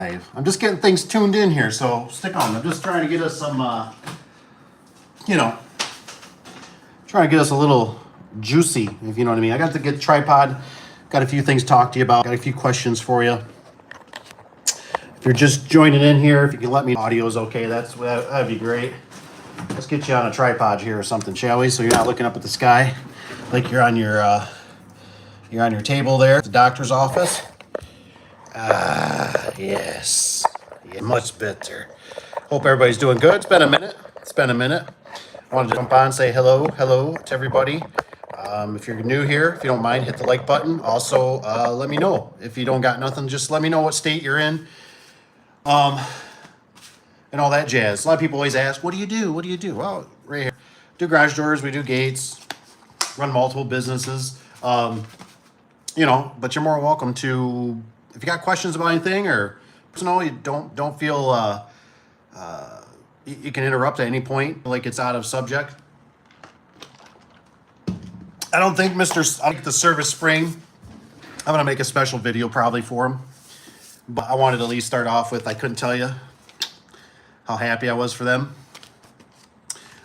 I'm just getting things tuned in here, so stick on. I'm just trying to get us some, you know, trying to get us a little juicy, if you know what I mean. I got to get the tripod, got a few things to talk to you about, got a few questions for you. If you're just joining in here, if you can let me know audio is okay, that'd be great. Let's get you on a tripod here or something, shall we? So you're not looking up at the sky like you're on your table there at the doctor's office. Yes. Yeah, much better. Hope everybody's doing good. It's been a minute. I wanted to jump on and say hello to everybody. If you're new here, if you don't mind, hit the like button. Also, let me know. If you don't got nothing, just let me know what state you're in. And all that jazz. A lot of people always ask, what do you do? What do you do? Well, right here. Do garage doors, we do gates, run multiple businesses. You know, but you're more welcome to, if you got questions about anything or personal, you don't feel you can interrupt at any point like it's out of subject. I don't think the service spring, I'm gonna make a special video probably for him, but I wanted to at least start off with, I couldn't tell you how happy I was for them.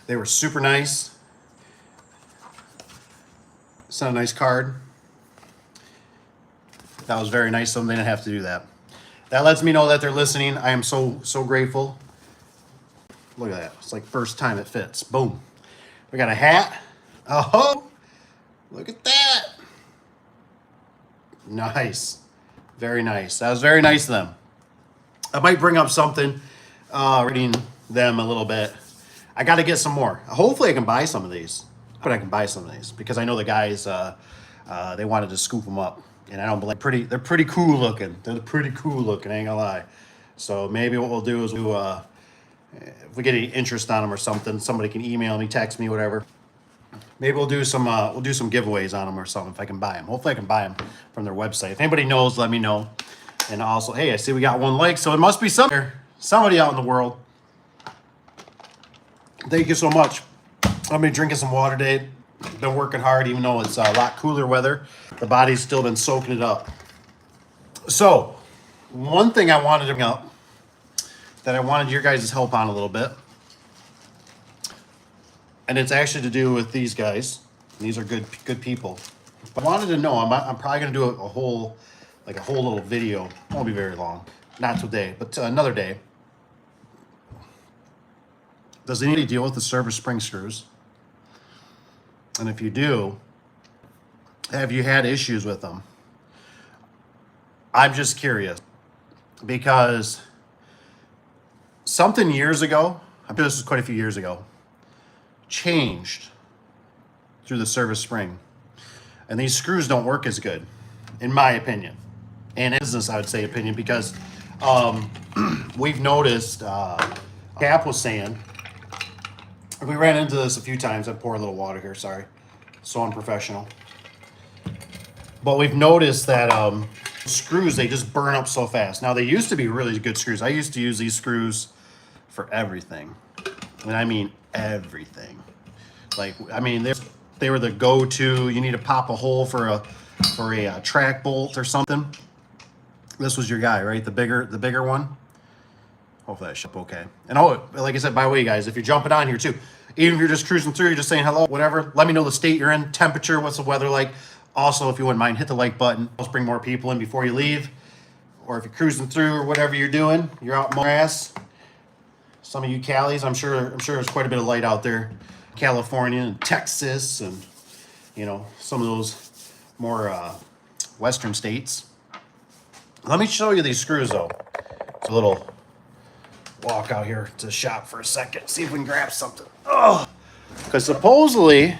They were super nice. Sent a nice card. That was very nice of them. They didn't have to do that. That lets me know that they're listening. I am so grateful. Look at that. It's like first time it fits. Boom. We got a hat. Oh, look at that. Nice. Very nice. That was very nice of them. I might bring up something, reading them a little bit. I got to get some more. Hopefully I can buy some of these. But I can buy some of these because I know the guys, they wanted to scoop them up. And I don't believe they're pretty cool looking. They're pretty cool looking, I ain't gonna lie. So maybe what we'll do is if we get any interest on them or something, somebody can email me, text me, whatever. Maybe we'll do some giveaways on them or something if I can buy them. Hopefully I can buy them from their website. If anybody knows, let me know. And also, hey, I see we got 1 like, so it must be somebody out in the world. Thank you so much. I've been drinking some water today. Been working hard, even though it's a lot cooler weather. The body's still been soaking it up. So, one thing I wanted to bring up that I wanted your guys' help on a little bit, and it's actually to do with these guys. These are good people. But I wanted to know. I'm probably going to do a whole little video. It won't be very long. Not today, but another day. Does anybody deal with the service spring screws? And if you do, have you had issues with them? I'm just curious because something years ago, I'm sure this was quite a few years ago, changed through the service spring. And these screws don't work as good, in my opinion. And business, I would say opinion, because we've noticed, Cap was saying, we ran into this a few times. I pour a little water here, sorry. So unprofessional. But we've noticed that screws, they just burn up so fast. Now, they used to be really good screws. I used to use these screws for everything. And I mean everything. Like, I mean, they were the go-to. You need to pop a hole for a track bolt or something. This was your guy, right? The bigger one. Hopefully that ship okay. And like I said, by the way, guys, if you're jumping on here too, even if you're just cruising through, you're just saying hello, whatever, let me know the state you're in, temperature, what's the weather like. Also, if you wouldn't mind, hit the like button. Let's bring more people in before you leave. Or if you're cruising through or whatever you're doing, you're out mowing grass. Some of you Calis, I'm sure there's quite a bit of light out there. California and Texas and, you know, some of those more western states. Let me show you these screws though. It's a little walk out here to the shop for a second, see if we can grab something. Oh, because supposedly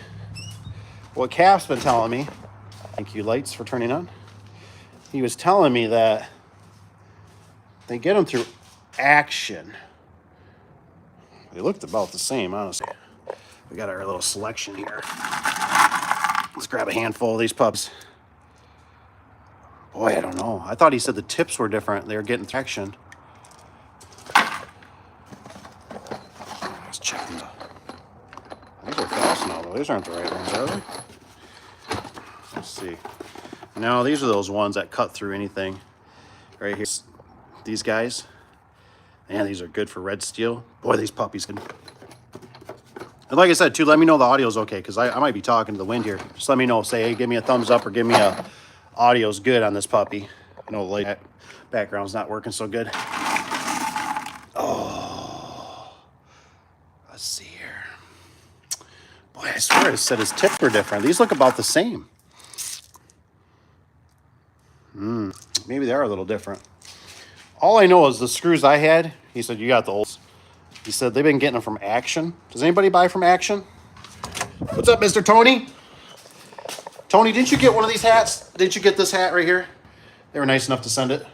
what Cap's been telling me, thank you lights for turning on, he was telling me that they get them through action. They looked about the same, honestly. We got our little selection here. Let's grab a handful of these pups. Boy, I don't know. I thought he said the tips were different. They were getting traction. Let's check them out. These are fast now, though. These aren't the right ones, are they? Let's see. No, these are those ones that cut through anything. Right here. these guys. Man, these are good for red steel. Boy, these puppies can. And like I said, too, let me know the audio's okay, because I might be talking to the wind here. Just let me know. Say, hey, give me a thumbs up or give me a audio's good on this puppy. I know the light background's not working so good. Oh, let's see here. Boy, I swear it said his tips were different. These look about the same. Maybe they are a little different. All I know is the screws I had, he said, you got the old. He said they've been getting them from Action. Does anybody buy from Action? What's up, Mr. Tony? Tony, didn't you get one of these hats? Didn't you get this hat right here? They were nice enough to send it.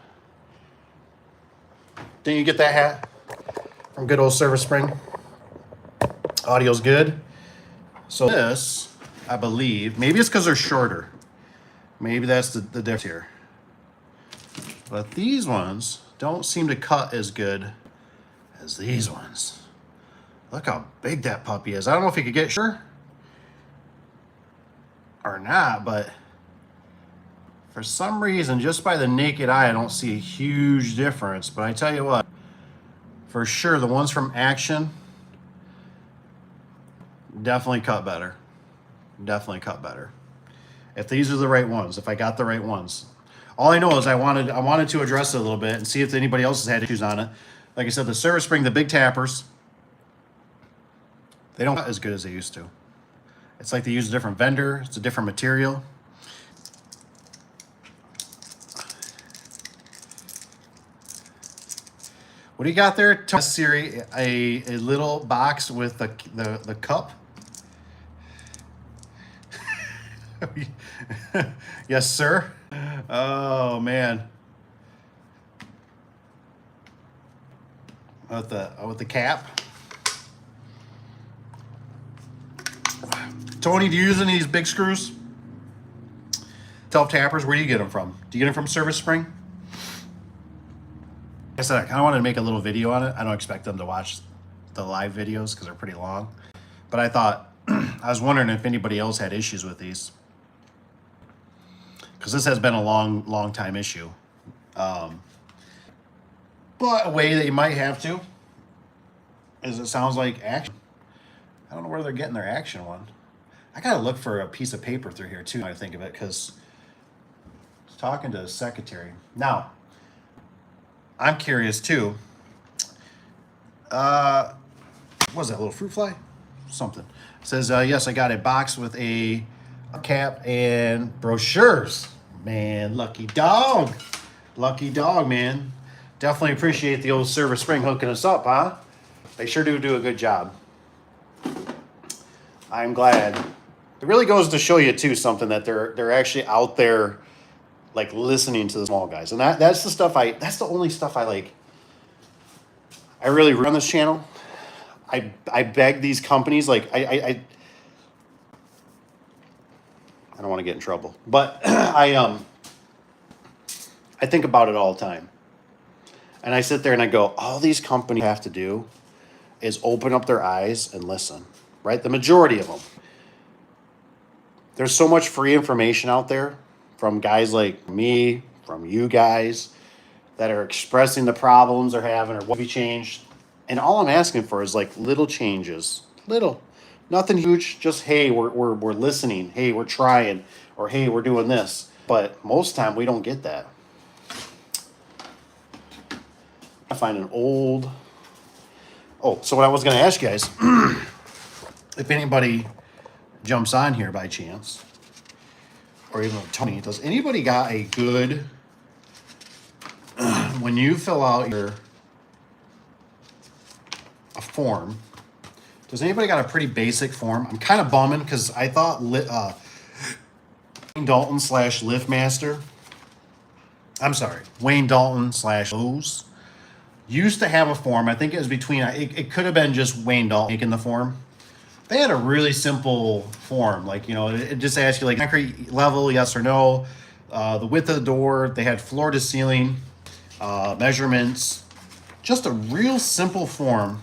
Didn't you get that hat from good old Service Spring? Audio's good. So this, I believe, maybe it's because they're shorter. Maybe that's the difference here. But these ones don't seem to cut as good as these ones. Look how big that puppy is. I don't know if he could get sure or not, but for some reason, just by the naked eye, I don't see a huge difference. But I tell you what, for sure, the ones from Action definitely cut better. Definitely cut better. If these are the right ones, if I got the right ones. All I know is I wanted to address it a little bit and see if anybody else has had issues on it. Like I said, the Service Spring, the big tappers, they don't cut as good as they used to. It's like they use a different vendor. It's a different material. What do you got there? Siri, a little box with the cup. Yes, sir. Oh man. With the cap. Tony, do you use any of these big screws? Self tappers, where do you get them from? Do you get them from Service Spring? Like I said, I kind of wanted to make a little video on it. I don't expect them to watch the live videos because they're pretty long. But I thought, I was wondering if anybody else had issues with these. Because this has been a long time issue. But a way that you might have to is it sounds like Action. I don't know where they're getting their Action one. I got to look for a piece of paper through here too, when I think of it, because I was talking to the secretary. Now, I'm curious too. What was that, little fruit fly? Something. It says, yes, I got a box with a cap and brochures. Man, lucky dog. Lucky dog, man. Definitely appreciate the old Service Spring hooking us up, huh? They sure do a good job. I'm glad. It really goes to show you too something that they're actually out there like listening to the small guys. And that's the only stuff I like. I really run this channel. I beg these companies, like I don't want to get in trouble, but I think about it all the time. And I sit there and I go, all these companies have to do is open up their eyes and listen, right? The majority of them. There's so much free information out there from guys like me, from you guys that are expressing the problems they're having or what we changed. And all I'm asking for is like little changes, nothing huge. Just, hey, we're listening. Hey, we're trying, or hey, we're doing this. But most of the time we don't get that. I find an old. Oh, so what I was going to ask you guys, if anybody jumps on here by chance, or even Tony, does anybody got a good, when you fill out a form, does anybody got a pretty basic form? I'm kind of bumming because I thought Wayne Dalton / Liftmaster, I'm sorry, Wayne Dalton / Lowe's used to have a form. I think it was it could have been just Wayne Dalton making the form. They had a really simple form, like, you know, it just asked you like concrete level, yes or no, the width of the door. They had floor to ceiling measurements, just a real simple form.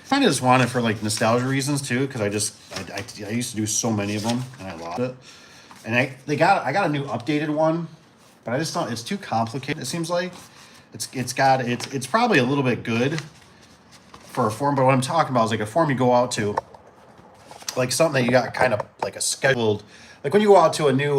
I kind of just wanted for like nostalgia reasons too, because I used to do so many of them and I loved it. And I got a new updated one, but I just thought it's too complicated. It seems like It's probably a little bit good for a form, but what I'm talking about is like a form you go out to, like something that you got kind of like a scheduled, like when you go out to a new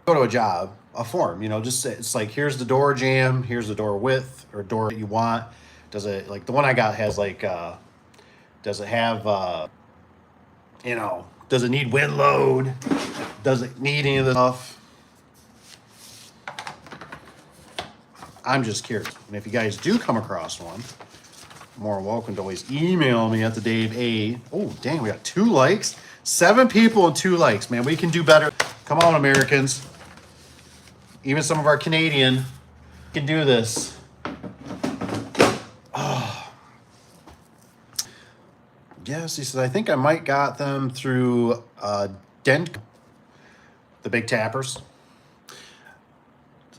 go to a job, a form, just it's like, here's the door jamb, here's the door width or door that you want. Does it, like the one I got has like does it have does it need wind load? Does it need any of the stuff? I'm just curious. And if you guys do come across one, more welcome to always email me at the Dave A. Oh, dang, we got 2 likes. 7 people and 2 likes, man. We can do better. Come on, Americans. Even some of our Canadian can do this. Oh. Yes, he said, I think I might got them through Dent, the big tappers.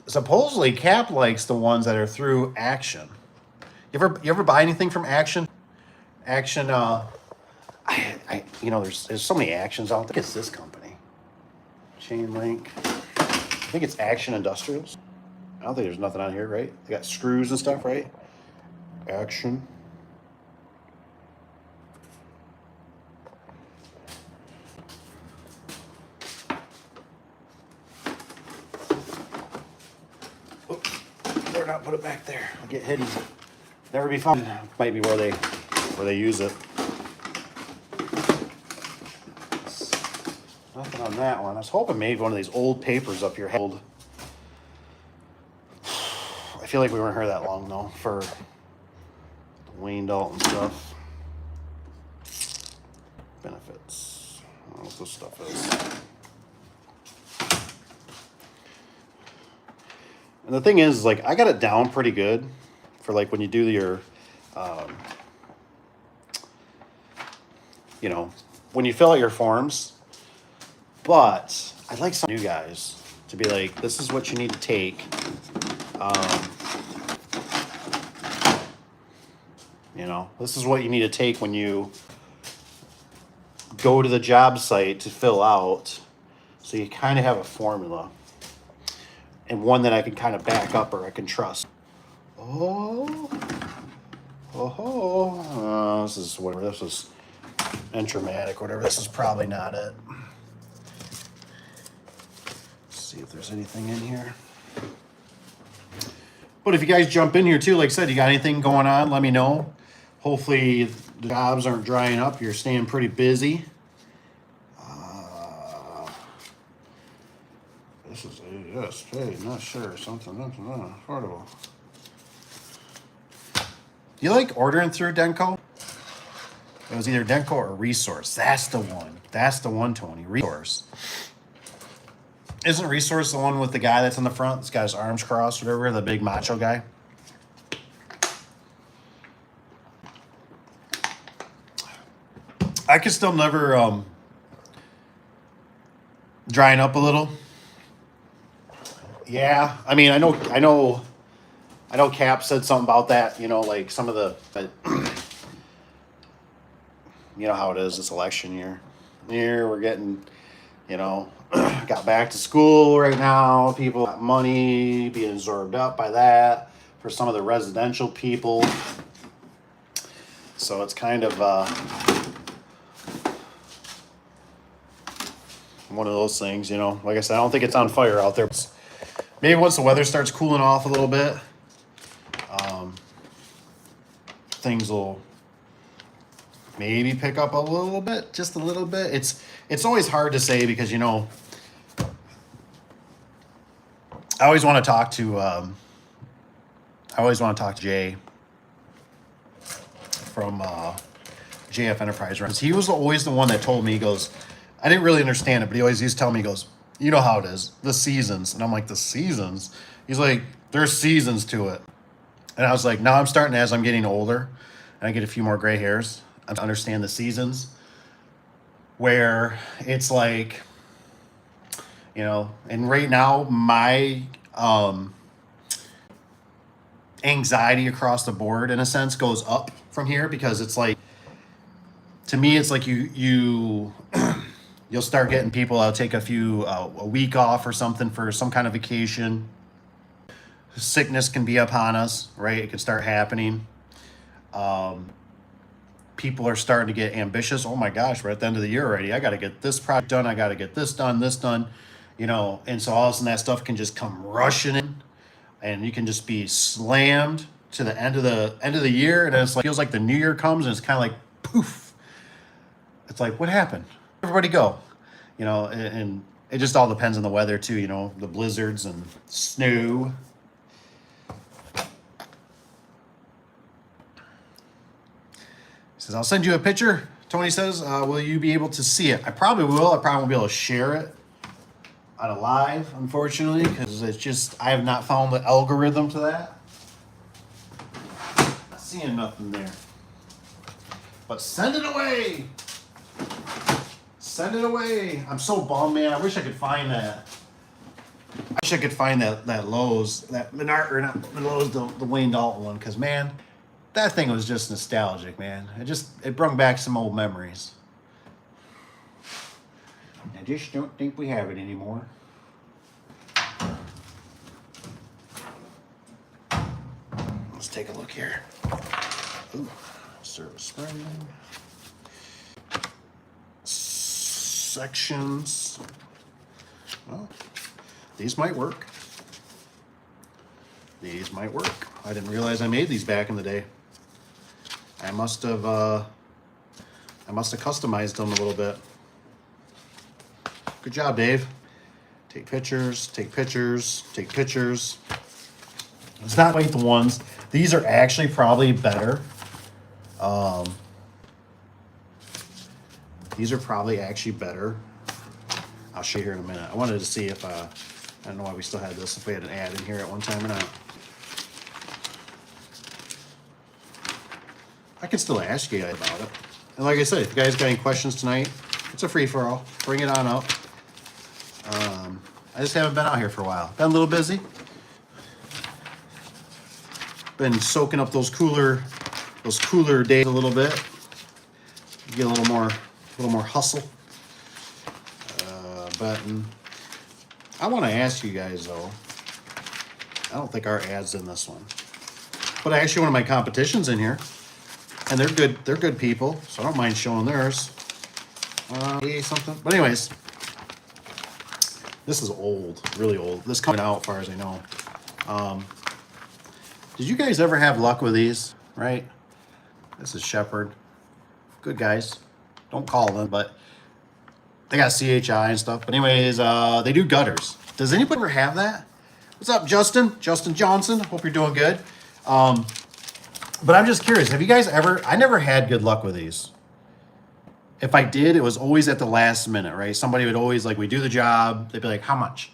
Supposedly, Cap likes the ones that are through Action. You ever buy anything from Action? Action, there's so many Actions out there. It's this company, Chain Link. I think it's Action Industrials. I don't think there's nothing on here, right? They got screws and stuff, right? Action. Oops, better not put it back there. I'll get hidden. Never be fun. Might be where they use it. Nothing on that one. I was hoping maybe one of these old papers up here held. I feel like we weren't here that long though for Wayne Dalton stuff. Benefits. I don't know what this stuff is. And the thing is, like, I got it down pretty good for like when you do your, when you fill out your forms. But I'd like some new guys to be like, this is what you need to take. This is what you need to take when you go to the job site to fill out. So you kind of have a formula. And one that I can kind of back up or I can trust. This is whatever. This is Entramatic, whatever. This is probably not it. Let's see if there's anything in here. But if you guys jump in here too, like I said, you got anything going on, let me know. Hopefully the jobs aren't drying up. You're staying pretty busy. This is a yes. Hey, not sure. Something affordable. You like ordering through Denko? It was either Denko or Resource. That's the one. That's the one, Tony. Resource. Isn't Resource the one with the guy that's in the front? This guy's arms crossed, whatever, the big macho guy? I can still never drying up a little. Yeah, I mean, I know Cap said something about that, like some of the, how it is this election year. Here we're getting, got back to school right now. People got money being absorbed up by that for some of the residential people. So it's kind of one of those things, like I said, I don't think it's on fire out there. Maybe once the weather starts cooling off a little bit, things will maybe pick up a little bit, just a little bit. It's always hard to say because, I always want to talk to Jay from JF Enterprise. He was always the one that told me, he goes, I didn't really understand it, but he always used to tell me, he goes, you know how it is, the seasons. And I'm like, the seasons? He's like, there's seasons to it. And I was like, now I'm starting, as I'm getting older and I get a few more gray hairs, I understand the seasons where it's like, and right now my anxiety across the board in a sense goes up from here because it's like, to me, it's like you'll start getting people that'll take a week off or something for some kind of vacation. sickness can be upon us, right? It can start happening. People are starting to get ambitious. Oh my gosh, we're at the end of the year already. I got to get this project done. I got to get this done, and so all of a sudden that stuff can just come rushing in, and you can just be slammed to the end of the year, and it's like feels like the new year comes, and it's kind of like poof. It's like, what happened? Everybody go, and it just all depends on the weather too. The blizzards and snow. Says, I'll send you a picture. Tony says, will you be able to see it? I probably will. I probably won't be able to share it on a live, unfortunately, because I have not found the algorithm to that. Not seeing nothing there. But send it away. Send it away. I'm so bummed, man. I wish I could find that. I wish I could find that Lowe's, that Menard, or not Lowe's, the Wayne Dalton one, because, man, that thing was just nostalgic, man. It brought back some old memories. I just don't think we have it anymore. Let's take a look here. Ooh, service spring. Sections. Well, these might work. These might work. I didn't realize I made these back in the day. I must have customized them a little bit. Good job, Dave. Take pictures, take pictures, take pictures. It's not like the ones. These are actually probably better. These are probably actually better. I'll show you here in a minute. I wanted to see if, I don't know why we still had this, if we had an ad in here at one time or not. I can still ask you guys about it. And like I said, if you guys got any questions tonight, it's a free-for-all. Bring it on up. I just haven't been out here for a while. Been a little busy. Been soaking up those cooler days a little bit. Get a little more hustle. But I want to ask you guys though. I don't think our ad's in this one, but actually one of my competition's in here, and they're good. They're good people, so I don't mind showing theirs. Something. But anyways, this is old, really old. This coming out, as far as I know. Did you guys ever have luck with these? Right. This is Shepherd. Good guys. Don't call them, but they got CHI and stuff. But anyways, they do gutters. Does anybody ever have that? What's up, Justin? Justin Johnson. Hope you're doing good. But I'm just curious. Have you guys ever... I never had good luck with these. If I did, it was always at the last minute, right? Somebody would always, like, we do the job. They'd be like, how much?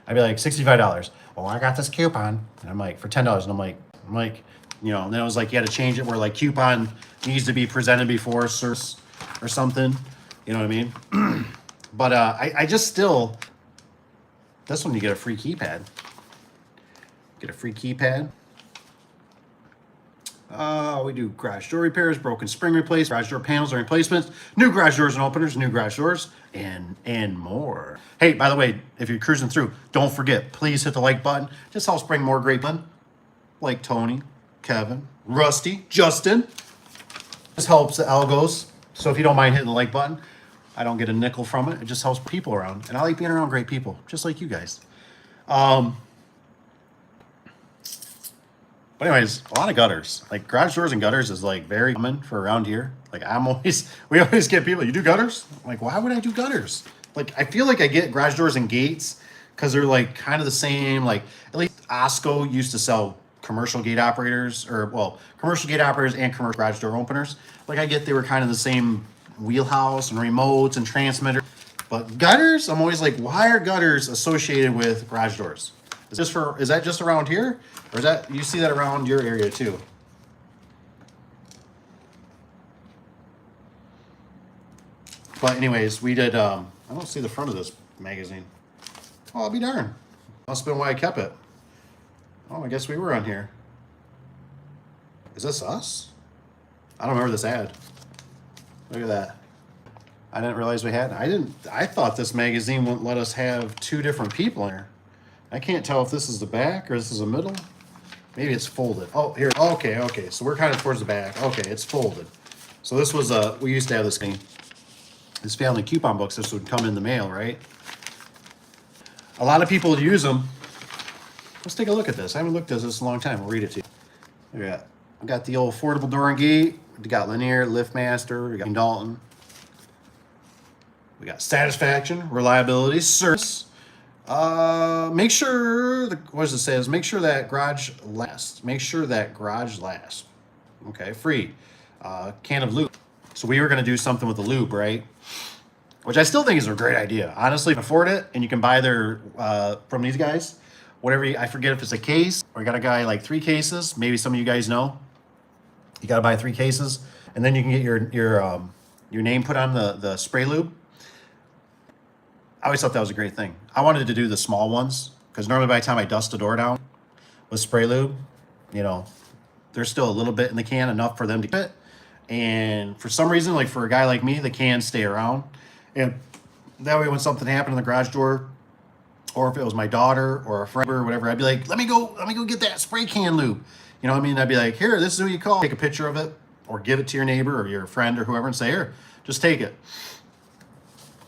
I'd be like, $65. Well, I got this coupon. And I'm like, for $10. And I'm like, and then it was like, you had to change it where, like, coupon needs to be presented before service or something. You know what I mean? But I just still... This one, you get a free keypad. Get a free keypad. We do garage door repairs, broken spring replace, garage door panels and replacements, new garage doors and openers, new garage doors, and more. Hey, by the way, if you're cruising through, don't forget, please hit the like button. Just helps bring more great fun, like Tony, Kevin, Rusty, Justin. This helps the algos. So if you don't mind hitting the like button, I don't get a nickel from it. It just helps people around. And I like being around great people, just like you guys. But anyways, a lot of gutters. Like garage doors and gutters is like very common for around here. Like we always get people, you do gutters? I'm like, why would I do gutters? Like, I feel like I get garage doors and gates because they're like kind of the same. Like at least Osco used to sell commercial gate operators, commercial gate operators and commercial garage door openers. Like I get they were kind of the same wheelhouse and remotes and transmitters. But gutters, I'm always like, why are gutters associated with garage doors? Is that just around here? Or is that, you see that around your area too? But anyways, we did, I don't see the front of this magazine. Oh, I'll be darned. Must have been why I kept it. Oh, I guess we were on here. Is this us? I don't remember this ad. Look at that. I didn't realize we had, I thought this magazine wouldn't let us have two different people in here. I can't tell if this is the back or this is the middle. Maybe it's folded. Oh, here. Okay. So we're kind of towards the back. Okay, it's folded. So this was we used to have this thing. This family coupon books. This would come in the mail, right? A lot of people would use them. Let's take a look at this. I haven't looked at this in a long time. We'll read it to you. There you go. We got the old affordable door and gate. We got Lanier, LiftMaster. We got Dalton. We got satisfaction, reliability, service. Make sure what does it say? Make sure that garage lasts. Make sure that garage lasts. Okay, free. Can of lube. So we were going to do something with the lube, right? Which I still think is a great idea. Honestly, afford it, and you can buy their from these guys. Whatever, I forget if it's a case or you got a guy like 3 cases. Maybe some of you guys know. You got to buy 3 cases, and then you can get your name put on the spray lube. I always thought that was a great thing. I wanted to do the small ones because normally by the time I dust the door down with spray lube, you know, there's still a little bit in the can, enough for them to fit. And for some reason, like for a guy like me, the cans stay around. And that way when something happened in the garage door, or if it was my daughter or a friend or whatever, I'd be like, let me go get that spray can lube. You know what I mean? I'd be like, here, this is who you call. Take a picture of it or give it to your neighbor or your friend or whoever and say, here, just take it.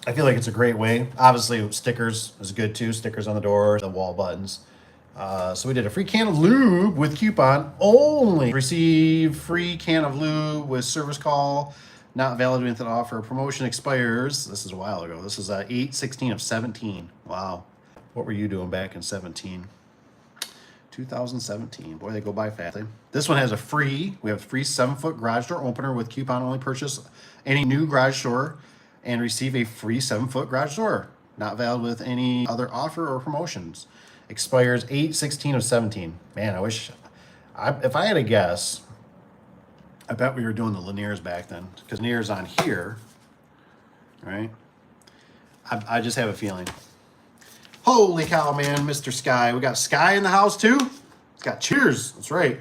I feel like it's a great way. Obviously, stickers is good too. Stickers on the doors, the wall buttons. So we did a free can of lube with coupon only. Receive free can of lube with service call. Not valid with an offer. Promotion expires. This is a while ago. This is 8/16 of 17. Wow. What were you doing back in 17? 2017. Boy, they go by fast. This one has we have a free 7-foot garage door opener with coupon only. Purchase any new garage door and receive a free 7-foot garage door. Not valid with any other offer or promotions. Expires 8/16 of 17. Man, I wish, if I had a guess, I bet we were doing the Laniers back then, because Laniers on here, right? I just have a feeling. Holy cow, man, Mr. Sky. We got Sky in the house too. It's got cheers. That's right.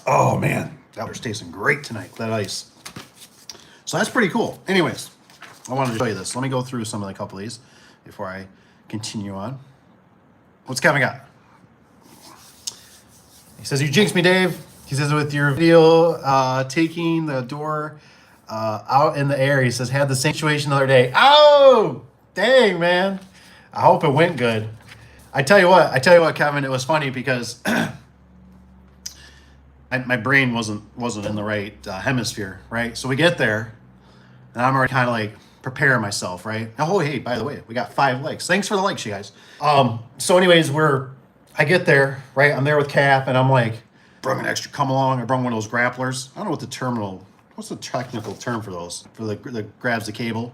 Oh man, that was tasting great tonight. That ice. So that's pretty cool. Anyways, I wanted to show you this. Let me go through some of the couple of these before I continue on. What's Kevin got? He says, you jinxed me, Dave. He says, with your video taking the door out in the air, he says, had the same situation the other day. Oh, dang, man. I hope it went good. I tell you what, Kevin, it was funny because my brain wasn't in the right hemisphere, right? So we get there, and I'm already kind of like preparing myself, right? Oh, hey, by the way, we got 5 likes. Thanks for the likes, you guys. So anyways, I get there, right? I'm there with Cap, and I'm like, brung an extra come along. I brung one of those grapplers. I don't know what's the technical term for those? For the grabs the cable.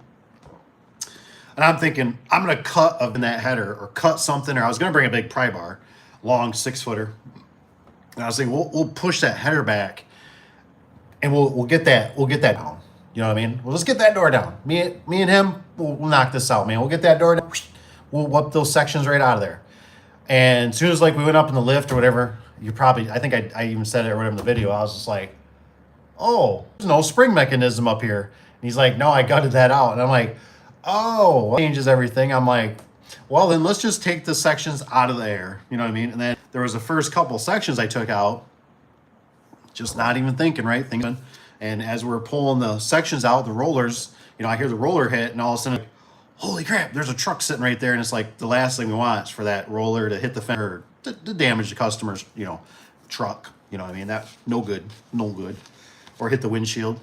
And I'm thinking, I'm gonna cut in that header or cut something, or I was gonna bring a big pry bar, long 6-footer. And I was thinking, we'll push that header back, and we'll get that down. You know what I mean? We'll just get that door down. Me and him, we'll knock this out, man. We'll get that door down. We'll whip those sections right out of there. And as soon as like we went up in the lift or whatever, I think I even said it or whatever in the video. I was just like, oh, there's no spring mechanism up here. And he's like, no, I gutted that out. And I'm like, oh, well, that changes everything. I'm like, well, then let's just take the sections out of the air. You know what I mean? And then there was the first couple sections I took out, just not even thinking, right? And as we're pulling the sections out, the rollers, you know, I hear the roller hit, and all of a sudden, like, holy crap, there's a truck sitting right there. And it's like the last thing we want is for that roller to hit the fender, to damage the customer's, you know, truck. You know what I mean? That no good. Or hit the windshield.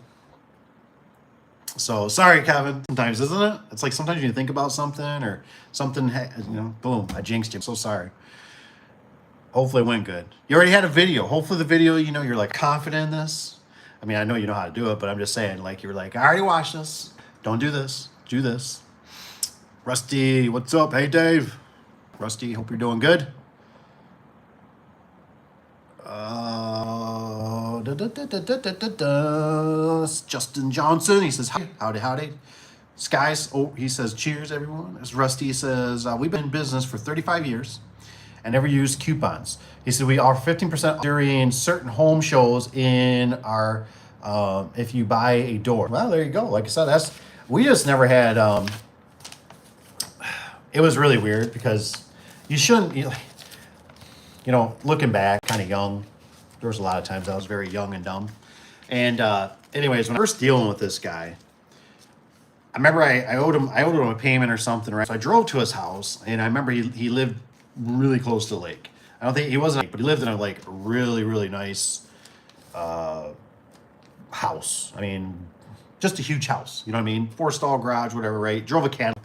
So sorry, Kevin. Sometimes, isn't it? It's like sometimes you think about something or something, you know, boom, I jinxed you. I'm so sorry. Hopefully it went good. You already had a video. Hopefully the video, you know, you're like confident in this. I mean, I know you know how to do it, but I'm just saying, like, you're like, I already watched this. Don't do this. Do this. Rusty, what's up? Hey, Dave. Rusty, hope you're doing good. Justin Johnson, he says, howdy. Skies, he says, cheers, everyone. As Rusty says, we've been in business for 35 years and never used coupons. He said, we offer 15% during certain home shows in our, if you buy a door. Well, there you go. Like I said, we just never had, it was really weird because you shouldn't, you know, looking back, kind of young. There was a lot of times I was very young and dumb. And anyways, when I was first dealing with this guy, I remember I owed him a payment or something, right? So I drove to his house, and I remember he lived really close to the lake. I don't think he wasn't, but he lived in a like really, really nice house. I mean, just a huge house. You know what I mean? 4-stall garage, whatever, right? Drove a Cadillac.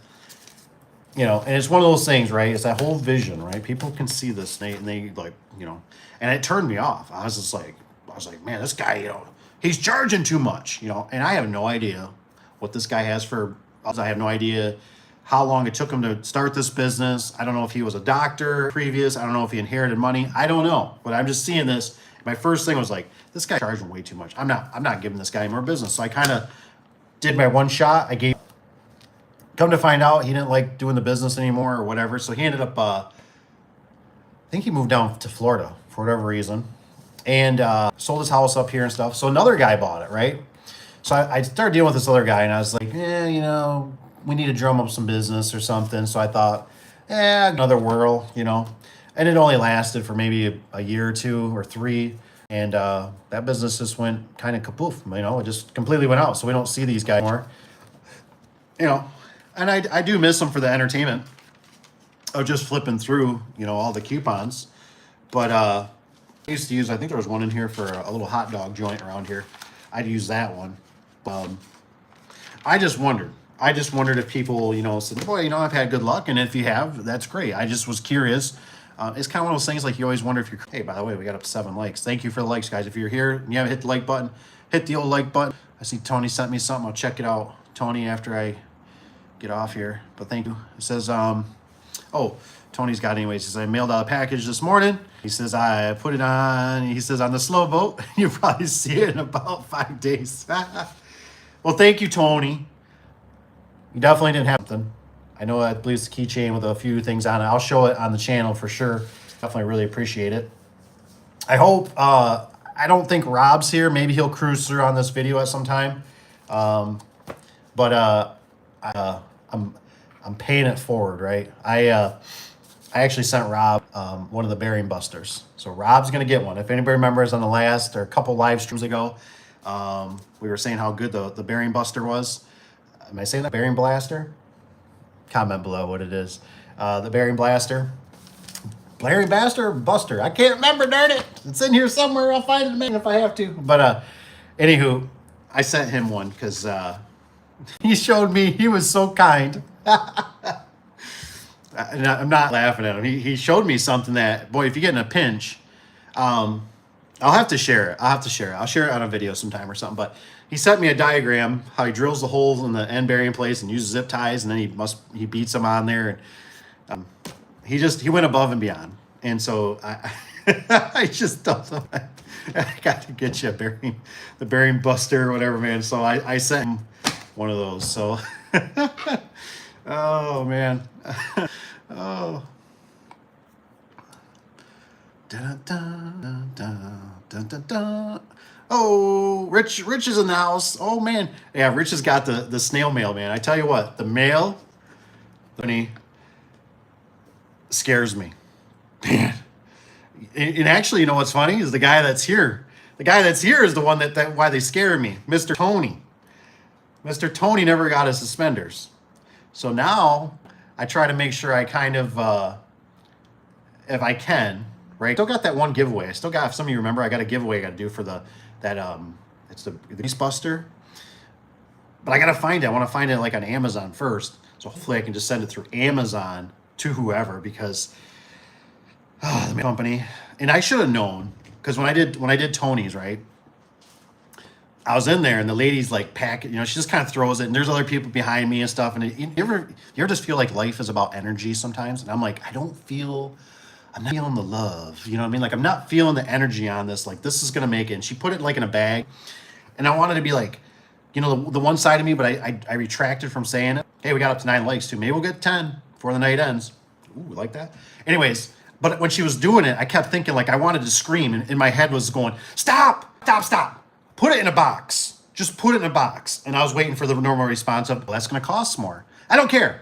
You know, and it's one of those things, right? It's that whole vision, right? People can see this, and they like, you know, and it turned me off. I was like, man, this guy, you know, he's charging too much, you know, and I have no idea what this guy has for. I have no idea how long it took him to start this business. I don't know if he was a doctor previous. I don't know if he inherited money. I don't know, but I'm just seeing this. My first thing was like, this guy charging way too much. I'm not giving this guy more business. So I kind of did my one shot. I gave. Come to find out, he didn't like doing the business anymore or whatever. So he ended up, I think he moved down to Florida for whatever reason, and sold his house up here and stuff. So another guy bought it, right? So I started dealing with this other guy, and I was like, you know, we need to drum up some business or something. So I thought, another whirl, you know. And it only lasted for maybe a year or 2 or 3. And that business just went kind of kapoof, you know, it just completely went out. So we don't see these guys anymore, you know. And I do miss them for the entertainment of just flipping through, you know, all the coupons. But I used to use, I think there was one in here for a little hot dog joint around here. I'd use that one. I just wondered if people, you know, said, boy, you know, I've had good luck. And if you have, that's great. I just was curious. It's kind of one of those things like you always wonder if you're, hey, by the way, we got up to 7 likes. Thank you for the likes, guys. If you're here and you haven't hit the like button, hit the old like button. I see Tony sent me something. I'll check it out, Tony, after I get off here. But thank you. It says, oh, Tony's got it anyways. He says, I mailed out a package this morning. He says, I put it on, he says, on the slow boat. You'll probably see it in about 5 days. Well, thank you, Tony. You definitely didn't have something. I know I believe it's a keychain with a few things on it. I'll show it on the channel for sure. Definitely really appreciate it. I hope, I don't think Rob's here. Maybe he'll cruise through on this video at some time. But I'm paying it forward, right? I actually sent Rob one of the bearing busters. So Rob's gonna get one. If anybody remembers on the last or a couple live streams ago, we were saying how good the bearing buster was. Am I saying that? Bearing blaster? Comment below what it is. The bearing blaster. Bearing blaster or buster? I can't remember, darn it. It's in here somewhere. I'll find it in a minute if I have to. But anywho, I sent him one because he showed me, he was so kind. And I'm not laughing at him. He showed me something that, boy, if you get in a pinch, I'll have to share it. I'll share it on a video sometime or something. But he sent me a diagram how he drills the holes in the end bearing place and uses zip ties, and then he beats them on there. And he went above and beyond. And so I just told him I got to get you the bearing buster or whatever, man. So I sent him one of those. So oh man. Oh. Dun, dun, dun, dun, dun, dun. Oh, Rich is in the house. Oh man. Yeah, Rich has got the snail mail, man. I tell you what, the mail, he scares me. Man. And actually, you know what's funny is the guy that's here. The guy that's here is the one that why they scare me. Mr. Tony. Mr. Tony never got his suspenders. So now I try to make sure I kind of, if I can, right? Still got that one giveaway. I still got, if some of you remember, I got a giveaway I got to do for it's the Beast Buster. But I got to find it. I want to find it like on Amazon first. So hopefully I can just send it through Amazon to whoever, because the company, and I should have known, because when I did Tony's, right, I was in there and the lady's like pack, you know, she just kind of throws it, and there's other people behind me and stuff. And you ever just feel like life is about energy sometimes? And I'm like, I'm not feeling the love, you know what I mean? Like, I'm not feeling the energy on this. Like, this is gonna make it. And she put it like in a bag, and I wanted to be like, you know, the one side of me, but I retracted from saying it. Hey, we got up to 9 likes too. Maybe we'll get 10 before the night ends. Ooh, like that. Anyways, but when she was doing it, I kept thinking, like, I wanted to scream, and in my head was going, stop. Put it in a box. Just put it in a box. And I was waiting for the normal response of, well, that's going to cost more. I don't care.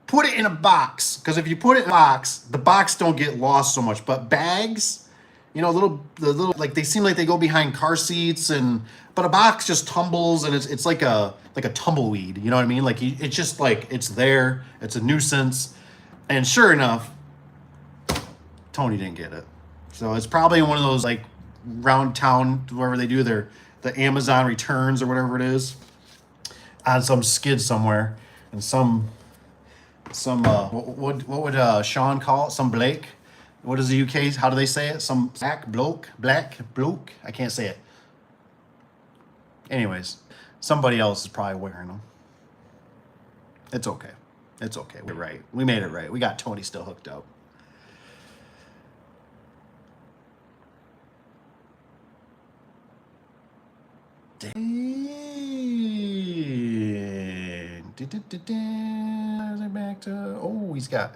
put it in a box, because if you put it in a box, the box don't get lost so much. But bags, you know, the little, like, they seem like they go behind car seats, but a box just tumbles, and it's like a tumbleweed. You know what I mean? Like, it's just like, it's there. It's a nuisance. And sure enough, Tony didn't get it. So it's probably one of those, like, round town, wherever they do the Amazon returns or whatever it is, on some skid somewhere, and some what would Sean call it? Some Blake? What is the UK? How do they say it? Some black bloke. I can't say it. Anyways, somebody else is probably wearing them. It's okay. It's okay. We're right. We made it right. We got Tony still hooked up. Back to, oh, he's got.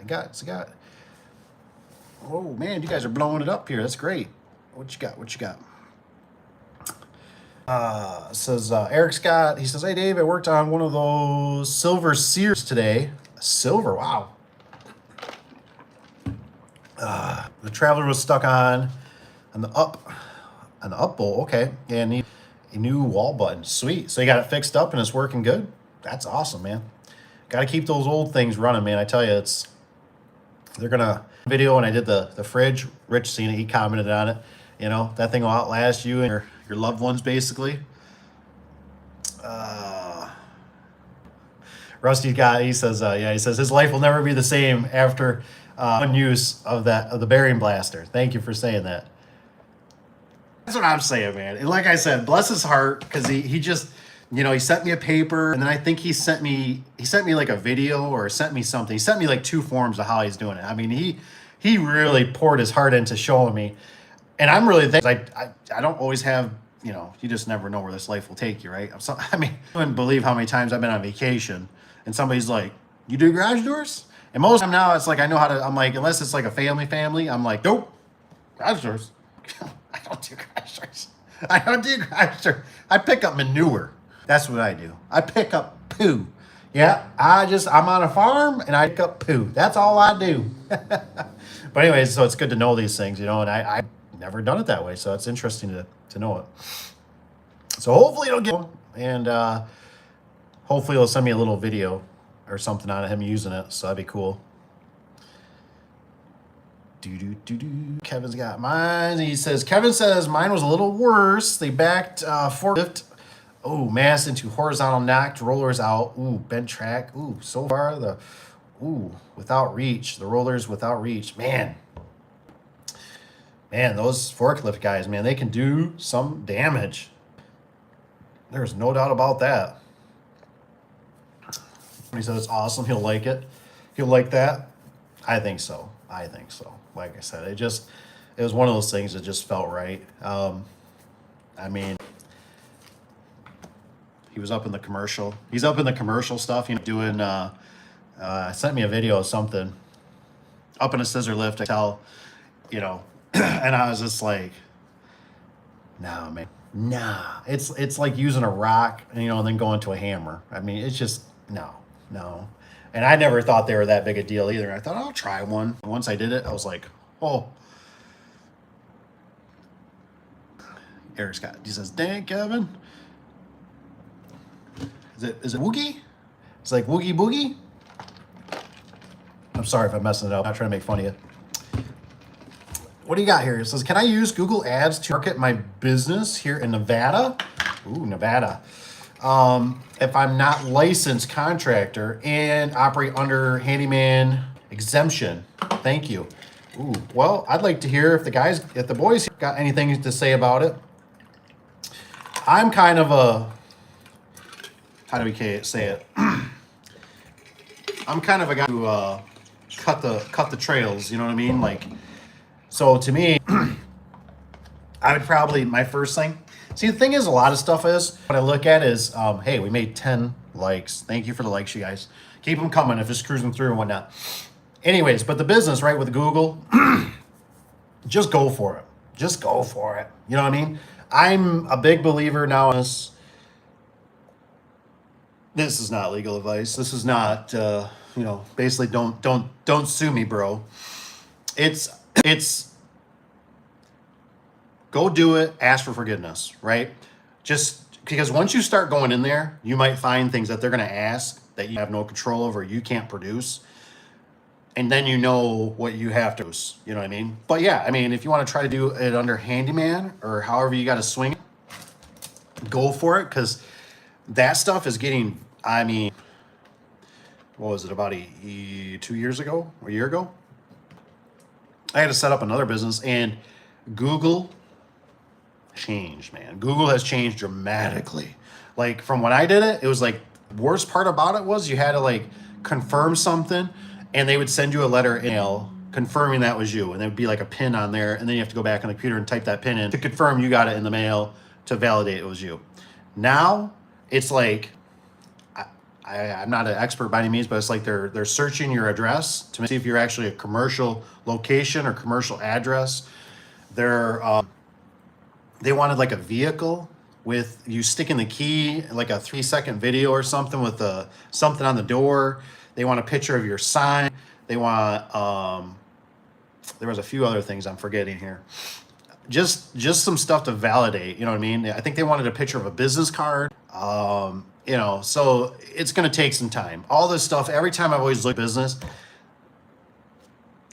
Oh man, you guys are blowing it up here. That's great. What you got? Says Eric Scott. He says, "Hey Dave, I worked on one of those silver sears today. Silver, wow. The traveler was stuck on the up bowl. Okay, and he a new wall button. Sweet. So you got it fixed up and it's working good. That's awesome, man. Got to keep those old things running, man. I tell you, they're gonna video when I did the fridge. Rich seen it. He commented on it. You know, that thing will outlast you and your loved ones, basically. Rusty guy, he says, he says his life will never be the same after one use of the bearing blaster. Thank you for saying that. That's what I'm saying, man. And like I said, bless his heart, because he just, you know, he sent me a paper, and then I think he sent me like a video, or sent me something. He sent me like 2 forms of how he's doing it. I mean, he really poured his heart into showing me, and I'm really thankful. I don't always have, you know, you just never know where this life will take you, right? I mean, I wouldn't believe how many times I've been on vacation, and somebody's like, "You do garage doors?" And most of the time now, it's like I know how to. I'm like, unless it's like a family, I'm like, nope, garage doors. I don't do garage doors. I don't do garage doors. I pick up manure. That's what I do. I pick up poo. Yeah, I'm on a farm and I pick up poo. That's all I do. But anyways, so it's good to know these things, you know, and I've never done it that way. So it's interesting to know it. So hopefully it'll get, and hopefully it'll send me a little video or something on him using it. So that'd be cool. Kevin's got mine. He says, Kevin says mine was a little worse. They backed forklift. Oh, mass into horizontal, knocked rollers out. Ooh, bent track. Ooh, so far without reach. The rollers without reach. Man, those forklift guys, man, they can do some damage. There's no doubt about that. He said it's awesome. He'll like it. He'll like that. I think so. Like I said, it was one of those things that just felt right. I mean, he was up in the commercial. He's up in the commercial stuff, you know, doing, sent me a video of something up in a scissor lift. I tell, you know, and I was just like, nah, man, nah. It's like using a rock, you know, and then going to a hammer. I mean, it's just, no. And I never thought they were that big a deal either. I thought, I'll try one. Once I did it, I was like, oh. Eric Scott, he says, dang, Kevin. Is it Woogie? It's like Woogie Boogie? I'm sorry if I'm messing it up. I'm not trying to make fun of you. What do you got here? It says, can I use Google Ads to market my business here in Nevada? Ooh, Nevada. If I'm not licensed contractor and operate under handyman exemption. Thank you. Ooh, well, I'd like to hear if the boys got anything to say about it. I'm kind of a, how do we say it? I'm kind of a guy who cut the trails, you know what I mean? Like, so to me, I would probably, my first thing, see, the thing is, a lot of stuff is, what I look at is, hey, we made 10 likes. Thank you for the likes, you guys. Keep them coming if it's cruising through and whatnot. Anyways, but the business, right, with Google, just go for it. Just go for it. You know what I mean? I'm a big believer now in this. This is not legal advice. This is not, basically don't sue me, bro. It's go do it, ask for forgiveness, right? Just because once you start going in there, you might find things that they're going to ask that you have no control over, you can't produce. And then you know what you have to, you know what I mean? But yeah, I mean, if you want to try to do it under handyman or however you got to swing it, go for it. Because that stuff is getting, I mean, what was it, about 2 years ago, or a year ago? I had to set up another business, and Google changed, man. Google has changed dramatically. Like from when I did it, it was like, worst part about it was you had to like confirm something, and they would send you a letter email confirming that was you, and there would be like a pin on there, and then you have to go back on the computer and type that pin in to confirm you got it in the mail to validate it was you. Now it's like, I'm not an expert by any means, but it's like they're searching your address to see if you're actually a commercial location or commercial address. They wanted like a vehicle with you sticking the key, like a 3-second video or something with something on the door. They want a picture of your sign. They want there was a few other things I'm forgetting here. Just some stuff to validate, you know what I mean? I think they wanted a picture of a business card. So it's going to take some time. All this stuff, every time I've always looked at business,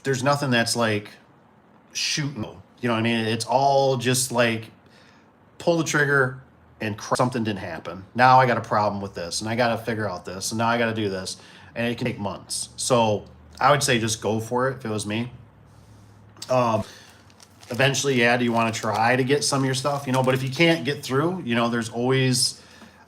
there's nothing that's like shooting, you know what I mean? It's all just like pull the trigger and something didn't happen. Now I got a problem with this, and I got to figure out this, and now I got to do this, and it can take months. So I would say just go for it if it was me. Eventually, yeah, do you want to try to get some of your stuff, but if you can't get through, there's always,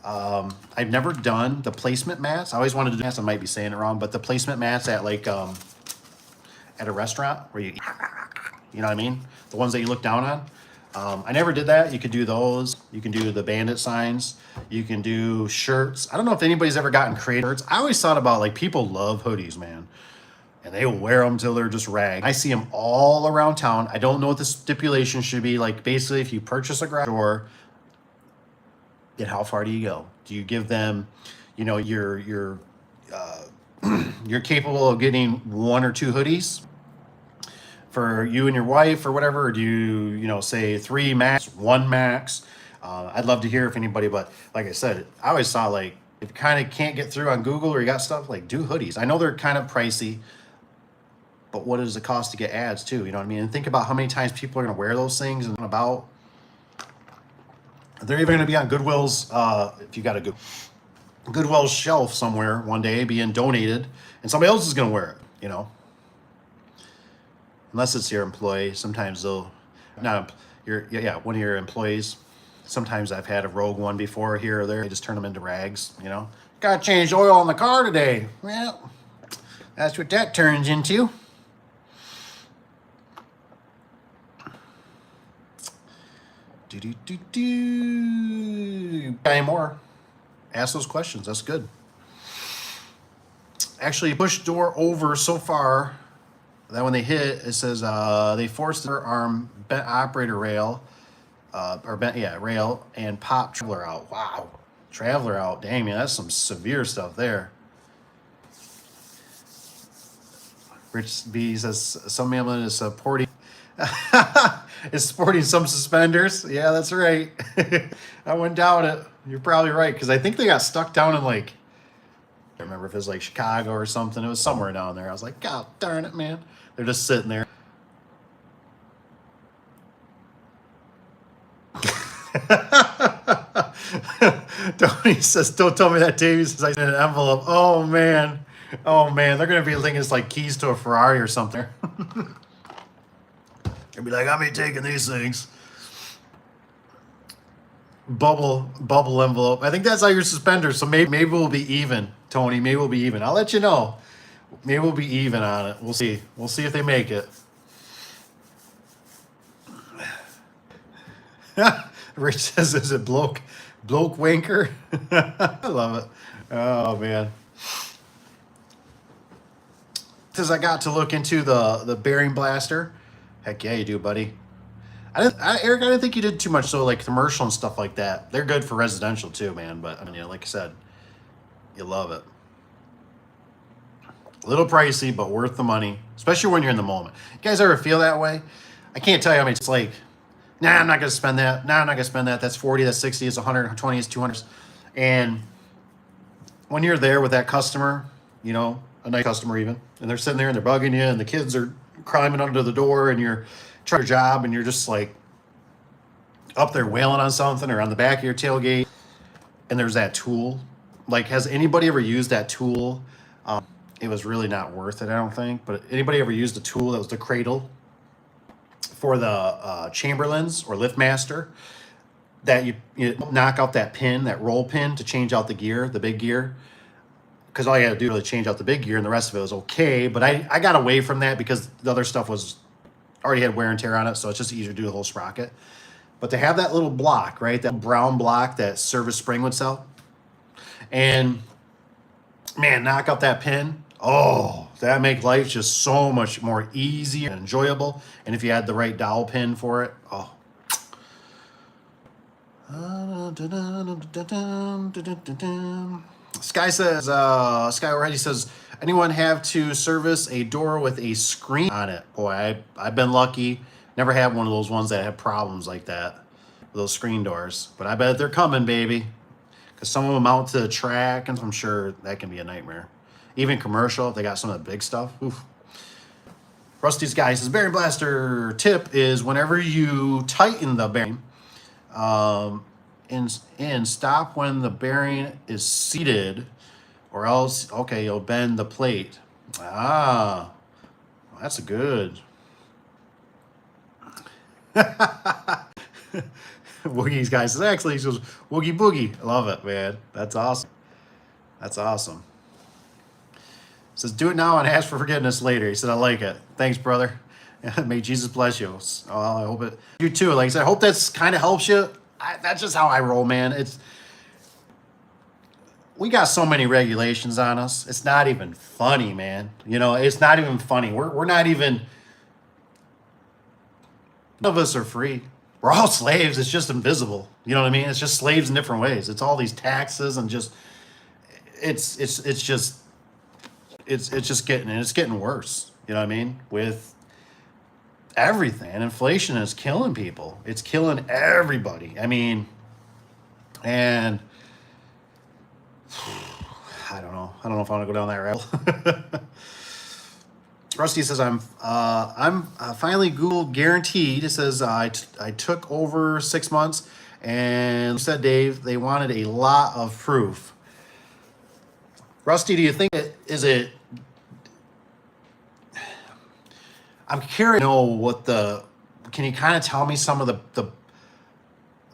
I've never done the placement mats. I always wanted to do this. I might be saying it wrong, but the placement mats at like, at a restaurant where you know what I mean? The ones that you look down on. I never did that. You could do those. You can do the bandit signs. You can do shirts. I don't know if anybody's ever gotten creative shirts. I always thought about like people love hoodies, man. And they will wear them till they're just ragged. I see them all around town. I don't know what the stipulation should be. Like basically if you purchase a garage door, then how far do you go? Do you give them, you're capable of getting 1 or 2 hoodies for you and your wife or whatever, or do you, say 3 max, 1 max? I'd love to hear if anybody, but like I said, I always saw like, if you kind of can't get through on Google or you got stuff, like do hoodies. I know they're kind of pricey, but what does it cost to get ads too? You know what I mean? And think about how many times people are going to wear those things and about. They're even going to be on Goodwill's, if you got a Goodwill shelf somewhere one day being donated, and somebody else is going to wear it, Unless it's your employee. Sometimes they'll, one of your employees. Sometimes I've had a rogue one before here or there. They just turn them into rags, Got to change oil on the car today. Well, that's what that turns into. Any more? Ask those questions. That's good. Actually, push door over so far that when they hit, it says they forced their arm, bent operator rail, rail, and pop traveler out. Wow, traveler out. Dang, man, that's some severe stuff there. Rich B says some ambulance is supporting is sporting some suspenders. Yeah, that's right. I wouldn't doubt it. You're probably right, because I think they got stuck down in like, I don't remember if it was like Chicago or something. It was somewhere down there. I was like, God darn it, man. They're just sitting there. Tony says, don't tell me that Davey says I sent an envelope. Oh man. They're gonna be thinking it's like keys to a Ferrari or something. They'll be like, I'm taking these things. Bubble envelope. I think that's how your suspenders. So maybe we'll be even, Tony. Maybe we'll be even. I'll let you know. Maybe we'll be even on it. We'll see. We'll see if they make it. Rich says, is it bloke wanker? I love it. Oh man. Says I got to look into the bearing blaster. Heck yeah, you do, buddy. Eric, I didn't think you did too much. So like commercial and stuff like that, they're good for residential too, man. But I mean, like I said, You love it. A little pricey, but worth the money, especially when you're in the moment. You guys ever feel that way? I can't tell you how many it's like, nah, I'm not going to spend that. Nah, I'm not going to spend that. That's 40, that's 60, it's 120, it's 200. And when you're there with that customer, you know, a nice customer even, and they're sitting there and they're bugging you and the kids are climbing under the door and you're trying your job and you're just like up there wailing on something or on the back of your tailgate, and there's that tool. Like, has anybody ever used that tool? It was really not worth it, I don't think. But anybody ever used a tool that was the cradle for the Chamberlains or Liftmaster, that you knock out that pin, that roll pin, to change out the gear, the big gear? Because all you had to do was change out the big gear and the rest of it was okay. But I got away from that because the other stuff was already had wear and tear on it, so it's just easier to do the whole sprocket. But to have that little block, right, that brown block that Service Spring would sell, and man, knock out that pin. Oh, that make life just so much more easy and enjoyable. And if you had the right dowel pin for it, oh. Sky says, Sky already says, anyone have to service a door with a screen on it? Boy, I've been lucky. Never had one of those ones that have problems like that, those screen doors. But I bet they're coming, baby. Because some of them mount to the track, and I'm sure that can be a nightmare. Even commercial, if they got some of the big stuff. Oof. Rusty's guy says, bearing blaster tip is whenever you tighten the bearing, and stop when the bearing is seated, or else, okay, you'll bend the plate. Ah, that's a good. Woogie's guy says, actually, he says, Woogie Boogie. I love it, man. That's awesome. That's awesome. Says, do it now and ask for forgiveness later. He said, I like it. Thanks, brother. May Jesus bless you. Oh, I hope it. You too. Like I said, I hope that's kind of helps you. That's just how I roll, man. We got so many regulations on us. It's not even funny, man. You know, it's not even funny. We're not even. None of us are free. We're all slaves. It's just invisible. You know what I mean? It's just slaves in different ways. It's all these taxes and just. It's just getting worse. You know what I mean? With everything, and inflation is killing people. It's killing everybody. I mean, and I don't know if I want to go down that rabbit. Rusty says, I'm finally Google guaranteed. It says I took over 6 months, and said, Dave, they wanted a lot of proof. Rusty, do you think I'm curious to know can you kind of tell me some of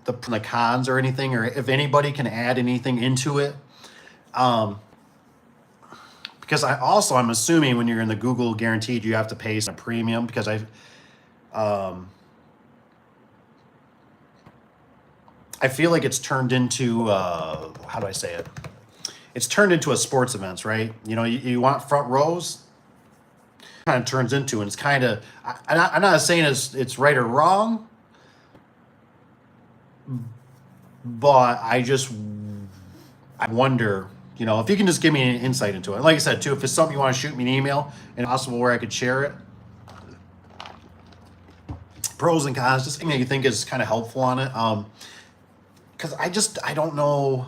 the cons or anything, or if anybody can add anything into it? Because I'm assuming when you're in the Google guaranteed, you have to pay a premium, because I feel like it's turned into, how do I say it? It's turned into a sports events, right? You know, you want front rows, kind of turns into, and it's kind of, I'm not saying it's right or wrong, but I wonder, you know, if you can just give me an insight into it. And like I said, too, if it's something you want to shoot me an email and possible where I could share it, pros and cons, just something that you think is kind of helpful on it. Because I don't know.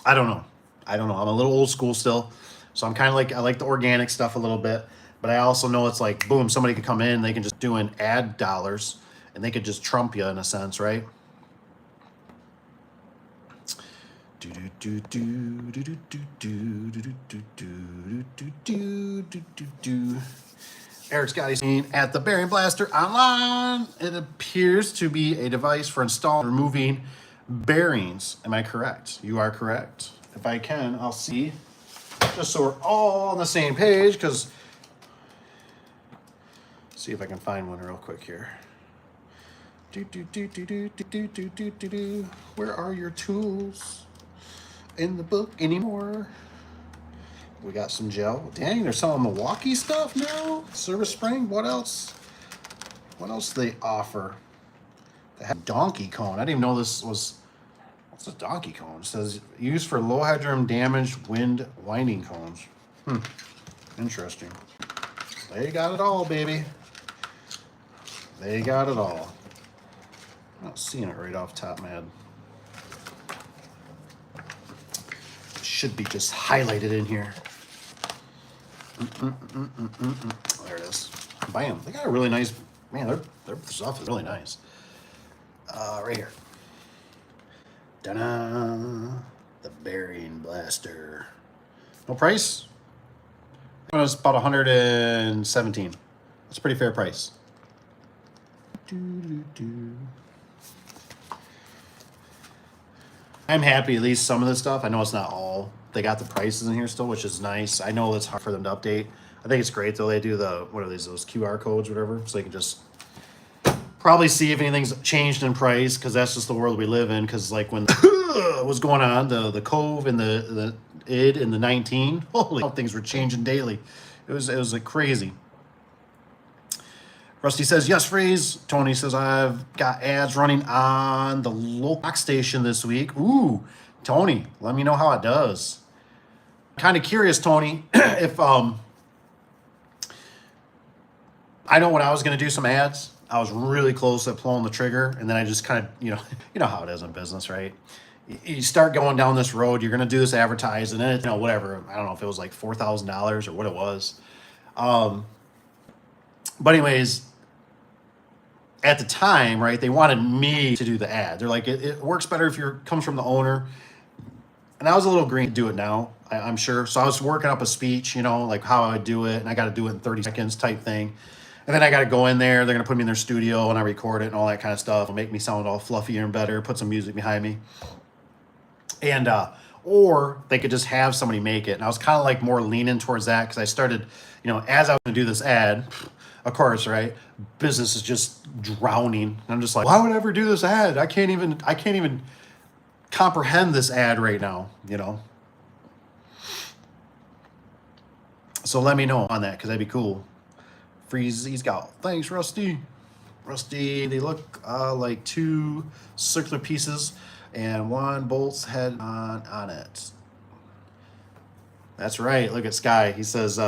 I don't know. I'm a little old school still. So I'm kind of like, I like the organic stuff a little bit, but I also know it's like, boom, somebody could come in, they can just do an ad dollars, and they could just trump you in a sense, right? Eric Scotty saying, at the Bearing Blaster online, it appears to be a device for installing and removing bearings. Am I correct? You are correct. If I can, I'll see. Just so we're all on the same page, because see if I can find one real quick here. Where are your tools in the book anymore? We got some gel. Dang, they're selling Milwaukee stuff now. Service Spring. What else? What else do they offer? They have Donkey Kong. I didn't even know this was. It's a donkey cone. It says used for low headroom damaged wind winding cones. Interesting. They got it all, baby. They got it all. I'm not seeing it right off the top of my head. It should be just highlighted in here. There it is. Bam. They got a really nice, man, their stuff is really nice. Right here. Ta-da! The bearing blaster. No price? It was about 117. That's a pretty fair price. I'm happy at least some of this stuff. I know it's not all. They got the prices in here still, which is nice. I know it's hard for them to update. I think it's great though. They do the, what are these, those QR codes, whatever, so they can just probably see if anything's changed in price, because that's just the world we live in. Because like when was going on, the Cove and the id and the 19, holy, things were changing daily. It was like crazy. Rusty says, yes, Freeze. Tony says, I've got ads running on the local box station this week. Ooh, Tony, let me know how it does. Kind of curious, Tony, if I know when I was going to do some ads, I was really close at pulling the trigger, and then I just kind of, you know how it is in business, right? You start going down this road, you're going to do this advertising, and it's, whatever. I don't know if it was like $4,000 or what it was. But anyways, at the time, right, they wanted me to do the ad. They're like, it works better if it comes from the owner. And I was a little green to do it now, I'm sure. So I was working up a speech, like how I would do it, and I got to do it in 30 seconds type thing. And then I got to go in there. They're going to put me in their studio, and I record it and all that kind of stuff. It'll make me sound all fluffier and better, put some music behind me. And, or they could just have somebody make it. And I was kind of like more leaning towards that, because I started, as I was going to do this ad, of course, right, business is just drowning. And I'm just like, why would I ever do this ad? I can't even comprehend this ad right now, So let me know on that, because that'd be cool. Freeze, he's got, thanks, Rusty. Rusty, they look like two circular pieces and one bolt's head on it. That's right. Look at Sky. He says,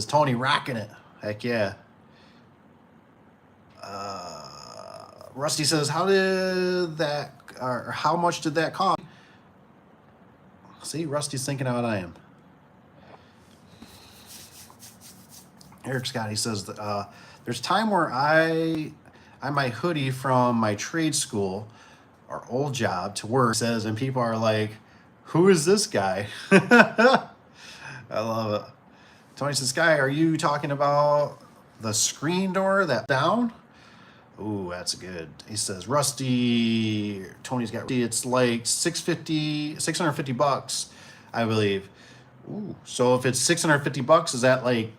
Tony rocking it. Heck yeah. Rusty says, how much did that cost? See, Rusty's thinking out I am. Eric Scott, he says, there's time where I my hoodie from my trade school or old job to work, says, and people are like, who is this guy? I love it. Tony says, Sky, are you talking about the screen door that down? Ooh, that's good. He says, Rusty, Tony's got, it's like $650, I believe. Ooh, so if it's $650, is that like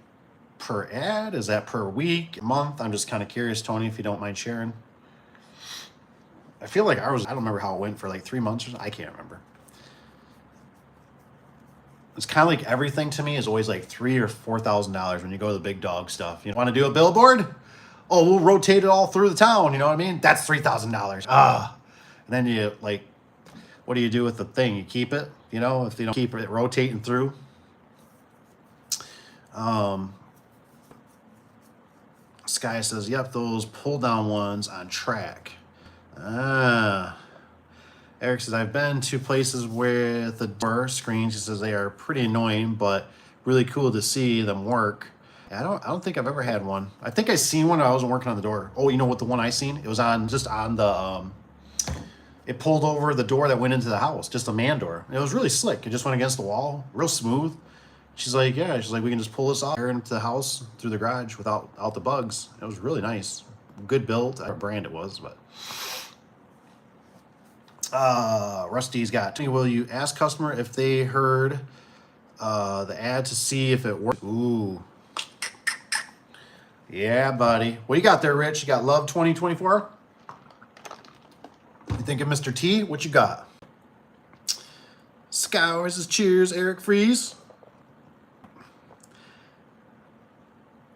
per ad? Is that per week, month? I'm just kind of curious, Tony, if you don't mind sharing. I feel like I don't remember how it went for like 3 months or something. I can't remember. It's kind of like everything to me is always like $3,000 or $4,000 when you go to the big dog stuff. Want to do a billboard? Oh, we'll rotate it all through the town. You know what I mean? That's $3,000. And then you like, what do you do with the thing? You keep it, if you don't keep it rotating through. Sky says, yep, those pull down ones on track. Eric says, I've been to places with the door screens. He says they are pretty annoying, but really cool to see them work. I don't think I've ever had one. I think I seen one when I wasn't working on the door. Oh, you know what the one I seen? It was on the it pulled over the door that went into the house, just a man door. It was really slick. It just went against the wall, real smooth. She's like, yeah, we can just pull this off here into the house through the garage without the bugs. It was really nice. Good built. What brand it was, but Rusty's got, will you ask customer if they heard the ad to see if it worked? Ooh. Yeah, buddy. What you got there, Rich? You got Love 2024? You think of Mr. T? What you got? Scours is cheers, Eric Freeze.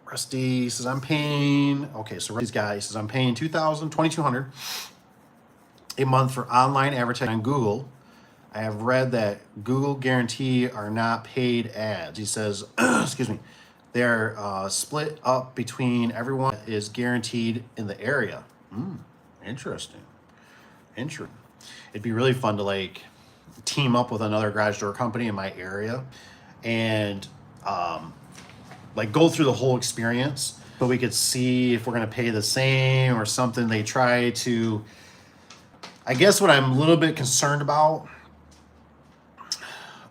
Rusty says, I'm paying, okay, so Rusty's guy, he says, I'm paying $2,200 a month for online advertising on Google. I have read that Google guarantee are not paid ads. He says, excuse me, they're split up between everyone that is guaranteed in the area. Interesting. Interesting. It'd be really fun to like team up with another garage door company in my area and like go through the whole experience, but we could see if we're going to pay the same or something. They try to, I guess what I'm a little bit concerned about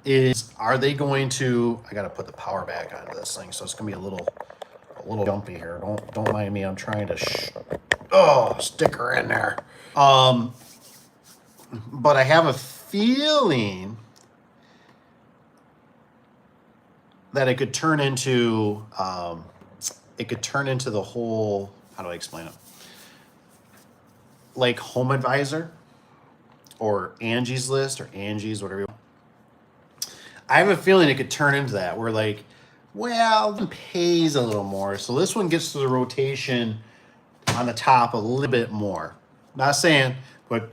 is, are they going to, I got to put the power back onto this thing, so it's going to be a little jumpy here. Don't mind me. I'm trying to stick her in there. But I have a feeling that it could turn into the whole, how do I explain it? Like Home Advisor or Angie's List or Angie's, whatever you want. I have a feeling it could turn into that, where like, well, it pays a little more, so this one gets to the rotation on the top a little bit more. Not saying, but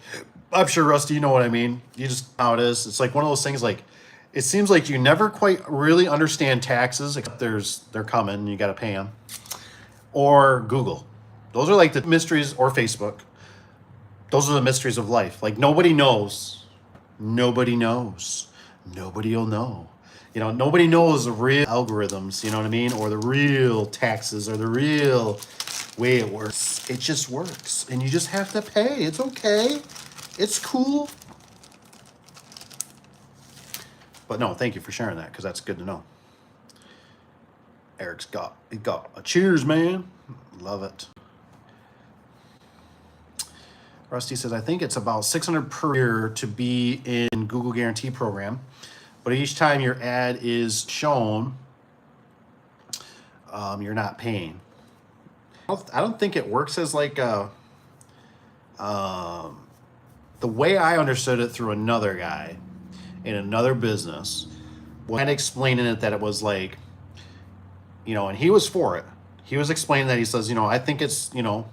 I'm sure, Rusty, you know what I mean. You just how it is. It's like one of those things, like, it seems like you never quite really understand taxes, except they're coming and you got to pay them. Or Google. Those are like the mysteries, or Facebook. Those are the mysteries of life. Like nobody knows. Nobody knows. Nobody will know. You know, nobody knows the real algorithms, you know what I mean? Or the real taxes, or the real way it works. It just works. And you just have to pay. It's okay. It's cool. But no, thank you for sharing that, because that's good to know. Eric's got a cheers, man. Love it. Rusty says, I think it's about $600 per year to be in Google Guarantee Program, but each time your ad is shown, you're not paying. I don't think it works as like a, the way I understood it through another guy in another business, when explaining it, that it was like, you know, and he was for it. He was explaining that, he says, you know, I think it's, you know,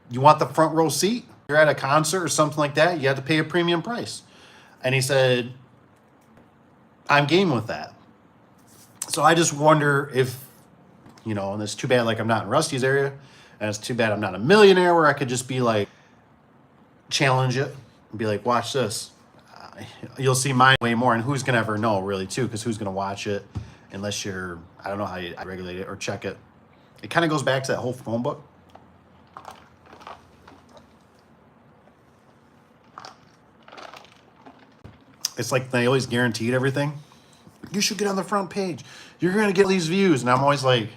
you want the front row seat, you're at a concert or something like that, you have to pay a premium price. And he said, I'm game with that. So I just wonder if, you know, and it's too bad, like I'm not in Rusty's area, and it's too bad I'm not a millionaire, where I could just be like, challenge it and be like, watch this. You'll see mine way more, and who's gonna ever know, really, too, because who's gonna watch it unless you're, I don't know how you regulate it or check it. It kind of goes back to that whole phone book. It's like they always guaranteed everything. You should get on the front page. You're gonna get these views, and I'm always like,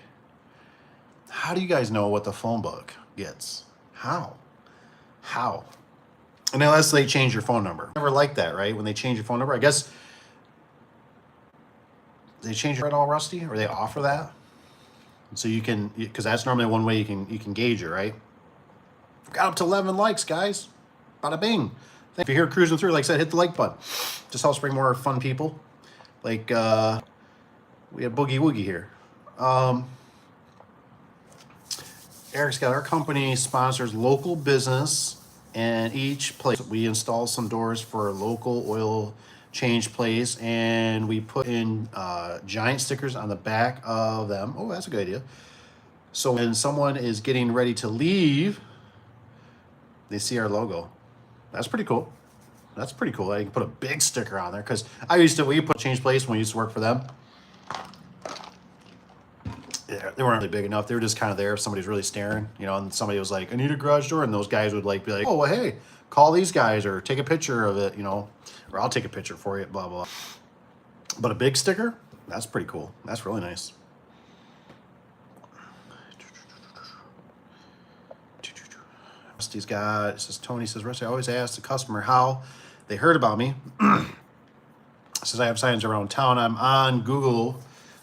how do you guys know what the phone book gets? How? And unless they change your phone number. Never like that, right? When they change your phone number, I guess they change it at all, Rusty, or they offer that, so you can, because that's normally one way you can gauge it, right? Got up to 11 likes, guys. Bada bing. If you're here cruising through, like I said, hit the like button. Just helps bring more fun people. Like we have Boogie Woogie here. Eric's got, our company sponsors local business, and each place we install some doors for a local oil change place, and we put in giant stickers on the back of them. Oh, that's a good idea. So when someone is getting ready to leave, they see our logo. That's pretty cool. That's pretty cool. I can put a big sticker on there, because we put change place when we used to work for them. Yeah, they weren't really big enough. They were just kind of there if somebody's really staring, you know, and somebody was like, I need a garage door, and those guys would like be like, oh, well, hey, call these guys or take a picture of it, you know, or I'll take a picture for you, blah, blah. But a big sticker, that's pretty cool. That's really nice. Rusty's got, it says, Tony says, Rusty, I always ask the customer how they heard about me. Says, I have signs around town. I'm on Google,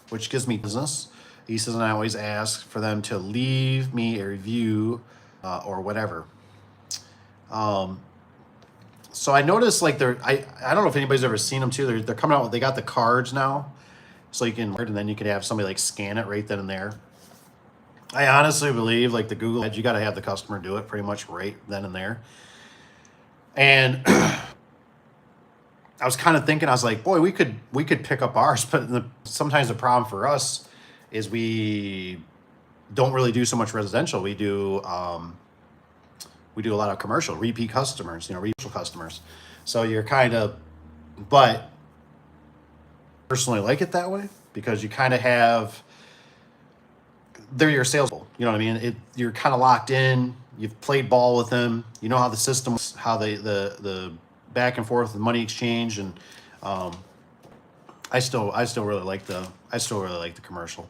which gives me business. He says, and I always ask for them to leave me a review or whatever. So I noticed, like, I don't know if anybody's ever seen them too. They're coming out with, they got the cards now, so you can, and then you can have somebody like scan it right then and there. I honestly believe, like the Google Ads, you got to have the customer do it pretty much right then and there. And I was kind of thinking, I was like, boy, we could pick up ours, but sometimes the problem for us is we don't really do so much residential. We do a lot of commercial, repeat customers, regional customers. So you're kind of, but personally like it that way because you kind of have, they're your salespeople. You know what I mean? You're kind of locked in. You've played ball with them. You know how the system, how the back and forth, the money exchange, and I still really like the commercial.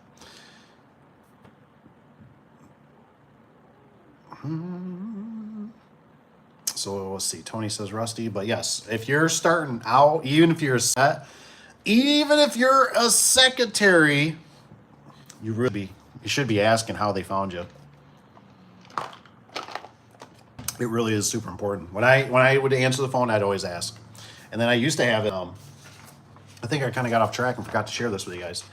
So let's see. Tony says Rusty, but yes, if you're starting out, even if you're a secretary, you should be asking how they found you. It really is super important. When I would answer the phone, I'd always ask, and then I used to have it. I think I kind of got off track and forgot to share this with you guys.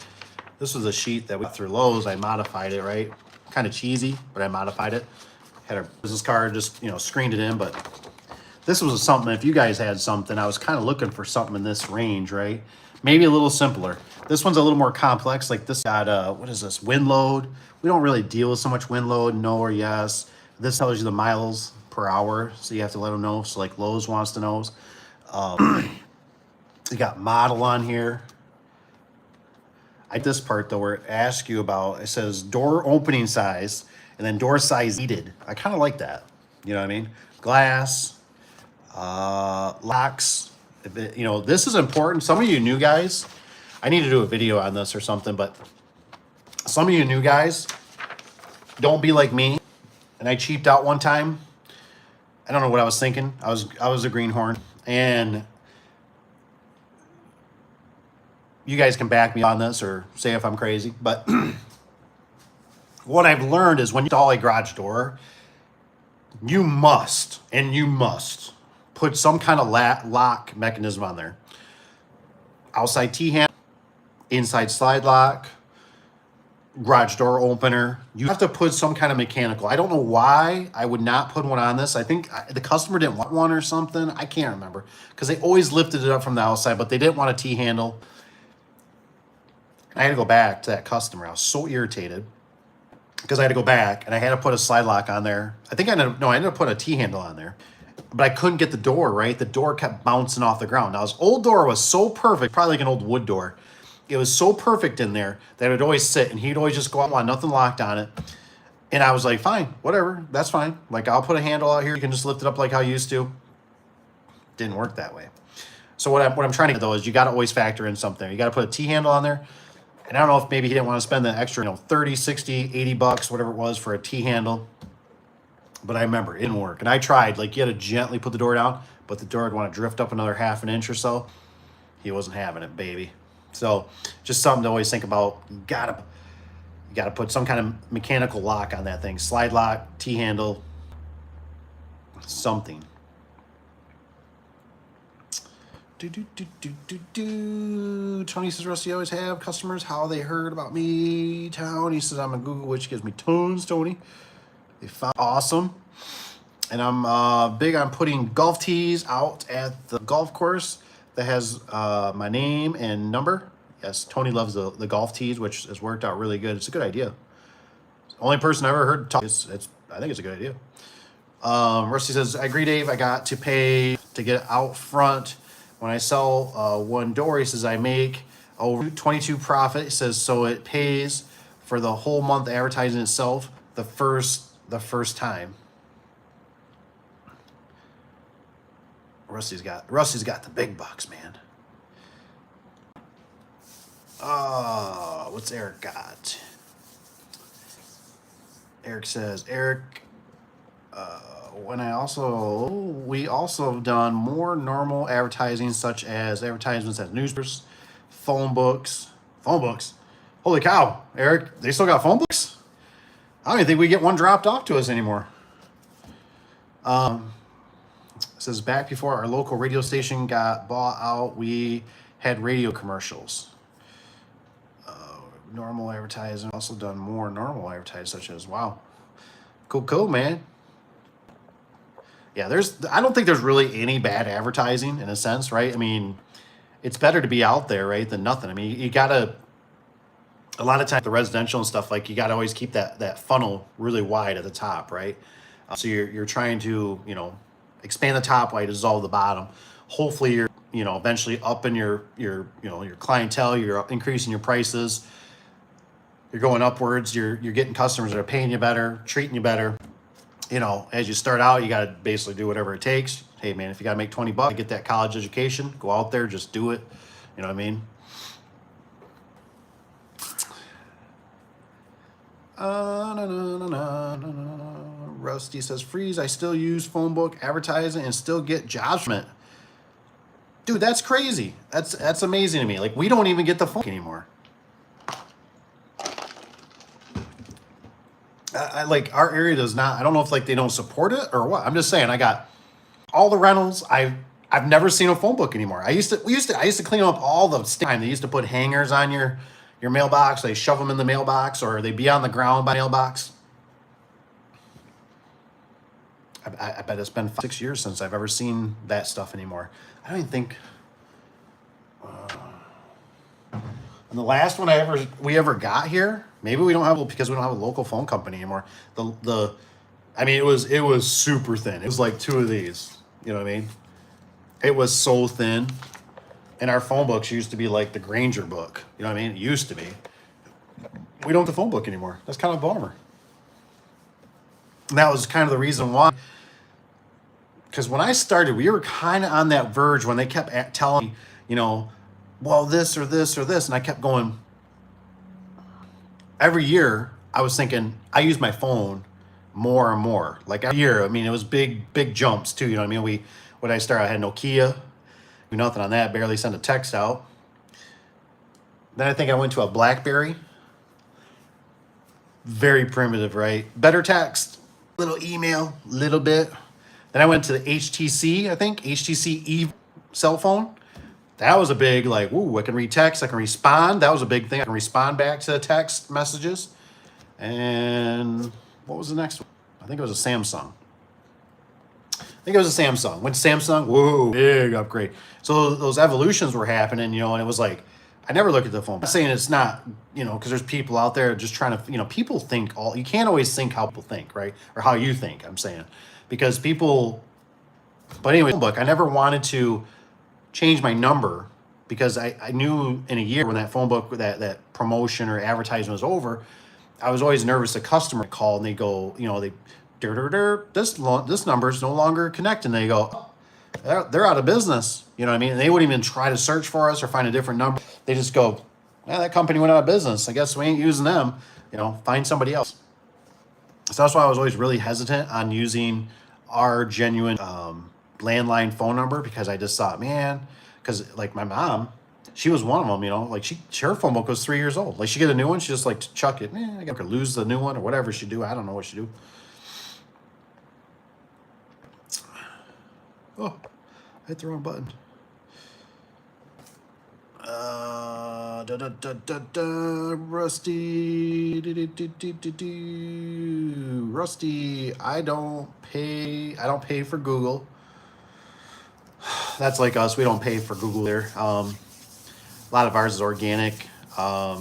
This was a sheet that we got through Lowe's. I modified it, right? Kind of cheesy, but I modified it. Had a business card, just screened it in. But this was something. If you guys had something, I was kind of looking for something in this range, right? Maybe a little simpler. This one's a little more complex. Like this got what is this? Wind load. We don't really deal with so much wind load. No or yes. This tells you the miles per hour, so you have to let them know. So like Lowe's wants to know. You got model on here. I like this part though, where it asks you about. It says door opening size and then door size needed. I kind of like that. You know what I mean? Glass, locks. This is important. Some of you new guys, I need to do a video on this or something. But some of you new guys, don't be like me. And I cheaped out one time. I don't know what I was thinking. I was a greenhorn, and you guys can back me on this or say if I'm crazy. But what I've learned is when you install a garage door, you must put some kind of lock mechanism on there. Outside T-handle, inside slide lock, garage door opener. You have to put some kind of mechanical. I don't know why I would not put one on this. I think the customer didn't want one or something. I can't remember because they always lifted it up from the outside, but they didn't want a T-handle. I had to go back to that customer. I was so irritated because I had to go back and I had to put a slide lock on there. I ended up putting a T-handle on there, but I couldn't get the door right. The door kept bouncing off the ground. Now this old door was so perfect, probably like an old wood door. It was so perfect in there that it would always sit, and he'd always just go out and want nothing locked on it. And I was like, fine, whatever, that's fine. Like, I'll put a handle out here. You can just lift it up like how you used to. Didn't work that way. So what I'm trying to get, though, is you got to always factor in something. You got to put a T-handle on there. And I don't know if maybe he didn't want to spend the extra, 30, 60, 80 bucks, whatever it was for a T-handle. But I remember it didn't work. And I tried, like, you had to gently put the door down, but the door would want to drift up another half an inch or so. He wasn't having it, baby. So just something to always think about. You gotta put some kind of mechanical lock on that thing. Slide lock, T-handle, something. Tony says, Rusty, always have customers, how they heard about me. Tony says, I'm on Google, which gives me tons, Tony. They found awesome. And I'm big on putting golf tees out at the golf course that has my name and number. Yes, Tony loves the golf tees, which has worked out really good. It's a good idea. Only person I ever heard talk. I think it's a good idea. Rusty says, I agree, Dave. I got to pay to get out front. When I sell one door, he says, I make over 22 profit. He says, so it pays for the whole month advertising itself the first time. Rusty's got the big bucks, man. What's Eric got? Eric says, we also have done more normal advertising, such as advertisements at newspapers, phone books. Holy cow, Eric, they still got phone books? I don't even think we get one dropped off to us anymore. It says back before our local radio station got bought out, we had radio commercials. Normal advertising, also done more normal advertising, such as, wow, cool, man. Yeah, I don't think there's really any bad advertising in a sense, right? I mean, it's better to be out there, right, than nothing. I mean, you gotta, a lot of times the residential and stuff, like you gotta always keep that funnel really wide at the top, right? So you're trying to, expand the top while you dissolve the bottom. Hopefully you're, eventually upping your clientele, you're increasing your prices, you're going upwards, you're getting customers that are paying you better, treating you better. As you start out, you got to basically do whatever it takes. Hey, man, if you got to make $20, get that college education, go out there, just do it. You know what I mean? Rusty says, freeze, I still use phone book advertising and still get jobs from it. Dude, that's crazy. That's amazing to me. Like, we don't even get the phone anymore. Like, our area does not, I don't know if like they don't support it or what. I'm just saying, I got all the rentals. I've never seen a phone book anymore. I used to clean up all the time. They used to put hangers on your mailbox. They shove them in the mailbox, or they be on the ground by mailbox. I bet it's been 6 years since I've ever seen that stuff anymore. I don't even think. And the last one we ever got here, maybe we don't have, because we don't have a local phone company anymore. I mean, it was super thin. It was like two of these. You know what I mean? It was so thin. And our phone books used to be like the Granger book. You know what I mean? It used to be. We don't have the phone book anymore. That's kind of a bummer. And that was kind of the reason why. Because when I started, we were kind of on that verge when they kept telling me, well, this or this or this. And I kept going. Every year, I was thinking, I use my phone more and more. Like every year, I mean, it was big jumps too. You know what I mean? When I started, I had Nokia. Nothing on that, barely sent a text out. Then I think I went to a BlackBerry. Very primitive, right? Better text, little email, little bit. Then I went to the HTC, I think, HTC E cell phone. That was a big, like, ooh, I can read text, I can respond. That was a big thing. I can respond back to text messages. And what was the next one? I think it was a Samsung. Went to Samsung, whoa, big upgrade. So those evolutions were happening, and it was like, I never look at the phone. I'm not saying it's not, because there's people out there just trying to, people think you can't always think how people think, right? Or how you think, I'm saying. Because but anyway, book, I never wanted to change my number because I knew in a year when that phone book, that promotion or advertisement was over, I was always nervous. A customer called and they go, this number is no longer connected. And they go, they're out of business. You know what I mean? And they wouldn't even try to search for us or find a different number. They just go, that company went out of business. I guess we ain't using them. Find somebody else. So that's why I was always really hesitant on using our genuine landline phone number, because I just thought, man, because like my mom, she was one of them, like her phone book was 3 years old. Like she get a new one, she just like to chuck it. I could lose the new one or whatever she do. I don't know what she do. Oh, I hit the wrong button. Rusty. Rusty, I don't pay for Google. That's like us. We don't pay for Google there. A lot of ours is organic. I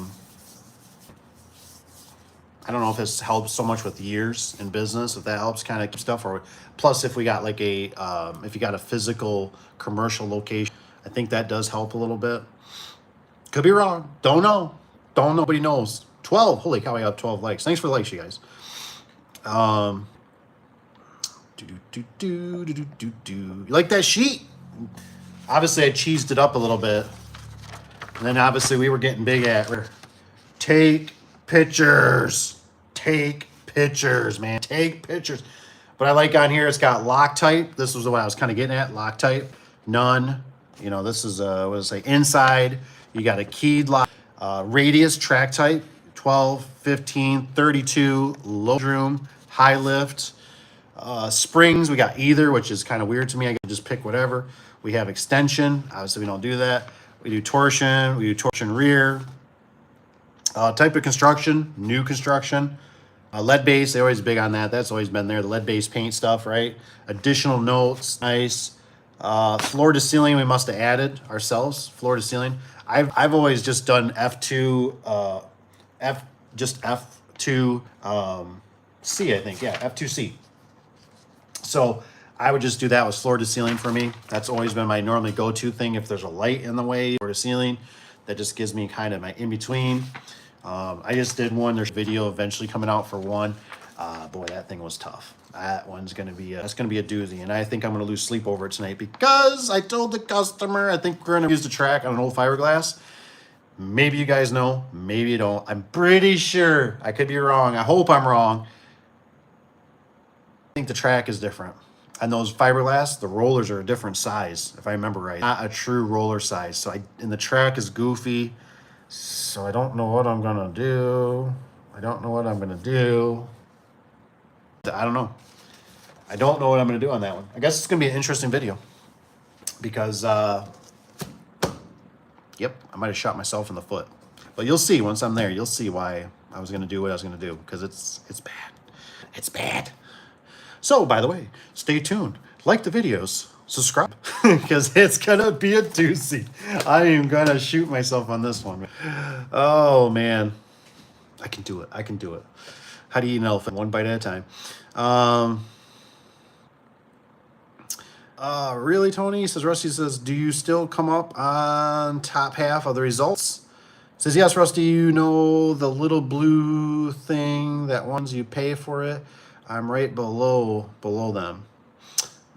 don't know if this helps so much with years in business, if that helps kind of keep stuff, or plus if we got like if you got a physical commercial location, I think that does help a little bit. Could be wrong. Don't know. Nobody knows. 12. Holy cow, I got 12 likes. Thanks for the likes, you guys. You like that sheet? Obviously, I cheesed it up a little bit. And then obviously we were getting big at take pictures, man. Take pictures. But I like on here, it's got Loctite. This was what I was kind of getting at. Loctite. None. This is, what does it say? Inside. You got a keyed lock. Radius, track type. 12, 15, 32. Low room. High lift. Springs, we got either, which is kind of weird to me. I can just pick whatever. We have extension. Obviously, we don't do that. We do torsion rear. Type of construction, new construction. Lead base, they're always big on that. That's always been there. The lead base paint stuff, right? Additional notes, nice. Floor to ceiling, we must have added ourselves. Floor to ceiling. I've always just done F2, F2 C, I think. Yeah, F2C. So I would just do that with floor to ceiling for me. That's always been my normally go-to thing. If there's a light in the way, floor to ceiling, that just gives me kind of my in-between. I just did one. There's a video eventually coming out for one. Boy, that thing was tough. That one's gonna be that's gonna be a doozy, and I think I'm gonna lose sleep over it tonight because I told the customer I think we're gonna use the track on an old fiberglass. Maybe you guys know, maybe you don't. I'm pretty sure. I could be wrong. I hope I'm wrong. I think the track is different. And those fiberglass, the rollers are a different size, if I remember right. Not a true roller size. So and the track is goofy. So I don't know what I'm gonna do. I don't know what I'm gonna do. I don't know. I don't know what I'm gonna do on that one. I guess it's gonna be an interesting video because, yep, I might have shot myself in the foot. But you'll see once I'm there. You'll see why I was gonna do what I was gonna do because it's bad. It's bad. So, by the way, stay tuned. Like the videos. Subscribe because it's gonna be a doozy. I am gonna shoot myself on this one. Oh man, I can do it. I can do it. How do you eat an elephant? One bite at a time. Really, Tony? Says Rusty says, do you still come up on top half of the results? Says yes, Rusty. You know the little blue thing that ones you pay for it. I'm right below them.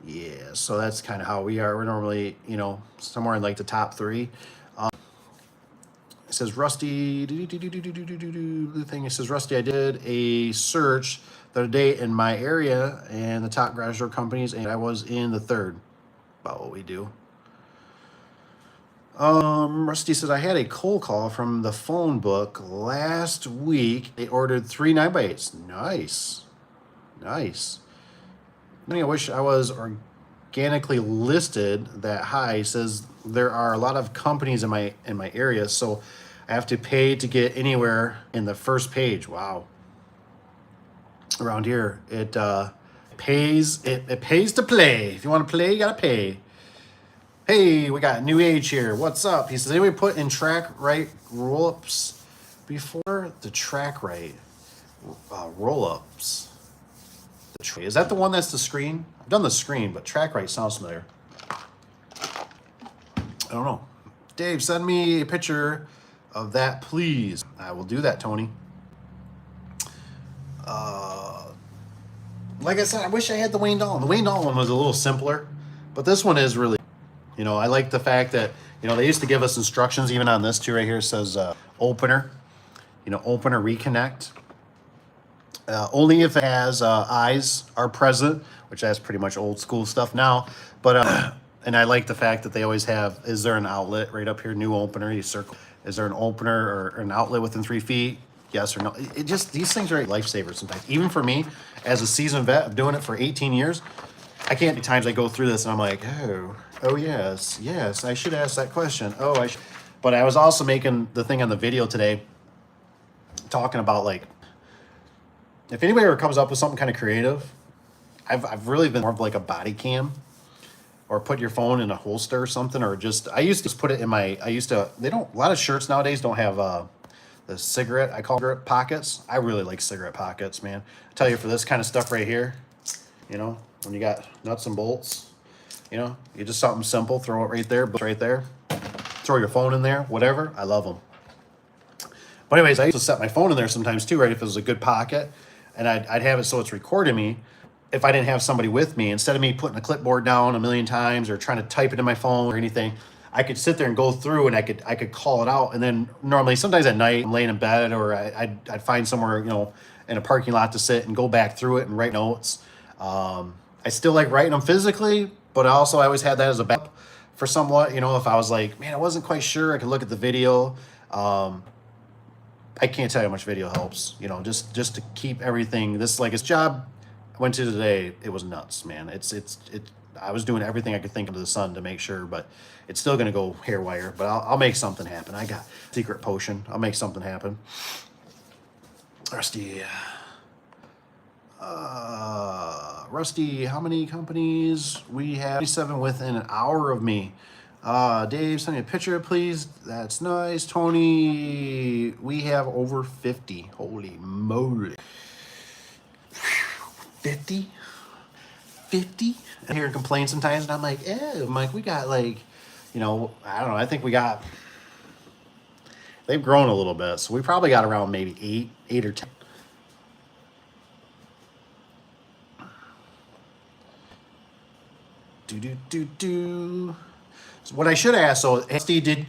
Yeah, so that's kind of how we are. We're normally, you know, somewhere in like the top 3. It says Rusty, the thing. It says Rusty, I did a search the other day in my area and the top garage door companies, and I was in the 3rd. About what we do. Rusty says I had a cold call from the phone book last week. They ordered 3 9x8s. Nice, nice. I wish I was organically listed that high. It says there are a lot of companies in my area, so I have to pay to get anywhere in the first page. Wow. Around here, it pays. It pays to play. If you want to play, you gotta pay. Hey, we got New Age here. What's up? He says, anybody put in track right roll-ups before the track right roll-ups? Is that the one that's the screen? I've done the screen, but track right sounds familiar. I don't know. Dave, send me a picture of that, please. I will do that, Tony. Like I said, I wish I had the Wayne Dahl. The Wayne Dahl one was a little simpler, but this one is really, you know, I like the fact that, you know, they used to give us instructions even on this too. Right here it says opener, you know, opener reconnect. Only if it has eyes are present, which that's pretty much old school stuff now. But and I like the fact that they always have, is there an outlet right up here, new opener, you circle. Is there an opener or an outlet within 3 feet? Yes or no? It just, these things are lifesavers sometimes. Even for me, as a seasoned vet, doing it for 18 years, I can't be times I go through this and I'm like, oh yes, I should ask that question. But I was also making the thing on the video today, talking about like, if anybody ever comes up with something kind of creative, I've really been more of like a body cam, or put your phone in a holster or something, or just, I used to just put it in my, they don't, a lot of shirts nowadays don't have the cigarette, I call cigarette pockets. I really like cigarette pockets, man. I tell you, for this kind of stuff right here, you know, when you got nuts and bolts, you know, you just something simple, throw it right there, throw your phone in there, whatever. I love them. But anyways, I used to set my phone in there sometimes too, right? If it was a good pocket, and I'd have it so it's recording me. If I didn't have somebody with me, instead of me putting a clipboard down a million times or trying to type it in my phone or anything, I could sit there and go through and I could call it out. And then normally, sometimes at night, I'm laying in bed, or I'd find somewhere, you know, in a parking lot to sit and go back through it and write notes. I still like writing them physically, but also I always had that as a backup for somewhat, you know, if I was like, man, I wasn't quite sure, I could look at the video. I can't tell you how much video helps, you know, just to keep everything, this, like, his job I went to today, it was nuts, man. I was doing everything I could think under the sun to make sure, but it's still going to go haywire, but I'll make something happen. I got secret potion. I'll make something happen. Rusty. Rusty, how many companies? We have 27 within an hour of me. Dave, send me a picture, please. That's nice. Tony, we have over 50. Holy moly. 50? 50? I hear complaints sometimes, and I'm like, we got like, I don't know. I think they've grown a little bit. So we probably got around maybe eight or 10. So what I should ask, so hey, Steve, do you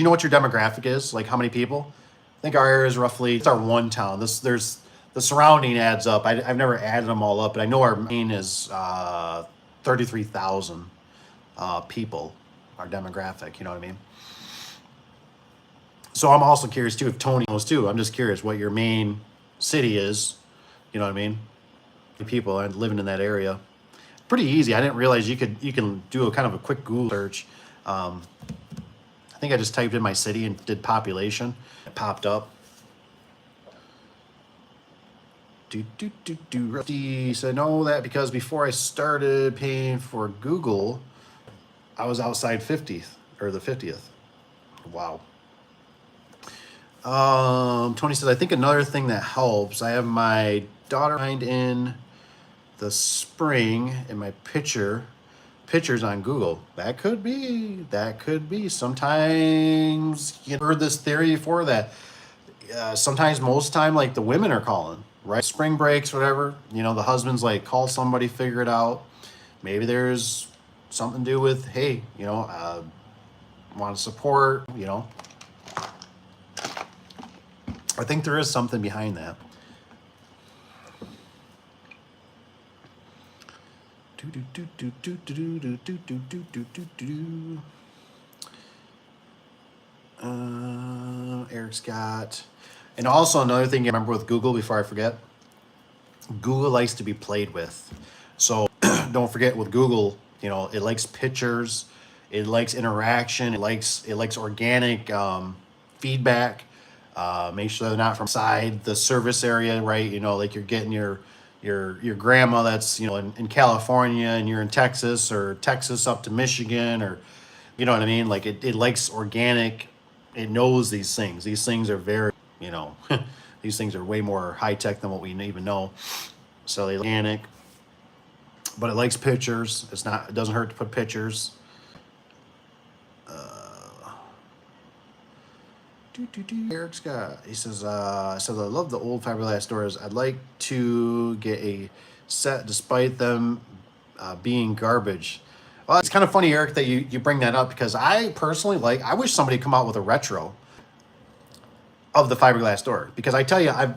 know what your demographic is? Like how many people? I think our area is roughly, it's our one town. There's the surrounding adds up. I've never added them all up, but I know our main is 33,000 people, our demographic, you know what I mean? So I'm also curious too, if Tony knows too. I'm just curious what your main city is, you know what I mean? People living in that area. Pretty easy. I didn't realize you can do a kind of a quick Google search. I think I just typed in my city and did population. It popped up. Rusty said no, that because before I started paying for Google, I was outside 50th or the 50th. Wow. Tony says, I think another thing that helps, I have my daughter behind in the spring and my pictures on Google. That could be. Sometimes you've heard this theory before that sometimes, most time, like the women are calling, right? Spring breaks, whatever. The husband's like, call somebody, figure it out. Maybe there's something to do with, hey, want to support, I think there is something behind that. Eric Scott. And also another thing you remember with Google before I forget, Google likes to be played with. So don't forget with Google, it likes pictures, it likes interaction, it likes organic feedback. Make sure they're not from outside the service area, right? Like you're getting your grandma that's in California and you're in Texas, or Texas up to Michigan, or you know what I mean? Like it likes organic. It knows these things. These things are very these things are way more high tech than what we even know. So they organic, but it likes pictures. It doesn't hurt to put pictures. Eric Scott, he says, I love the old fiberglass doors. I'd like to get a set despite them being garbage. Well, it's kind of funny, Eric, that you bring that up, because I personally I wish somebody come out with a retro of the fiberglass door, because I tell you, I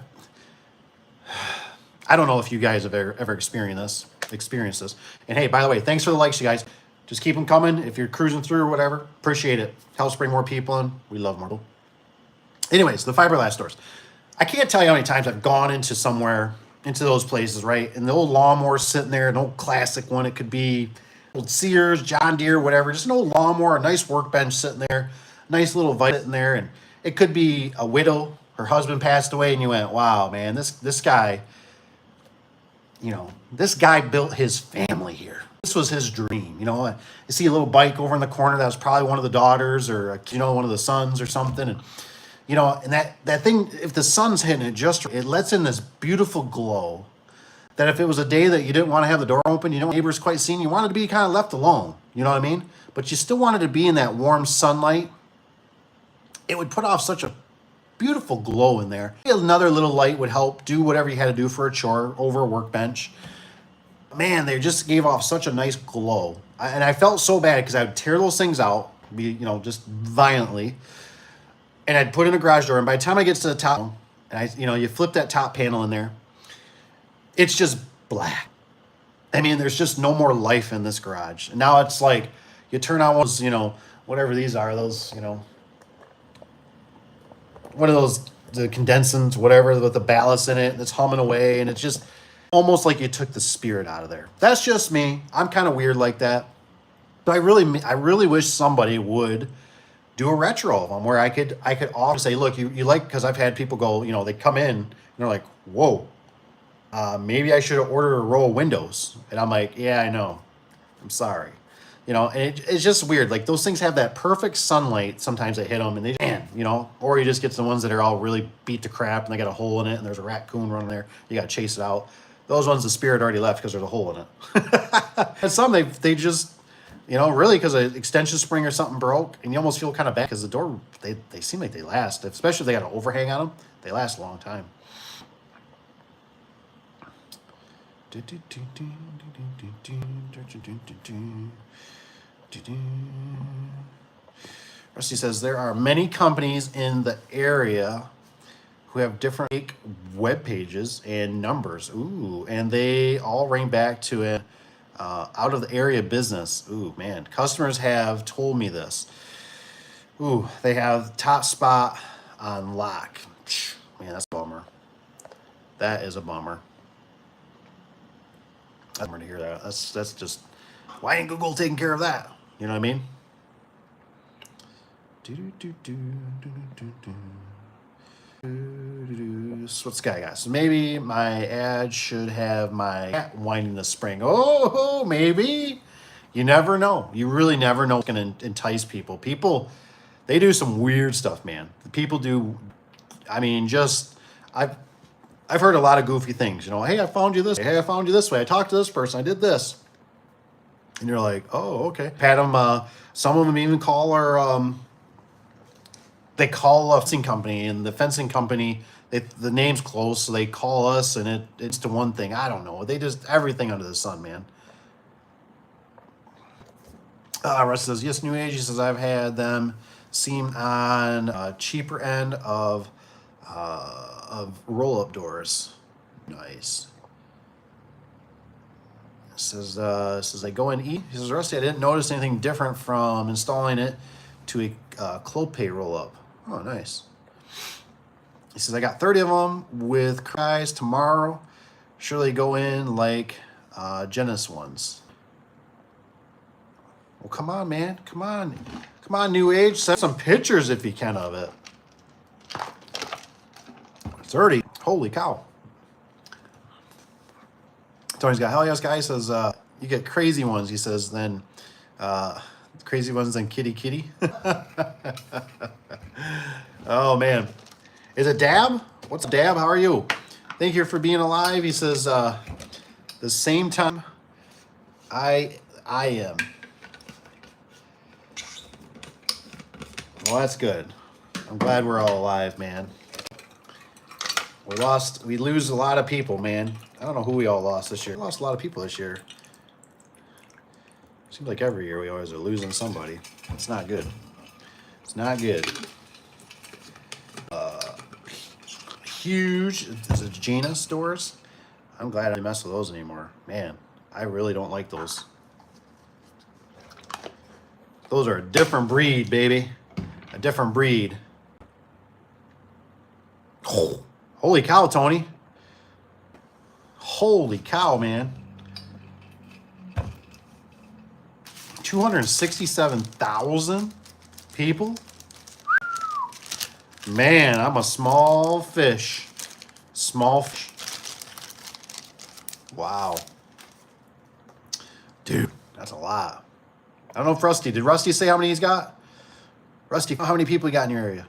don't know if you guys have ever experienced this. And hey, by the way, thanks for the likes, you guys. Just keep them coming. If you're cruising through or whatever, appreciate it. Helps bring more people in. We love more. Anyways, the fiberglass doors. I can't tell you how many times I've gone into those places, right? And the old lawnmower's sitting there, an old classic one. It could be old Sears, John Deere, whatever. Just an old lawnmower, a nice workbench sitting there, nice little vite sitting there. And it could be a widow. Her husband passed away, and you went, wow, man, this guy, this guy built his family here. This was his dream. You see a little bike over in the corner. That was probably one of the daughters, or, one of the sons or something. And and that thing, if the sun's hitting it it lets in this beautiful glow that if it was a day that you didn't want to have the door open, neighbors quite seen, you wanted to be kind of left alone, you know what I mean? But you still wanted to be in that warm sunlight. It would put off such a beautiful glow in there. Another little light would help do whatever you had to do for a chore over a workbench. Man, they just gave off such a nice glow. And I felt so bad because I would tear those things out, just violently. And I'd put in a garage door, and by the time I get to the top, and you flip that top panel in there, it's just black. I mean, there's just no more life in this garage. And now it's like, you turn on those, whatever these are, those, one of those, the condensers, whatever, with the ballast in it, and it's humming away, and it's just almost like you took the spirit out of there. That's just me. I'm kind of weird like that. But I really wish somebody would do a retro of them where I could often say, look, you like, because I've had people go, they come in and they're like, whoa, Maybe I should have ordered a row of windows. And I'm like, yeah, I know. I'm sorry. You know, and it's just weird. Like those things have that perfect sunlight. Sometimes they hit them and they, man, you know, or you just get the ones that are all really beat to crap and they got a hole in it and there's a raccoon running there. You got to chase it out. Those ones, the spirit already left because there's a hole in it. And some, they just, you know, really because an extension spring or something broke and you almost feel kind of bad because the door, they seem like they last, especially if they got an overhang on them. They last a long time. Rusty says there are many companies in the area who have different fake web pages and numbers. Ooh, and they all ring back to an out of the area business. Ooh, man, customers have told me this. Ooh, they have top spot on lock. Man, that's a bummer. That is a bummer. I'm going to hear that. That's just, why ain't Google taking care of that? You know what I mean? What's this guy got? So maybe my ad should have my cat winding the spring. Oh, maybe. You never know. You really never know what's going to entice people. People, they do some weird stuff, man. People do, I mean, just, I've heard a lot of goofy things, you know, hey, I found you this way. Hey, I found you this way. I talked to this person. I did this. And you're like, oh, okay. Pat them, some of them even call our, they call a fencing company and the fencing company, the name's closed. So they call us and it's to one thing. I don't know. They just, everything under the sun, man. Russ says, yes, New Age. He says, I've had them seem on a cheaper end of roll-up doors. Nice. Says I go in E. He says, Rusty, I didn't notice anything different from installing it to a Clopay roll-up. Oh, nice. He says, I got 30 of them with cries tomorrow. Surely go in like Genesis ones. Well, come on, man. Come on. Come on, New Age. Send some pictures if you can of it. 30. Holy cow. Tony's got, hell yes, guy. He says, you get crazy ones. He says, then crazy ones, then kitty kitty. Oh, man. Is it Dab? What's up, Dab? How are you? Thank you for being alive. He says, the same time I am. Well, that's good. I'm glad we're all alive, man. We lose a lot of people, man. I don't know who we all lost this year. We lost a lot of people this year. Seems like every year we always are losing somebody. It's not good. It's not good. Huge. Is it Gina stores? I'm glad I didn't mess with those anymore. Man, I really don't like those. Those are a different breed, baby. A different breed. Oh, holy cow, Tony. Holy cow, man. 267,000 people? Man, I'm a small fish. Small fish. Wow. Dude, that's a lot. I don't know if Rusty, did Rusty say how many he's got? Rusty, how many people you got in your area?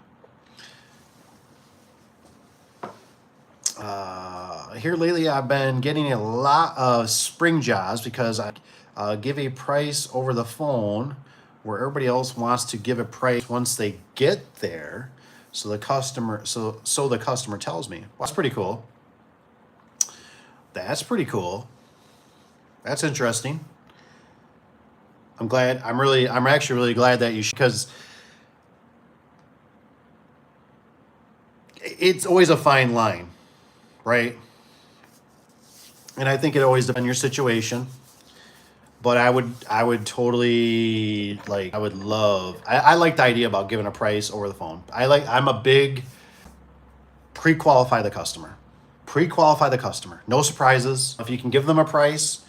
Here lately, I've been getting a lot of spring jobs because I give a price over the phone where everybody else wants to give a price once they get there. So the customer, so the customer tells me. Well, that's pretty cool. That's pretty cool. That's interesting. I'm actually really glad that you, because it's always a fine line, right? And I think it always depends on your situation. But I would totally, like, I like the idea about giving a price over the phone. I'm a big pre-qualify the customer. Pre-qualify the customer. No surprises. If you can give them a price,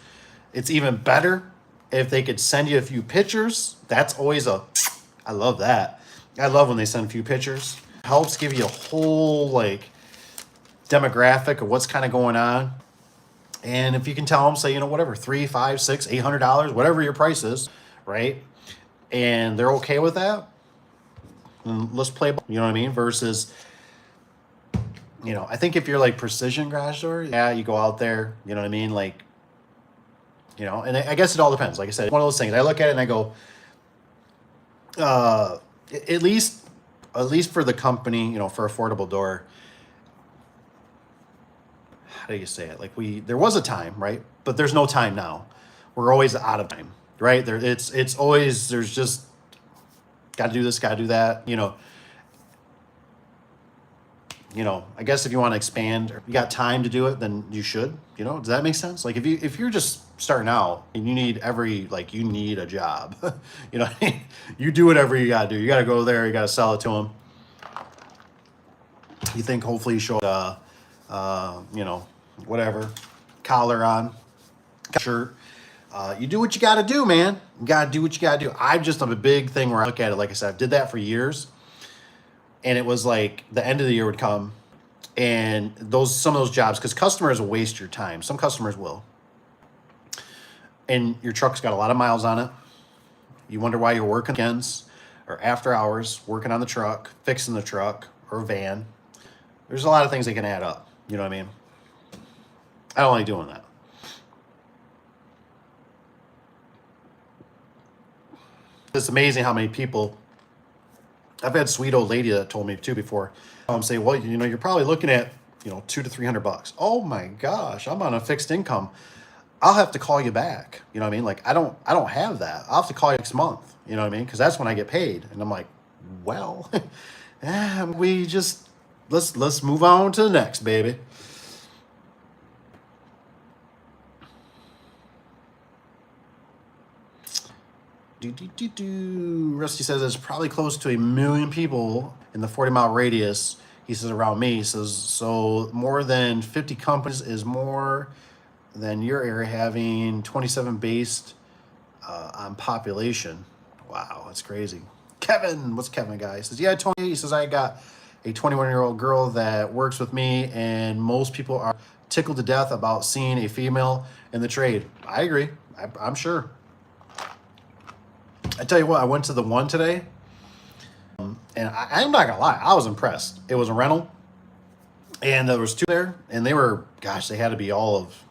it's even better if they could send you a few pictures. That's always I love that. I love when they send a few pictures. Helps give you a whole, like, demographic of what's kind of going on. And if you can tell them, say, whatever, $300, $500, $600, $800, whatever your price is, right? And they're okay with that, then let's play, you know what I mean? Versus, I think if you're like precision garage door, yeah, you go out there, you know what I mean? Like, and I guess it all depends. Like I said, one of those things. I look at it and I go, at least for the company, for Affordable Door, how do you say it? Like there was a time, right? But there's no time now. We're always out of time, right? It's always, there's just got to do this, got to do that, I guess if you want to expand or you got time to do it, then you should, does that make sense? Like if you're just starting out and you need you need a job, you do whatever you got to do. You got to go there, you got to sell it to them. You think hopefully you show, whatever, collar on, shirt. You do what you got to do, man. You got to do what you got to do. I'm a big thing where I look at it, like I said, I did that for years. And it was like the end of the year would come and some of those jobs, because customers will waste your time. Some customers will. And your truck's got a lot of miles on it. You wonder why you're working weekends or after hours, working on the truck, fixing the truck or van. There's a lot of things that can add up. You know what I mean? I don't like doing that. It's amazing how many people, I've had sweet old lady that told me too before, say, well, you're probably looking at, $200 to $300. Oh my gosh, I'm on a fixed income. I'll have to call you back. You know what I mean? Like, I don't have that. I'll have to call you next month. You know what I mean? Because that's when I get paid. And I'm like, well, let's move on to the next, baby. Rusty says there's probably close to 1 million people in the 40-mile radius. He says around me. He says, so more than 50 companies is more than your area having 27 based on population. Wow, that's crazy. Kevin, what's Kevin guy? He says, yeah, Tony. He says, I got a 21-year-old girl that works with me, and most people are tickled to death about seeing a female in the trade. I agree. I'm sure. I tell you what, I went to the one today, and I'm not gonna lie, I was impressed. It was a rental, and there was two there, and they were, gosh, they had to be all of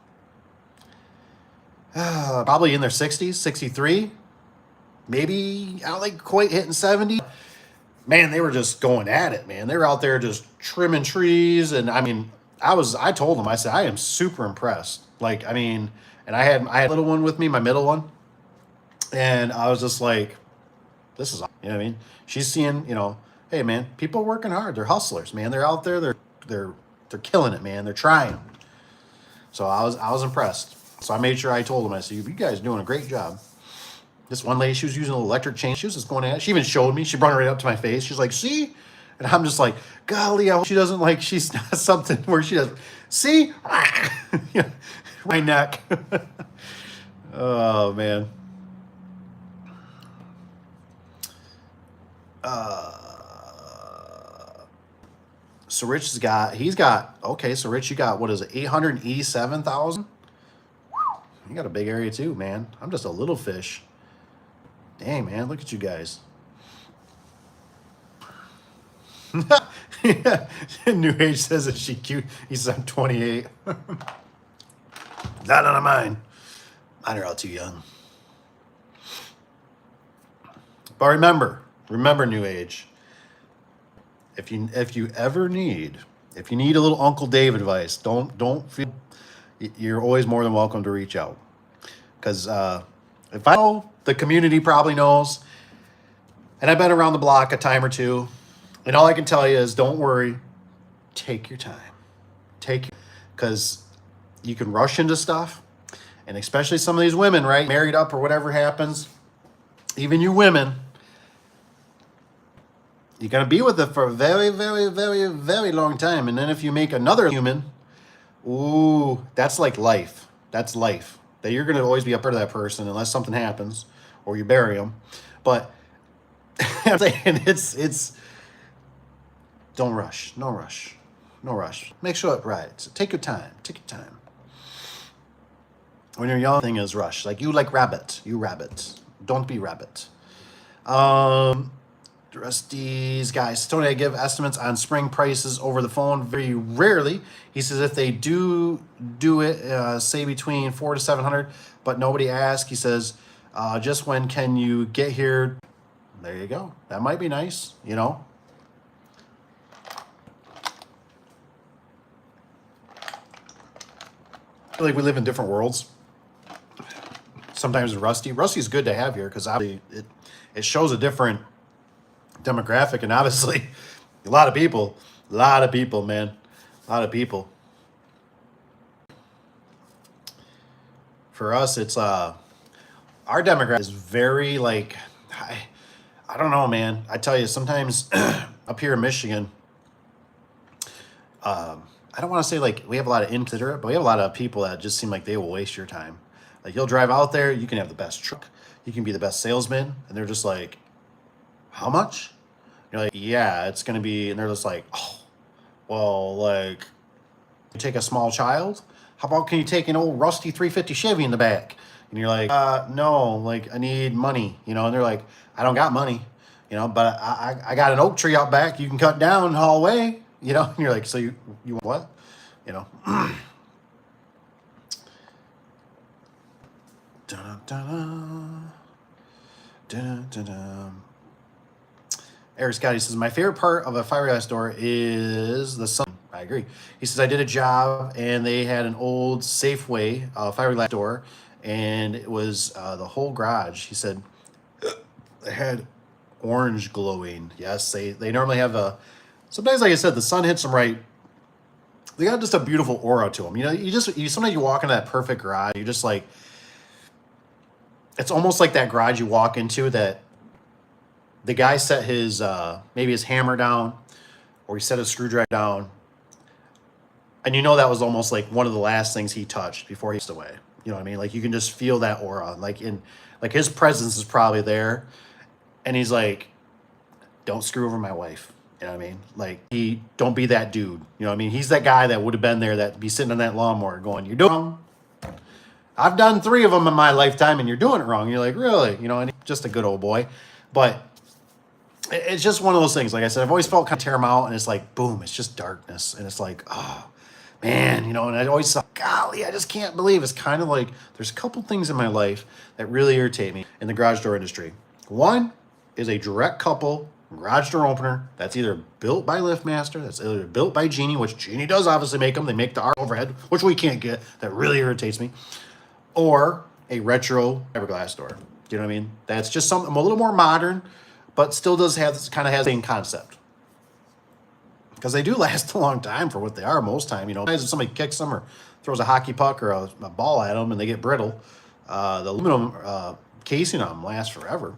probably in their 60s, 63, maybe, I don't think quite hitting 70. Man, they were just going at it, man. They were out there just trimming trees, and I mean, I told them, I said, I am super impressed. Like, I mean, and I had a little one with me, my middle one. And I was just like, this is, you know what I mean? She's seeing, hey man, people are working hard. They're hustlers, man. They're out there. They're killing it, man. They're trying. So I was impressed. So I made sure I told them, I said, you guys are doing a great job. This one lady, she was using an electric chain. She was just going at it. She even showed me. She brought it right up to my face. She's like, see? And I'm just like, golly, I hope she doesn't like, she's not something where she does, see? My neck. Oh, man. So Rich he's got, okay, so Rich, you got, what is it, 887,000? You got a big area too, man. I'm just a little fish. Dang, man, look at you guys. New Age says that she cute. He says I'm 28. None of mine. Mine are all too young. But remember, New Age. If you ever need, if you need a little Uncle Dave advice, don't feel, you're always more than welcome to reach out. Because if I know, the community probably knows, and I've been around the block a time or two, and all I can tell you is don't worry, take your time. Because you can rush into stuff, and especially some of these women, right, married up or whatever happens, even you women, you're going to be with it for a very, very, very, very long time. And then if you make another human, ooh, that's like life. That's life. That you're going to always be a part of that person unless something happens or you bury them. But I'm saying it's don't rush. No rush. Make sure it right. So take your time. when you're young, thing is rush. Like you like rabbit, you rabbit. Don't be rabbit. The rest of these guys, Tony, I give estimates on spring prices over the phone very rarely. He says if they do it, say between 400 to 700, but nobody asks. He says, just when can you get here? There you go. That might be nice, you know. I feel like we live in different worlds. Sometimes Rusty's good to have here because obviously it shows a different demographic, and obviously a lot of people, man, a lot of people. For us, it's our demographic is very like I don't know, man. I tell you, sometimes up here in Michigan, I don't want to say like we have a lot of inconsiderate, but we have a lot of people that just seem like they will waste your time. Like you'll drive out there, you can have the best truck, you can be the best salesman, and they're just like, how much? You're like, yeah, it's gonna be, and they're just like, oh, well, like, you take a small child? How about can you take an old rusty 350 Chevy in the back? And you're like, no, like I need money, you know. And they're like, I don't got money, you know, but I got an oak tree out back you can cut down and haul away, you know. And you're like, so you want what, you know? Eric Scott, he says, my favorite part of a fiberglass door is the sun. I agree. He says, I did a job and they had an old Safeway fiberglass door, and it was the whole garage. He said, they had orange glowing. Yes, they normally have sometimes, like I said, the sun hits them right. They got just a beautiful aura to them. You know, sometimes you walk into that perfect garage, you just like, it's almost like that garage you walk into that the guy set his, maybe his hammer down, or he set his screwdriver down. And you know that was almost like one of the last things he touched before he passed away. You know what I mean? Like you can just feel that aura. Like his presence is probably there. And he's like, don't screw over my wife. You know what I mean? Like don't be that dude. You know what I mean? He's that guy that would have been there, that be sitting on that lawnmower going, you're doing wrong. I've done 3 of them in my lifetime and you're doing it wrong. You're like, really? You know, and he's just a good old boy. But it's just one of those things. Like I said, I've always felt kind of tear them out, and it's like, boom, it's just darkness. And it's like, oh, man, you know, and I always thought, golly, I just can't believe. It's kind of like there's a couple things in my life that really irritate me in the garage door industry. One is a direct couple garage door opener that's either built by LiftMaster, that's either built by Genie, which Genie does obviously make them. They make the overhead, which we can't get. That really irritates me. Or a retro fiberglass door. You know what I mean? That's just something a little more modern, but still does have this kind of has the same concept. Because they do last a long time for what they are most time. You know, if somebody kicks them or throws a hockey puck or a ball at them and they get brittle, the aluminum casing on them lasts forever.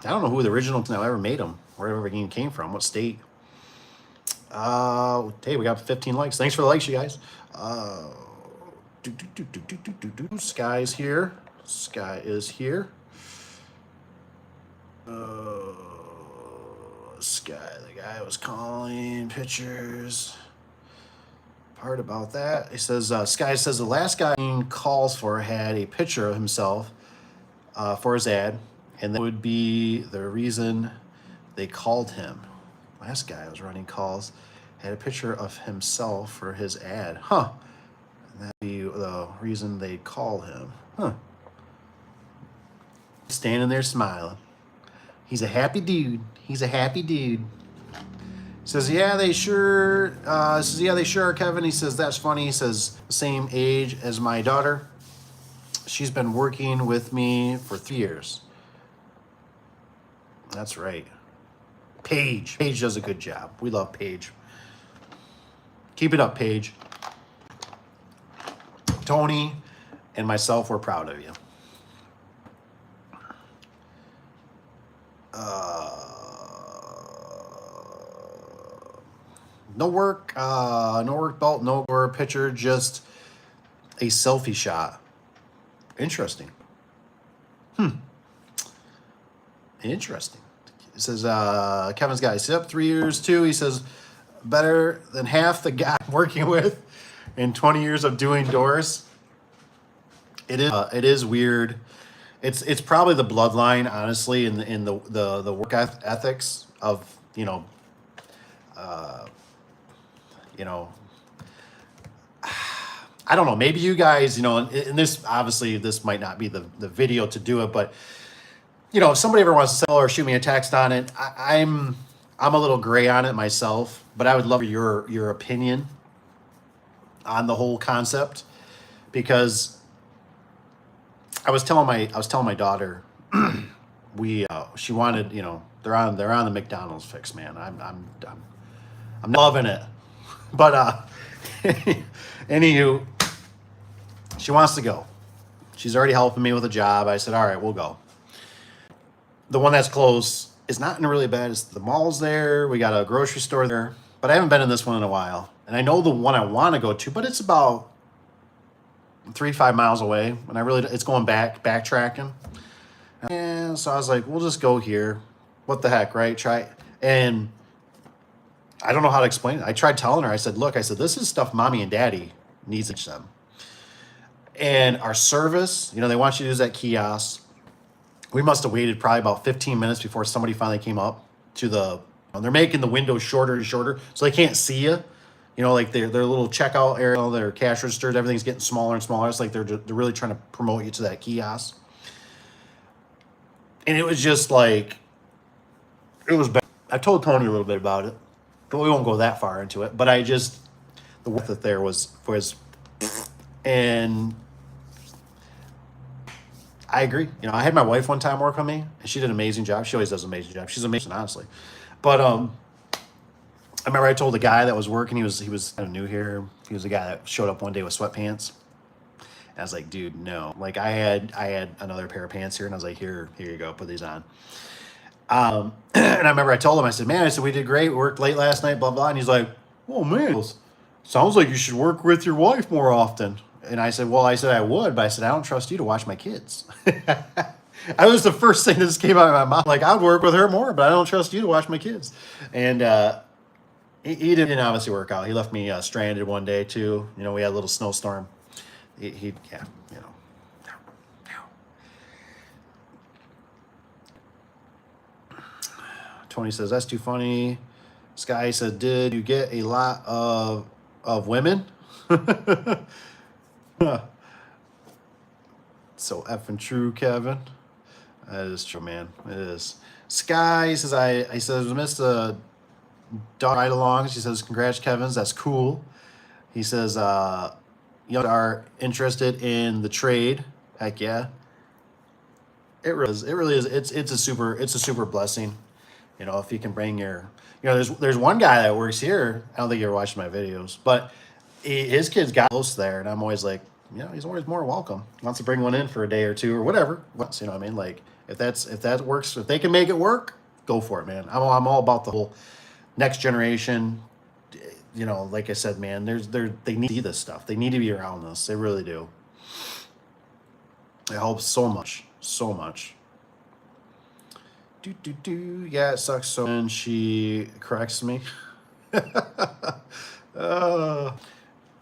I don't know who the original ever made them, wherever it came from, what state. Hey, we got 15 likes. Thanks for the likes, you guys. Sky's here. Sky is here. Sky, the guy was calling pictures. Part about that. He says, Sky says the last guy he calls for had a picture of himself for his ad, and that would be the reason they called him. Last guy I was running calls had a picture of himself for his ad. Huh. And that'd be the reason they call him. Huh. Standing there smiling. He's a happy dude. He's a happy dude. Says, yeah, they sure are, Kevin. He says, that's funny. He says, the same age as my daughter. She's been working with me for 3 years. That's right. Paige does a good job. We love Paige. Keep it up, Paige. Tony and myself, we're proud of you. No work belt, no door picture, just a selfie shot. Interesting. Interesting. It says, Kevin's guy, he's up 3 years too. He says, better than half the guy I'm working with in 20 years of doing doors. It is weird. It's probably the bloodline, honestly, in the work ethics of, you know, I don't know. Maybe you guys, and this obviously this might not be the video to do it, but if somebody ever wants to sell or shoot me a text on it, I'm a little gray on it myself, but I would love your opinion on the whole concept, because I was telling my daughter, she wanted, they're on the McDonald's fix, man. I'm loving it, but anywho, she wants to go. She's already helping me with a job. I said, all right, we'll go. The one that's close is not in really bad. The mall's there. We got a grocery store there, but I haven't been in this one in a while. And I know the one I want to go to, but it's about 3-5 miles away. And it's going backtracking. And so I was like, we'll just go here. What the heck, right? Try. And I don't know how to explain it. I tried telling her, I said, look, this is stuff mommy and daddy needs to teach them. And our service, they want you to use that kiosk. We must have waited probably about 15 minutes before somebody finally came up to they're making the windows shorter and shorter so they can't see you. Like their little checkout area, their cash registers, everything's getting smaller and smaller. It's like they're really trying to promote you to that kiosk. And it was just like, it was bad. I told Tony a little bit about it, but we won't go that far into it. But the work that there was, and I agree. I had my wife one time work with me, and she did an amazing job. She always does an amazing job. She's amazing, honestly. But I remember I told the guy that was working, he was kind of new here. He was the guy that showed up one day with sweatpants. And I was like, dude, no. Like I had another pair of pants here, and I was like, here you go, put these on. And I remember I told him, I said, man, we did great. We worked late last night, blah, blah. And he's like, oh man, sounds like you should work with your wife more often. And I said, I would, but I said, I don't trust you to watch my kids. That was the first thing that just came out of my mouth. Like, I'd work with her more, but I don't trust you to watch my kids. And he didn't obviously work out. He left me stranded one day too. We had a little snowstorm. Tony says, that's too funny. Sky said, did you get a lot of women? So effing true, Kevin. That is true, man. It is. Sky says, I missed a dog ride along. She says, congrats, Kevins. That's cool. He says, you are interested in the trade. Heck yeah. It really is. It's a super blessing. If you can bring your, there's one guy that works here. I don't think you're watching my videos, but his kids got close there, and I'm always like, he's always more welcome. He wants to bring one in for a day or two or whatever. You know what I mean? Like if that works, if they can make it work, go for it, man. I'm all about the whole next generation. Like I said, man, they need to see this stuff. They need to be around this. They really do. It helps so much. Yeah, it sucks. So, and she corrects me.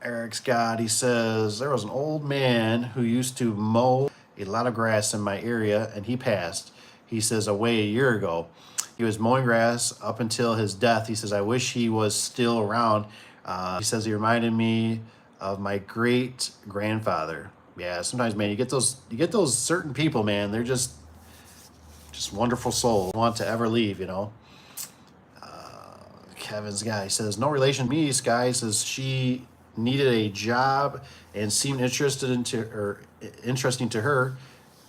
Eric Scott, he says, there was an old man who used to mow a lot of grass in my area, and he passed. He says, away a year ago. He was mowing grass up until his death. He says, I wish he was still around. He says, he reminded me of my great grandfather. Yeah, sometimes, man, you get those certain people, man. They're just wonderful souls. Want to ever leave, Kevin's guy says, no relation to me. Sky says she needed a job and seemed interesting to her.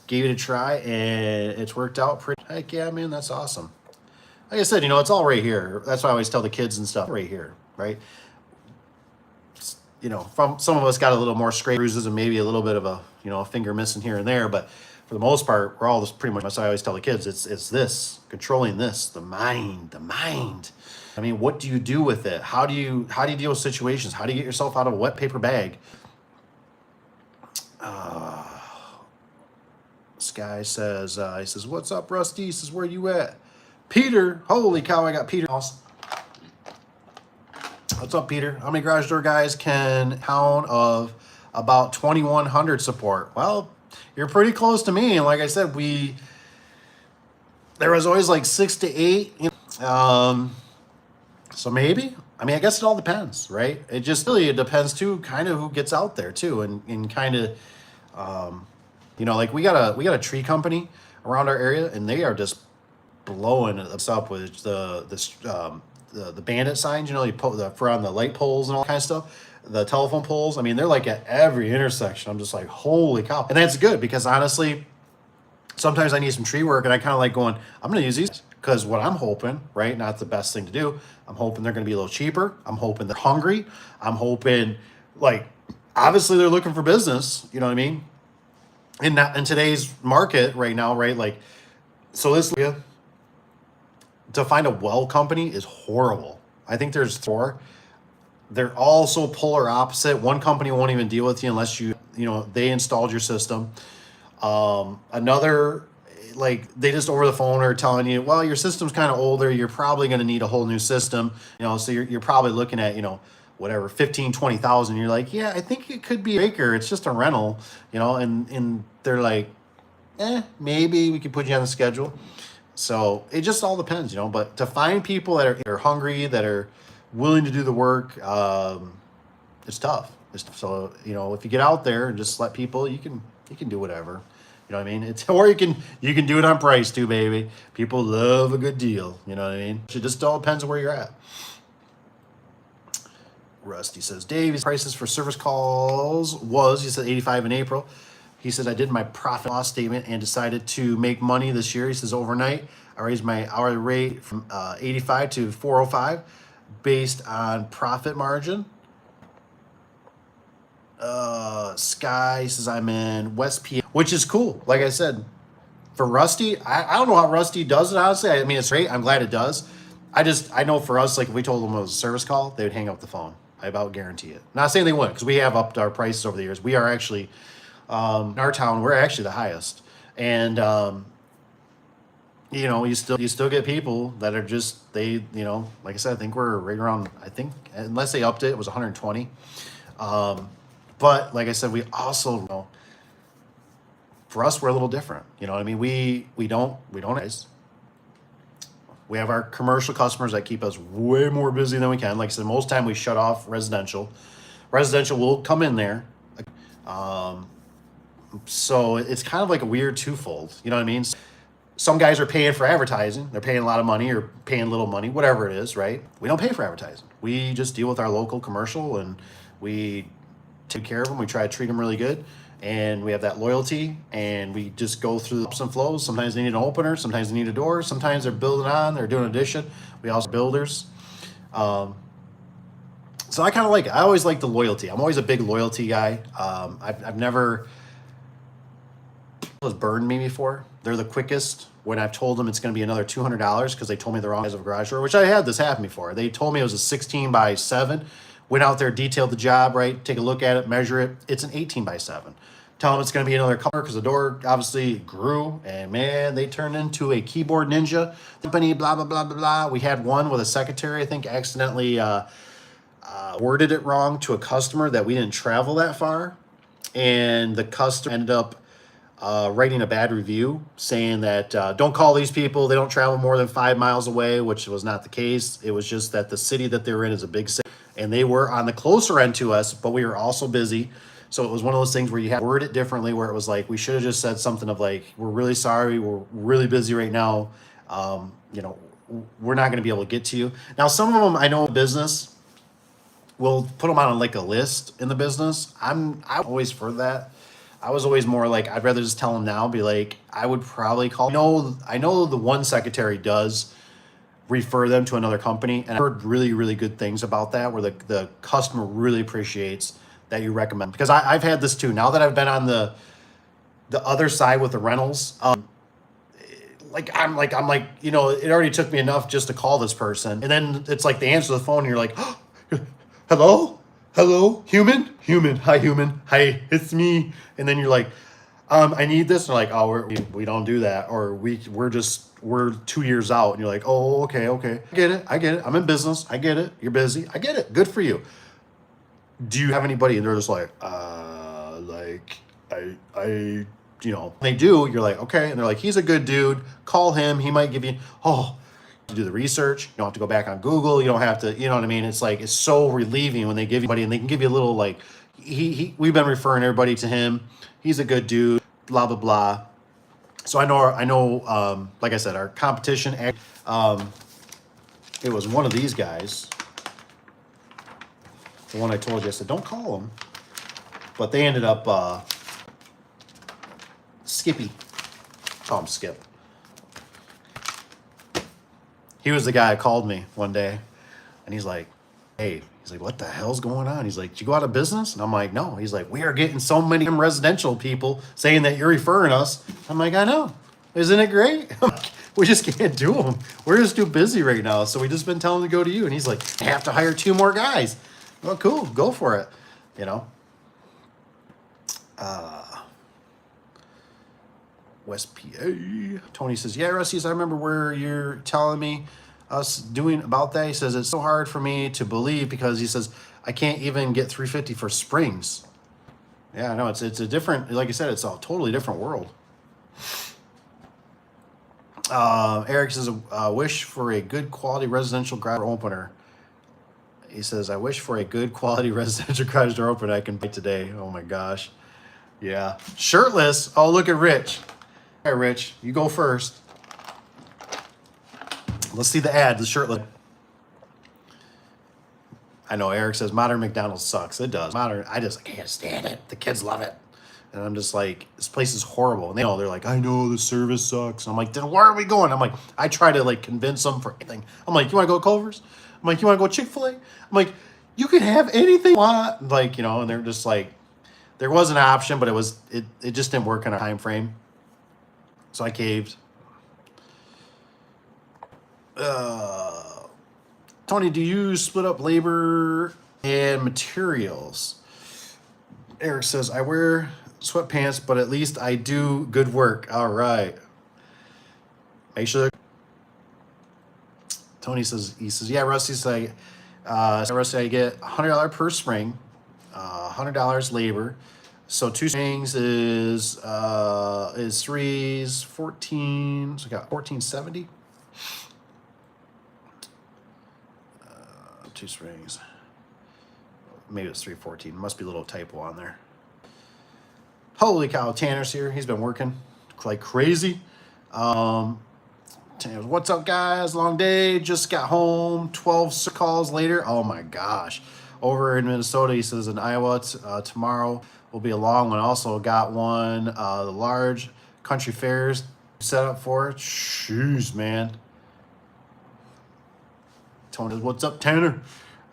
Gave it a try, and it's worked out pretty. Heck yeah, man, that's awesome. Like I said, it's all right here. That's why I always tell the kids and stuff, right here, right? From some of us got a little more scrape bruises and maybe a little bit of a finger missing here and there, but for the most part, we're all pretty much. That's why I always tell the kids, it's this, controlling this, the mind. I mean, what do you do with it? How do you deal with situations? How do you get yourself out of a wet paper bag? Sky says, he says, what's up, Rusty? He says, where you at? Peter, holy cow, I got Peter. What's up, Peter? How many garage door guys can count of about 2100 support. Well, you're pretty close to me. And like I said, there was always like 6 to 8. So maybe. I mean, I guess it all depends, right? It just really, it depends too, kind of who gets out there too, and kind of, like we got a tree company around our area, and they are just blowing us up with the bandit signs. You put for on the light poles and all kind of stuff, the telephone poles. I mean, they're like at every intersection. I'm just like, holy cow! And that's good because honestly, sometimes I need some tree work, and I kind of like going, I'm going to use these because what I'm hoping, right? Not the best thing to do. I'm hoping they're going to be a little cheaper. I'm hoping they're hungry. I'm hoping, like, obviously they're looking for business. You know what I mean? In today's market right now, right? Like, so this to find a weld company is horrible. I think there's 4. They're all so polar opposite. One company won't even deal with you unless they installed your system. Another, like, they just over the phone are telling you, well, your system's kind of older, you're probably going to need a whole new system, so you're probably looking at, whatever, 15, 20,000. You're like, yeah, I think it could be a breaker. It's just a rental, and they're like, maybe we could put you on the schedule. So it just all depends, but to find people that are hungry, that are willing to do the work, it's tough. So, if you get out there and just let people, you can do whatever. You know what I mean? Or you can do it on price too, baby. People love a good deal. You know what I mean? It just all depends on where you're at. Rusty says, Dave, prices for service calls he said 85 in April. He said, I did my profit loss statement and decided to make money this year. He says, overnight, I raised my hourly rate from 85 to 405 based on profit margin. Sky says, I'm in West PA, which is cool. Like I said, for Rusty, I don't know how Rusty does it, honestly. I mean, it's great. I'm glad it does. I know for us, like, if we told them it was a service call, they would hang up the phone. I about guarantee it. Not saying they wouldn't, because we have upped our prices over the years. We are actually, in our town, we're actually the highest. And, you still get people that are just, like I said, I think we're right around, unless they upped it, it was 120. But like I said, we also, for us, we're a little different. You know what I mean? We don't. We have our commercial customers that keep us way more busy than we can. Like I said, most time we shut off residential. Residential will come in there. So it's kind of like a weird twofold. You know what I mean? Some guys are paying for advertising. They're paying a lot of money or paying little money, whatever it is, right? We don't pay for advertising. We just deal with our local commercial, and we take care of them. We try to treat them really good, and we have that loyalty, and we just go through the ups and flows. Sometimes they need an opener, sometimes they need a door, sometimes they're building on, they're doing addition. We also builders. So I kind of like it. I always like the loyalty. I'm always a big loyalty guy. I've never was burned me before. They're the quickest when I've told them it's going to be another $200 because they told me the wrong size of a garage door, which I had this happen before. They told me it was a 16 by 7. Went out there, detailed the job, right? Take a look at it, measure it. It's an 18 by 7. Tell them it's going to be another color because the door obviously grew, and man, they turned into a keyboard ninja company, blah, blah, blah, blah, blah. We had one with a secretary, I think, accidentally worded it wrong to a customer that we didn't travel that far. And the customer ended up writing a bad review saying that don't call these people. They don't travel more than 5 miles away, which was not the case. It was just that the city that they were in is a big city. And they were on the closer end to us, but we were also busy. So it was one of those things where you had to word it differently, where it was like, we should have just said something of like, we're really sorry, we're really busy right now. We're not going to be able to get to you. Now, some of them I know in business will put them on like a list in the business. I'm always for that. I was always more like, I'd rather just tell them now, be like, I would probably call. I know the one secretary does refer them to another company, and I've heard really, really good things about that, where the customer really appreciates that you recommend. Because I've had this too. Now that I've been on the other side with the rentals, I'm like, it already took me enough just to call this person, and then it's like they answer the phone, and you're like, oh, hello, human, hi, it's me, and then you're like, I need this, and they're like, oh, we don't do that, or we're 2 years out, and you're like, oh, okay, I get it, I'm in business, I get it, you're busy, I get it, good for you. Do you have anybody? And they're just like, like, they do, you're like, okay. And they're like, he's a good dude. Call him. He might give you, to do the research. You don't have to go back on Google. You don't have to, you know what I mean? It's like, it's so relieving when they give you money and they can give you a little like, we've been referring everybody to him. He's a good dude, blah, blah, blah. So I know, like I said, our competition, it was one of these guys. The one I told you, I said, don't call him. But they ended up, Skippy. Call him Skip. He was the guy that called me one day, and he's like, hey, he's like, what the hell's going on? He's like, did you go out of business? And I'm like, no. He's like, we are getting so many residential people saying that you're referring us. I'm like, I know. Isn't it great? We just can't do them. We're just too busy right now. So we just been telling them to go to you. And he's like, I have to hire 2 more guys. Well, cool. Go for it. You know? West PA. Tony says, yeah, Rusty, I remember where you're telling me us doing about that. He says, it's so hard for me to believe because he says, I can't even get 350 for springs. Yeah, no, it's a different, like I said, it's a totally different world. Eric says, I wish for a good quality residential garage door opener. He says, I wish for a good quality residential garage door opener I can buy today. Oh my gosh. Yeah. Shirtless. Oh, look at Rich. All right, Rich, you go first. Let's see the ad, the shirtless. I know Eric says modern McDonald's sucks. It does. I can't stand it. The kids love it. And I'm just like, this place is horrible. And they're like, I know the service sucks. And I'm like, then where are we going? I'm like, I try to like convince them for anything. I'm like, you want to go to Culver's? I'm like, you want to go Chick-fil-A? I'm like, you can have anything you want. Like, and they're just like, there was an option, but it just didn't work in our time frame. So I caved. Tony, do you split up labor and materials? Eric says, I wear sweatpants, but at least I do good work. All right. Make sure. Tony says, yeah, Rusty's like, Rusty, I get $100 per spring, $100 labor. So 2 springs is 3s, 14. So I got 1470. 2 springs. Maybe it's 314. Must be a little typo on there. Holy cow, Tanner's here. He's been working like crazy. Tanner, what's up, guys? Long day. Just got home. 12 calls later. Oh my gosh. Over in Minnesota, he says in Iowa tomorrow will be a long one. Also got one, the large country fairs set up for it. Jeez, man. Tony says, what's up, Tanner?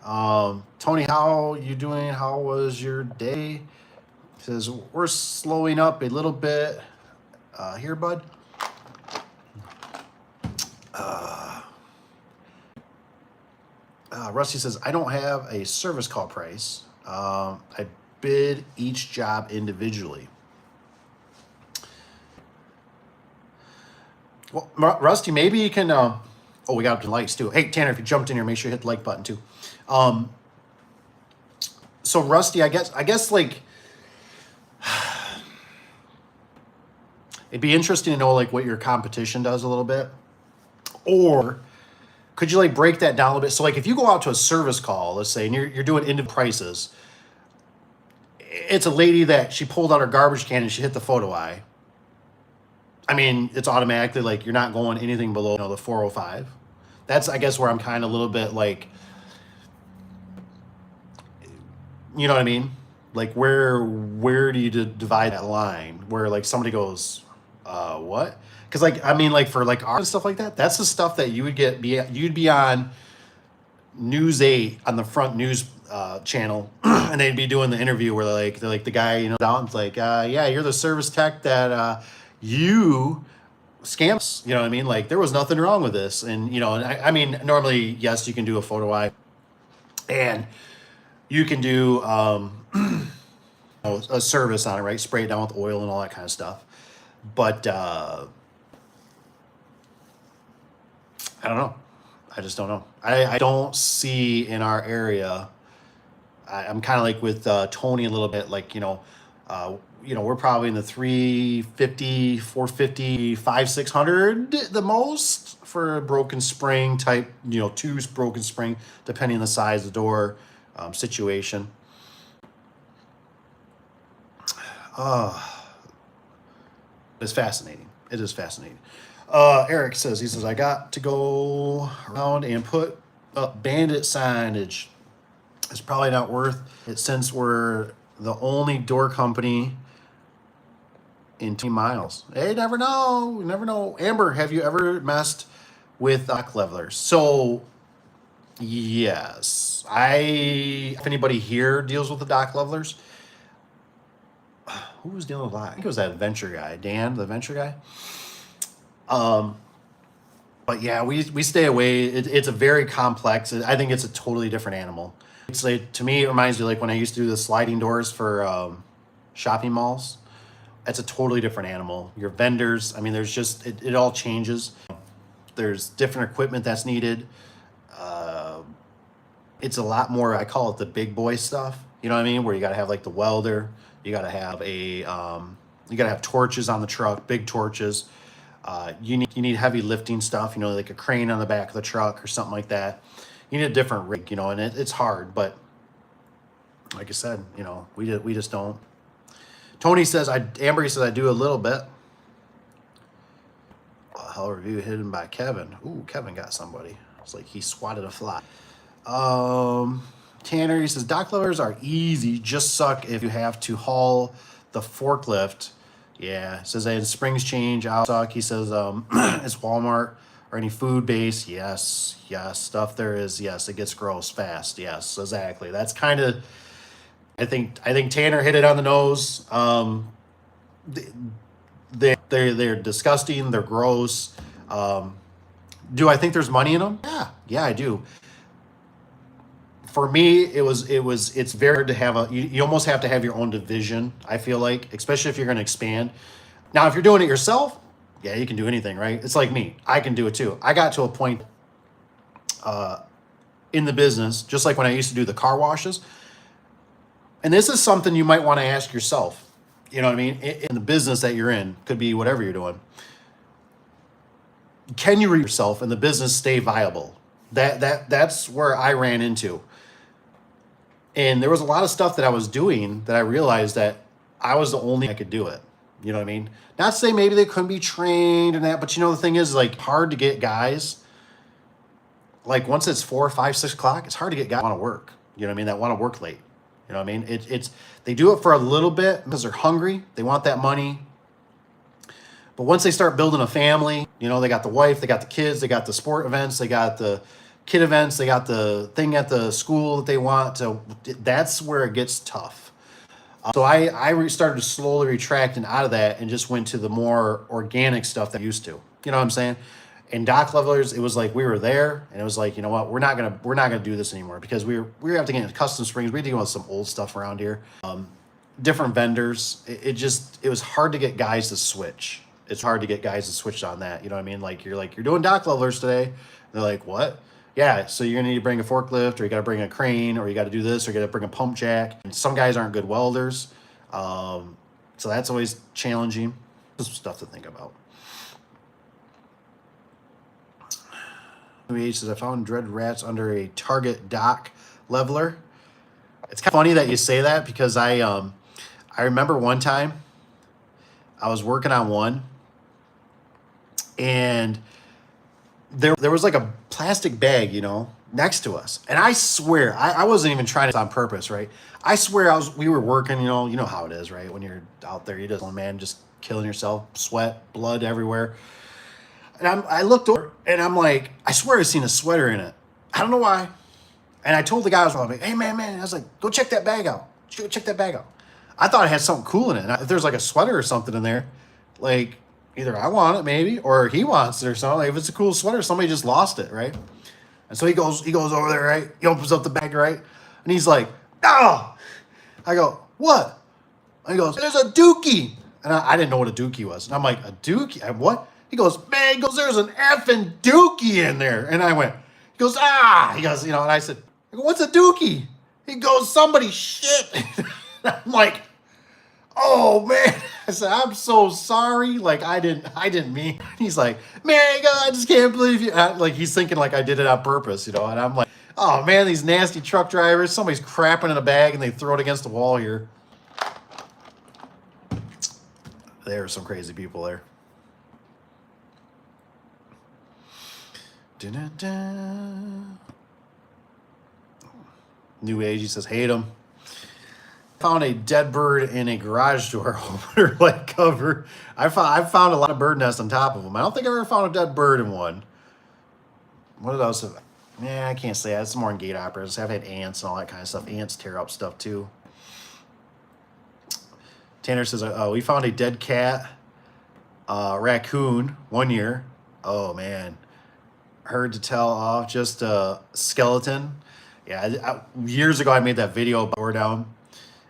Tony, how you doing? How was your day? He says, we're slowing up a little bit. Here, bud. Rusty says, I don't have a service call price. I bid each job individually. Well, Rusty, maybe you can, we got the likes too. Hey, Tanner, if you jumped in here, make sure you hit the like button too. So Rusty, I guess like, it'd be interesting to know like what your competition does a little bit. Or could you like break that down a little bit? So like if you go out to a service call, let's say, and you're doing individual prices, it's a lady that she pulled out her garbage can and she hit the photo eye. I mean, it's automatically like you're not going anything below the 405. That's, I guess, where I'm kind of a little bit like, you know what I mean? Like where do you divide that line? Where like somebody goes, what? Because like, I mean, like for like art and stuff like that, that's the stuff that you would you'd be on News 8 on the front news channel, and they'd be doing the interview where they're like the guy, down, it's like, yeah, you're the service tech that you scams, you know what I mean? Like there was nothing wrong with this. And, I mean, normally, yes, you can do a photo eye and you can do a service on it, right? Spray it down with oil and all that kind of stuff. But I don't know. I just don't know. I don't see in our area. I'm kind of like with Tony a little bit, like, we're probably in the 350, 450, 5, 600 the most for a broken spring type, two broken spring, depending on the size of the door, situation. It's fascinating. It is fascinating. Eric says, I got to go around and put up bandit signage. It's probably not worth it since we're the only door company in 2 miles. Hey, never know. You never know. Amber, have you ever messed with dock levelers? So, yes. If anybody here deals with the dock levelers, who was dealing with that? I think it was that adventure guy, Dan, the adventure guy. But yeah, we stay away. It's a very complex. I think it's a totally different animal. It's like, to me, it reminds me like when I used to do the sliding doors for shopping malls. It's a totally different animal. Your vendors, I mean, there's just it all changes. There's different equipment that's needed. It's a lot more. I call it the big boy stuff. You know what I mean? Where you got to have like the welder. You got to have torches on the truck, big torches. You need heavy lifting stuff, like a crane on the back of the truck or something like that. You need a different rig, and it's hard, but like I said, we just don't. Tony says, Amber says, I do a little bit. Hell review hidden by Kevin. Ooh, Kevin got somebody. It's like he swatted a fly. Tanner, he says, dock levelers are easy, just suck if you have to haul the forklift. Yeah, says that springs change, out suck. He says, it's Walmart or any food base. Yes, stuff there is. Yes, it gets gross fast. Yes, exactly. That's kind of, I think Tanner hit it on the nose. They're disgusting. They're gross. Do I think there's money in them? Yeah, I do. For me, it's very hard to have you almost have to have your own division, I feel like, especially if you're going to expand. Now, if you're doing it yourself, yeah, you can do anything, right? It's like me. I can do it too. I got to a point in the business, just like when I used to do the car washes. And this is something you might want to ask yourself. You know what I mean? In the business that you're in, could be whatever you're doing. Can you yourself and the business stay viable? That's where I ran into. And there was a lot of stuff that I was doing that I realized that I was the only I could do it. You know what I mean? Not to say maybe they couldn't be trained and that, but the thing is, like, hard to get guys. Like, once it's 4, 5, 6 o'clock, it's hard to get guys that want to work. You know what I mean? That want to work late. You know what I mean? They do it for a little bit because they're hungry. They want that money. But once they start building a family, they got the wife, they got the kids, they got the sport events, they got the kid events, they got the thing at the school that they want to. That's where it gets tough. So I started slowly retracting out of that and just went to the more organic stuff that I used to. You know what I'm saying? And dock levelers, it was like we were there, and it was like, you know what, we're not gonna do this anymore because we were have to get into custom springs. We had to go with some old stuff around here, different vendors. It was hard to get guys to switch. It's hard to get guys to switch on that. You know what I mean? You're doing dock levelers today. And they're like, what? Yeah, so you're gonna need to bring a forklift, or you gotta bring a crane, or you gotta do this, or you gotta bring a pump jack. And some guys aren't good welders. So that's always challenging. Just stuff to think about. He says, I found dread rats under a Target dock leveler. It's kind of funny that you say that because I remember one time I was working on one, and there was like a plastic bag, next to us. And I swear, I wasn't even trying it on purpose, right? I swear we were working, you know how it is, right? When you're out there, just killing yourself, sweat, blood everywhere. And I looked over and I'm like, I swear I seen a sweater in it. I don't know why. And I told the guy, I was like, hey, man. I was like, go check that bag out. Go check that bag out. I thought it had something cool in it. And if there's like a sweater or something in there, like either I want it maybe, or he wants it or something. Like if it's a cool sweater, somebody just lost it, right? And so he goes over there, right? He opens up the bag, right? And he's like, oh. I go, what? And he goes, there's a dookie. And I didn't know what a dookie was. And I'm like, a dookie? What? He goes, man, there's an effing dookie in there. And I went, he goes, He goes, and I said, what's a dookie? He goes, somebody shit. I'm like, oh man. I said, I'm so sorry. Like I didn't mean. He's like, man, I just can't believe you. Like he's thinking like I did it on purpose, you know. And I'm like, oh man, these nasty truck drivers. Somebody's crapping in a bag and they throw it against the wall here. There are some crazy people there. Da-da-da. New Age, he says, hate him. Found a dead bird in a garage door opener like cover. I found a lot of bird nests on top of them. I don't think I ever found a dead bird in one. What else? Yeah, I can't say that. It's more in gate operators. I've had ants and all that kind of stuff. Ants tear up stuff too. Tanner says, oh, we found a dead cat, raccoon 1 year. Oh man, heard to tell off just a skeleton. Yeah, years ago I made that video about door down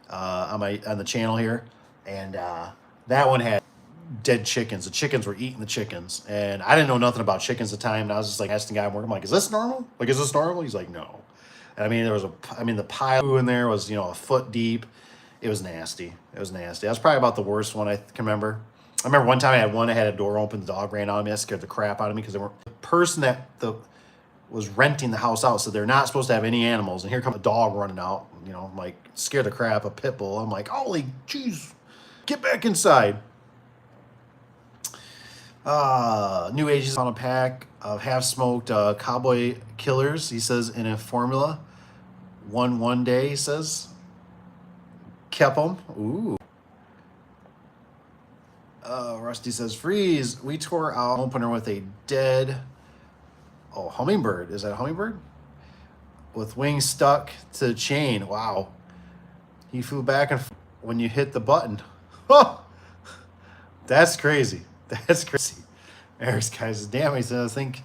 on the channel here, and that one had dead chickens. The chickens were eating the chickens, and I didn't know nothing about chickens at the time. And I was just like asking the guy I'm working, I'm like, "Is this normal? Like, is this normal?" He's like, "No." And I mean, the pile in there was a foot deep. It was nasty. It was nasty. That was probably about the worst one I can remember. I remember one time I had one that had a door open, the dog ran on me. That scared the crap out of me because the person that was renting the house out, so they're not supposed to have any animals, and here comes a dog running out, like scared the crap, a pit bull. I'm like, holy jeez, get back inside. New Age is on a pack of half-smoked cowboy killers, he says, in a formula. One day, he says. Kept them. Ooh. Rusty says, freeze. We tore out opener with a dead... Oh, hummingbird. Is that a hummingbird? With wings stuck to the chain. Wow. He flew back and when you hit the button. Oh, that's crazy. That's crazy. Eric's guys, damn, he said, I think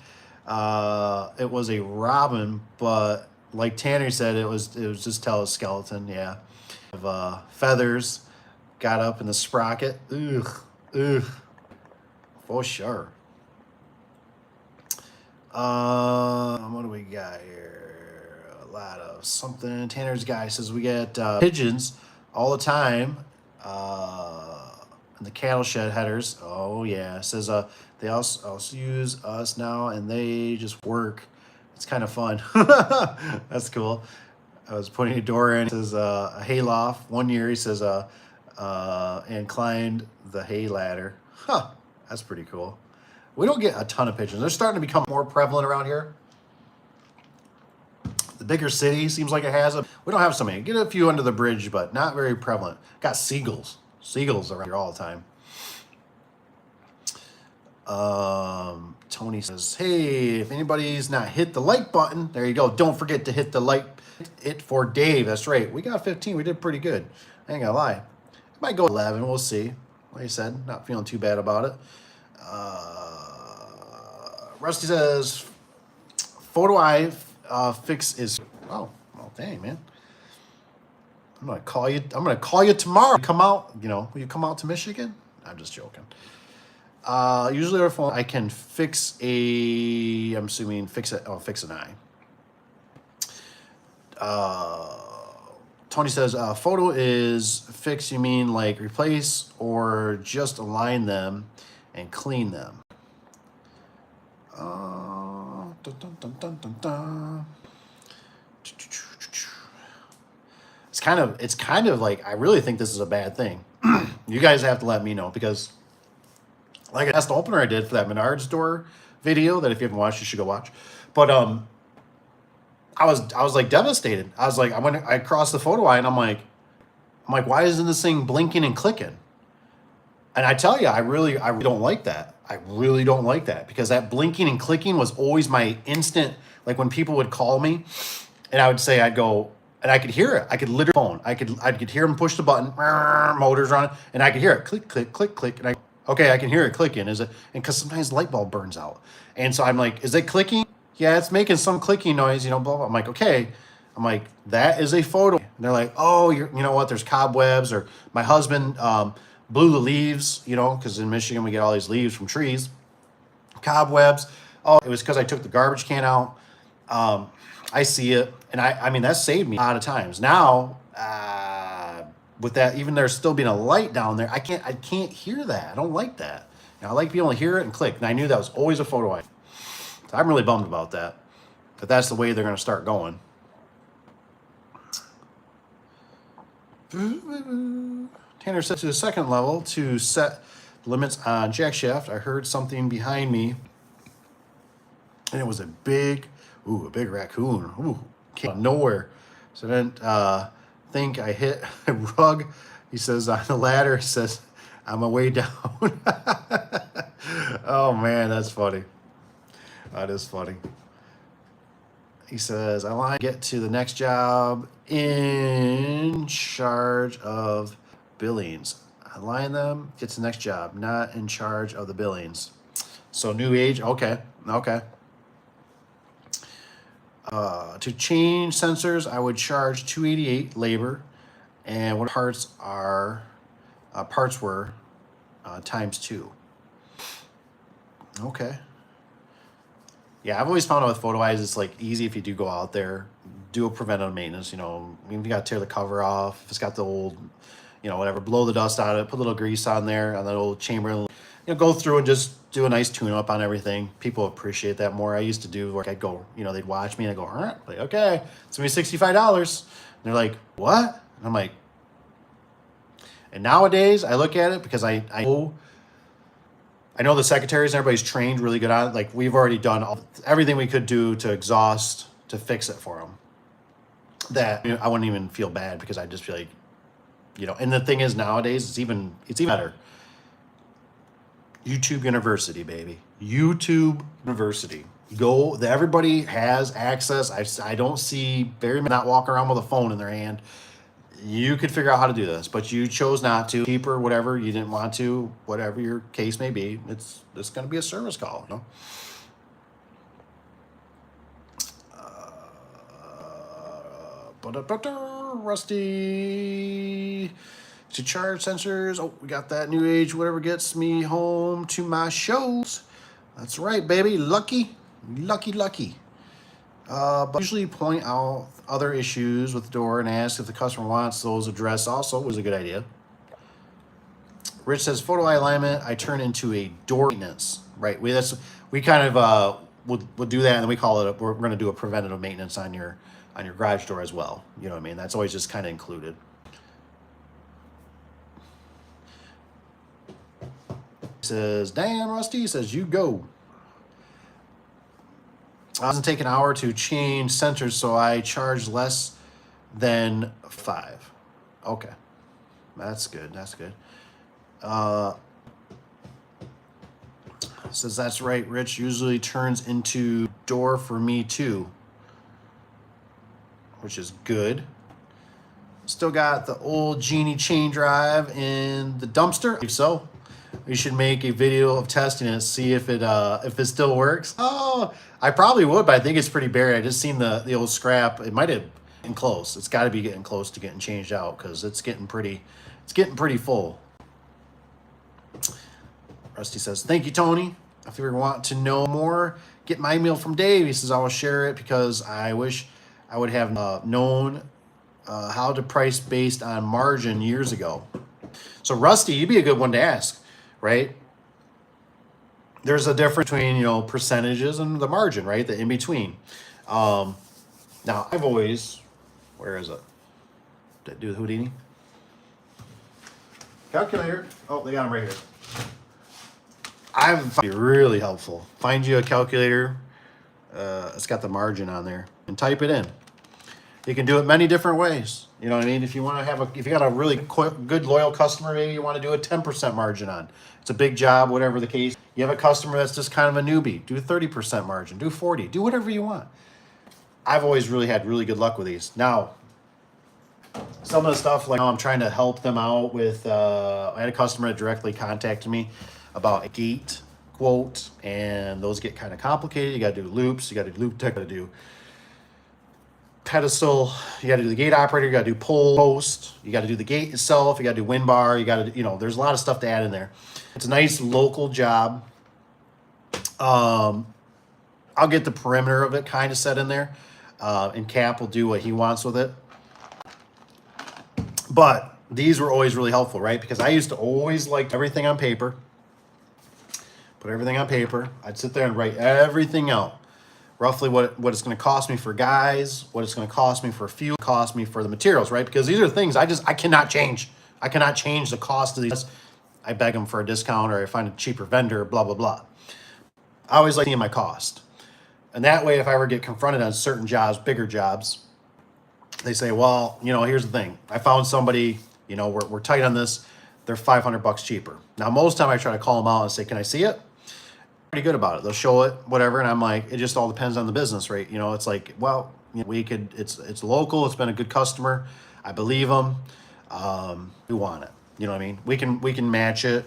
it was a robin, but like Tanner said, it was just skeleton. Yeah. Feathers got up in the sprocket. Ugh. For sure. What do we got here? A lot of something. Tanner's guy says we get pigeons all the time. In the cattle shed headers. Oh yeah. Says they also use us now and they just work. It's kind of fun. That's cool. I was putting a door in. It says a hayloft 1 year. He says and climbed the hay ladder. Huh. That's pretty cool. We don't get a ton of pigeons. They're starting to become more prevalent around here. The bigger city seems like it has them. We don't have so many. Get a few under the bridge, but not very prevalent. Got seagulls. Seagulls around here all the time. Tony says, hey, if anybody's not hit the like button, there you go. Don't forget to hit the like it for Dave. That's right. We got 15. We did pretty good. I ain't gonna lie. Might go 11. We'll see. Like I said, not feeling too bad about it. Rusty says, photo eye fix is... Oh, well, dang, man. I'm gonna call you tomorrow. Come out, will you come out to Michigan? I'm just joking. Usually our phone, I can fix I'm assuming fix an eye. Tony says, photo is fix, you mean like replace or just align them and clean them? It's kind of like, I really think this is a bad thing. You guys have to let me know, because like that's the opener I did for that Menards door video that if you haven't watched, you should go watch. But I was like devastated. I was like, I crossed the photo eye and I'm like, why isn't this thing blinking and clicking? And I tell you, I really don't like that. I really don't like that, because that blinking and clicking was always my instant, like when people would call me and I would say, I'd go, and I could hear it. I could literally phone. I could hear them push the button, motors running, and I could hear it click, click, click, click. And okay, I can hear it clicking. Is it? And because sometimes the light bulb burns out. And so I'm like, is it clicking? Yeah, it's making some clicking noise, blah, blah. I'm like, okay. I'm like, that is a photo. And they're like, oh, you know what? There's cobwebs. Or my husband blew the leaves, because in Michigan we get all these leaves from trees. Cobwebs. Oh, it was because I took the garbage can out. I see it. And I mean, that saved me a lot of times. Now, with that, even there still being a light down there, I can't hear that. I don't like that. You know, I like being able to hear it and click. And I knew that was always a photo ID. So I'm really bummed about that. But that's the way they're going to start going. Tanner set to the second level to set limits on jack shaft. I heard something behind me, and it was a big raccoon. Ooh, came out of nowhere. So I didn't think I hit a rug. He says on the ladder, he says, on my way down. Oh man, that's funny. That is funny. He says, I want to get to the next job in charge of billings. Align them, get to the next job, not in charge of the billings. So new age, okay. To change sensors, I would charge $288 labor, and what parts were times 2. Okay. Yeah, I've always found out with photo eyes, it's like easy if you do go out there, do a preventative maintenance. You know, you got to tear the cover off. If it's got the old, you know, whatever, blow the dust out of it, put a little grease on there on that old chamber. You know, go through and just do a nice tune up on everything. People appreciate that more. I used to do like I'd go, you know, they'd watch me and I'd go, all right, like, okay, it's gonna be $65. And they're like, what? And I'm like, and nowadays I look at it because I know the secretaries and everybody's trained really good on it. Like we've already done everything we could do to exhaust to fix it for them. That, you know, I wouldn't even feel bad because I'd just be like, you know. And the thing is nowadays it's even better. YouTube University, baby. YouTube University. Go. Everybody has access. I don't see very many not walk around with a phone in their hand. You could figure out how to do this, but you chose not to. Cheaper, whatever, you didn't want to, whatever your case may be. It's going to be a service call, you know. Rusty to charge sensors. Oh, we got that new age. Whatever gets me home to my shows. That's right, baby. Lucky. But usually point out other issues with the door and ask if the customer wants those addressed also was a good idea. Rich says photo eye alignment, I turn into a door maintenance. Right. We kind of would do that, and then we call it we're going to do a preventative maintenance on your garage door as well. You know what I mean? That's always just kind of included. He says, damn, Rusty. He says, you go. I doesn't take an hour to change sensors, so I charge less than 5. Okay. That's good. Says that's right, Rich. Usually turns into door for me too, which is good. Still got the old Genie chain drive in the dumpster. So we should make a video of testing it, see if it still works. Oh, I probably would, but I think it's pretty buried. I just seen the old scrap. It might have been close. It's got to be getting close to getting changed out because it's getting pretty full. Rusty says, thank you, Tony. If you want to know more, get my email from Dave. He says, I will share it because I wish I would have known how to price based on margin years ago. So Rusty, you'd be a good one to ask, right? There's a difference between, you know, percentages and the margin, right? The in between. Now I've always, where is it? Did I do the Houdini? Calculator. Oh, they got them right here. I've found it really helpful. Find you a calculator. It's got the margin on there, and type it in. You can do it many different ways. You know what I mean? If you want to have if you got a really good loyal customer, maybe you want to do a 10% margin on. It's a big job, whatever the case. You have a customer that's just kind of a newbie. Do a 30% margin. Do 40. Do whatever you want. I've always really had really good luck with these. Now, some of the stuff, like I'm trying to help them out with, I had a customer that directly contacted me about a gate quote, and those get kind of complicated. You got to do loops, you got to do loop tech, you got to do pedestal, you got to do the gate operator, you got to do pole post, you got to do the gate itself, you got to do wind bar, you got to, you know, there's a lot of stuff to add in there. It's a nice local job. I'll get the perimeter of it kind of set in there, and Cap will do what he wants with it. But these were always really helpful, right? Because I used to always like everything on paper, put everything on paper. I'd sit there and write everything out. Roughly what it's going to cost me for guys, what it's going to cost me for fuel, cost me for the materials, right? Because these are things I cannot change. I cannot change the cost of these. I beg them for a discount or I find a cheaper vendor, blah, blah, blah. I always like seeing my cost. And that way, if I ever get confronted on certain jobs, bigger jobs, they say, well, here's the thing. I found somebody, we're tight on this. They're $500 cheaper. Now, most of the time I try to call them out and say, can I see it? Pretty good about it. They'll show it, whatever. And I'm like, it just all depends on the business, right? It's like, well, it's local. It's been a good customer. I believe them. We want it. You know what I mean? We can match it,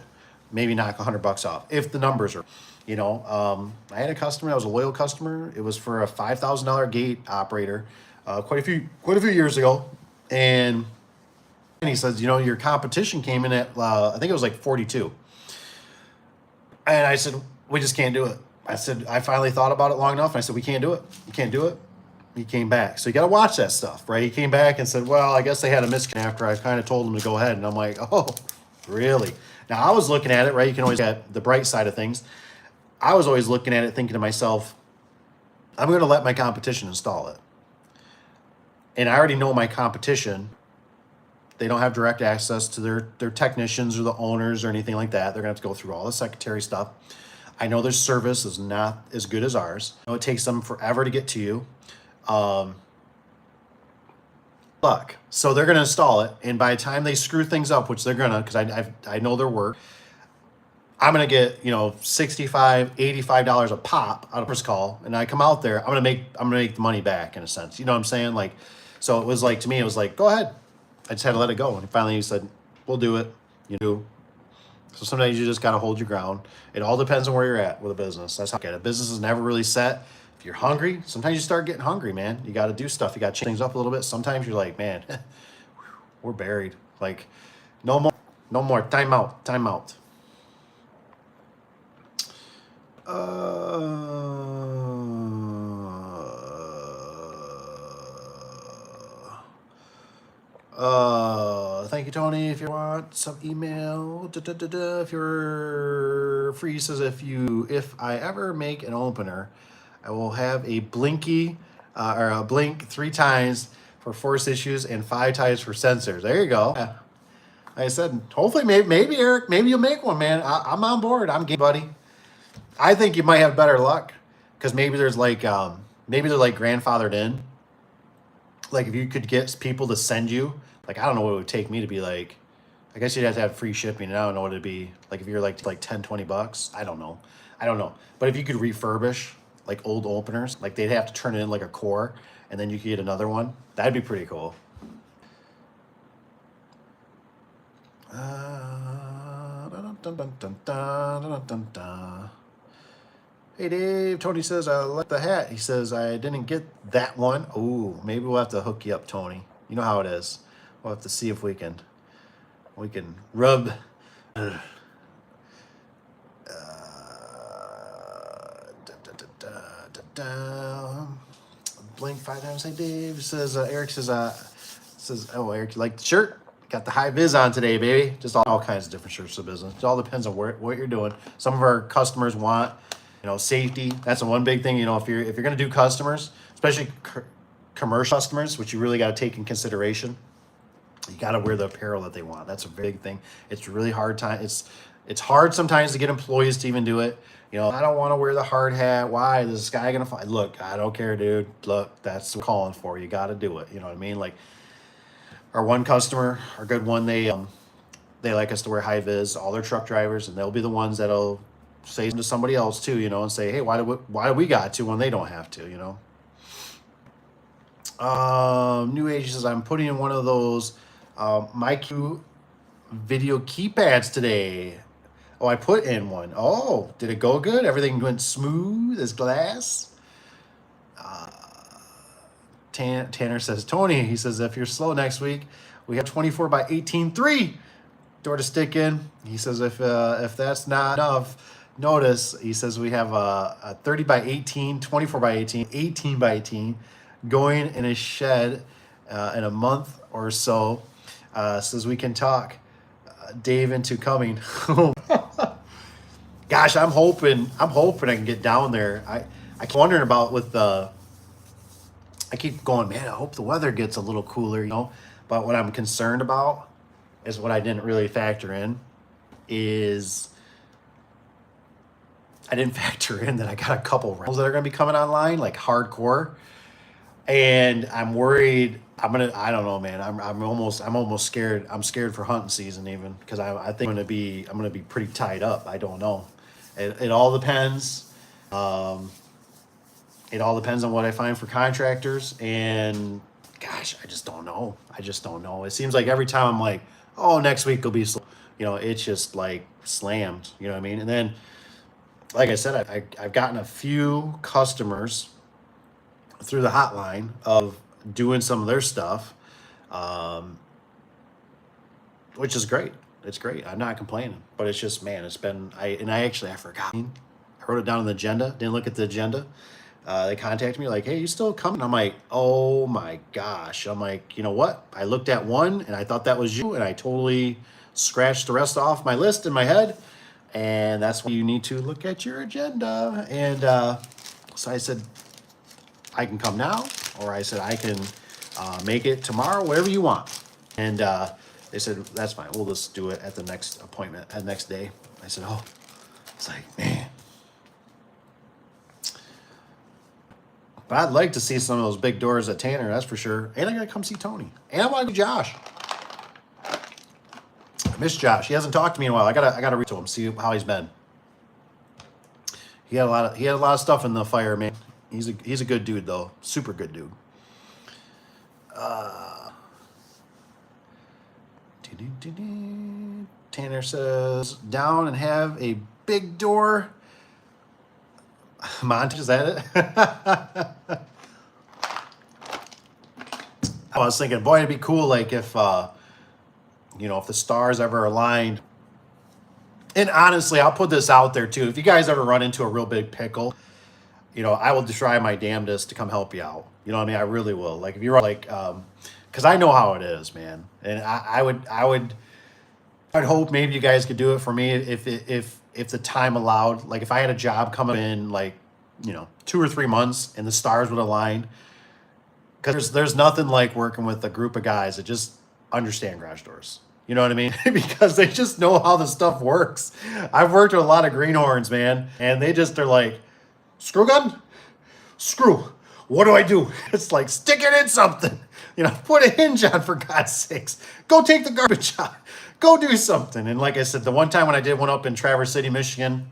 maybe knock $100 off if the numbers are, I had a customer that was a loyal customer. It was for a $5,000 gate operator, quite a few years ago. And he says, your competition came in at, I think it was like 42. And I said, we just can't do it. I said, I finally thought about it long enough. And I said, we can't do it. You can't do it. He came back. So you got to watch that stuff, right? He came back and said, well, I guess they had a misconnect after I kind of told him to go ahead. And I'm like, oh, really? Now I was looking at it, right? You can always get the bright side of things. I was always looking at it thinking to myself, I'm going to let my competition install it. And I already know my competition. They don't have direct access to their technicians or the owners or anything like that. They're going to have to go through all the secretary stuff. I know their service is not as good as ours. I know it takes them forever to get to you. So they're going to install it. And by the time they screw things up, which they're going to, because I know their work, I'm going to get, $65, $85 a pop out of first call. And I come out there, I'm going to make the money back in a sense. You know what I'm saying? Like, so it was like, to me, it was like, go ahead. I just had to let it go. And finally he said, we'll do it. So sometimes you just got to hold your ground. It all depends on where you're at with a business. That's how I get it. Business is never really set. If you're hungry, sometimes you start getting hungry, man. You got to do stuff. You got to change things up a little bit. Sometimes you're like, man, we're buried. Like, no more. Time out. Thank you, Tony. If you want some email, if you're free, says if I ever make an opener, I will have a blinky or a blink 3 times for force issues and 5 times for sensors. There you go. Yeah. Like I said, hopefully, maybe Eric, maybe you'll make one, man. I'm on board. I'm game, buddy. I think you might have better luck because maybe there's like maybe they're like grandfathered in. Like if you could get people to send you, like I don't know what it would take me to be like, I guess you'd have to have free shipping, and I don't know what it'd be like if you're like $10-20. I don't know. But if you could refurbish like old openers, like they'd have to turn it in like a core, and then you could get another one. That'd be pretty cool. Hey Dave, Tony says I like the hat. He says I didn't get that one. Ooh, maybe we'll have to hook you up, Tony. You know how it is. We'll have to see if we can rub blink 5 times. Hey Dave says Eric says oh Eric, you like the shirt? Got the high vis on today, baby. Just all kinds of different shirts for business. It all depends on what you're doing. Some of our customers want safety. That's the one big thing. If you're going to do customers, especially commercial customers, which you really got to take in consideration, you got to wear the apparel that they want. That's a big thing. It's really hard time. It's hard sometimes to get employees to even do it. I don't want to wear the hard hat. Why? Is this guy going to find? Look, I don't care, dude. Look, that's what I'm calling for. You got to do it. You know what I mean? Like our one customer, our good one, they like us to wear high vis, all their truck drivers, and they'll be the ones that'll say to somebody else too, and say, hey, why do we got to when they don't have to, New Age says, I'm putting in one of those MyQ video keypads today. Oh, I put in one. Oh, did it go good? Everything went smooth as glass? Tanner says, Tony, he says, if you're slow next week, we have 24 by 18.3 door to stick in. He says, if that's not enough, notice, he says, we have a 30 by 18, 24 by 18, 18 by 18 going in a shed in a month or so. Says we can talk Dave into coming. Gosh, I'm hoping I can get down there. I keep wondering about with the. I keep going, man. I hope the weather gets a little cooler, But what I'm concerned about is what I didn't really factor in is I didn't factor in that I got a couple rentals that are going to be coming online, like hardcore, and I'm worried. I don't know, man. I'm almost scared. I'm scared for hunting season even because I think I'm gonna be pretty tied up. I don't know. It all depends. It all depends on what I find for contractors, and gosh, I just don't know. It seems like every time I'm like, oh, next week will be slow. It's just like slammed. You know what I mean? And then, like I said, I've gotten a few customers through the hotline of doing some of their stuff, which is great. It's great. I'm not complaining, but it's just, man, it's been, I forgot. I wrote it down on the agenda. Didn't look at the agenda. They contacted me like, hey, you still coming? I'm like, oh my gosh. I'm like, you know what? I looked at one and I thought that was you, and I totally scratched the rest off my list in my head. And that's why you need to look at your agenda. And so I said, I can come now, or I said, I can make it tomorrow, whatever you want. And they said, that's fine. We'll just do it at the next appointment, the next day. I said, oh, it's like, man. But I'd like to see some of those big doors at Tanner, that's for sure. And I got to come see Tony. And I want to see Josh. I miss Josh. He hasn't talked to me in a while. I gotta reach to him, see how he's been. He had a lot of stuff in the fire, man. He's a good dude though. Super good dude. Tanner says, down and have a big door. Montage, is that it? I was thinking, boy, it'd be cool, like if if the stars ever aligned. And honestly, I'll put this out there too. If you guys ever run into a real big pickle, I will try my damnedest to come help you out. You know what I mean? I really will. Like if you're like, because I know how it is, man. And I'd hope maybe you guys could do it for me if the time allowed. Like if I had a job coming in like 2 or 3 months and the stars would align. Because there's nothing like working with a group of guys that just understand garage doors. You know what I mean? Because they just know how the stuff works. I've worked with a lot of greenhorns, man, and they just are like, screw gun, screw. What do I do? It's like, stick it in something. Put a hinge on, for God's sakes. Go take the garbage out. Go do something. And like I said, the one time when I did one up in Traverse City, Michigan,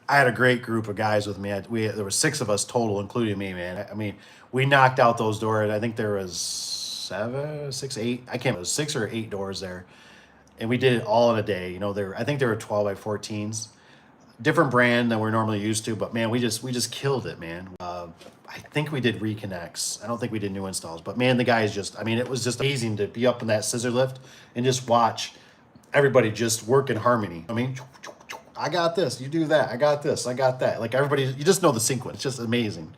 I had a great group of guys with me. There were 6 of us total, including me, man. I mean, we knocked out those doors. I think there was 7, 6, 8. I can't remember. It was 6 or 8 doors there. And we did it all in a day. I think there were 12 by 14s. Different brand than we're normally used to, but man, we just killed it, man. I think we did reconnects. I don't think we did new installs, but man, the guys it was just amazing to be up in that scissor lift and just watch everybody just work in harmony. I mean, I got this, you do that. I got this, I got that. Like everybody, you just know the sequence. It's just amazing.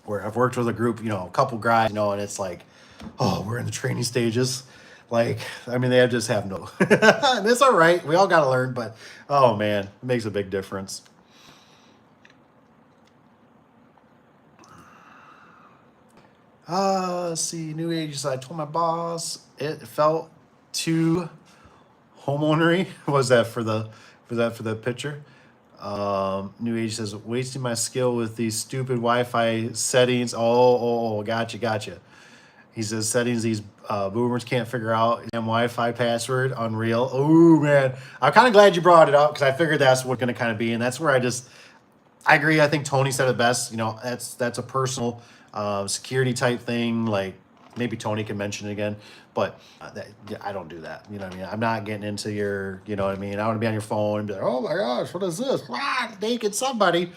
Where I've worked with a group, a couple guys, and it's like, oh, we're in the training stages. Like, they just have no. And it's all right. We all got to learn, but oh man, it makes a big difference. Let's see. New Age said, I told my boss it felt too homeownery. Was that for the picture? New Age says, wasting my skill with these stupid Wi-Fi settings. Oh, gotcha. He says, settings these boomers can't figure out. Damn Wi-Fi password, unreal. Oh man, I'm kind of glad you brought it up because I figured that's what going to kind of be, and that's where I agree. I think Tony said it best. That's a personal security type thing. Like maybe Tony can mention it again, but I don't do that. You know what I mean? I'm not getting into your, you know what I mean? I want to be on your phone and be like, oh my gosh, what is this? Naked somebody,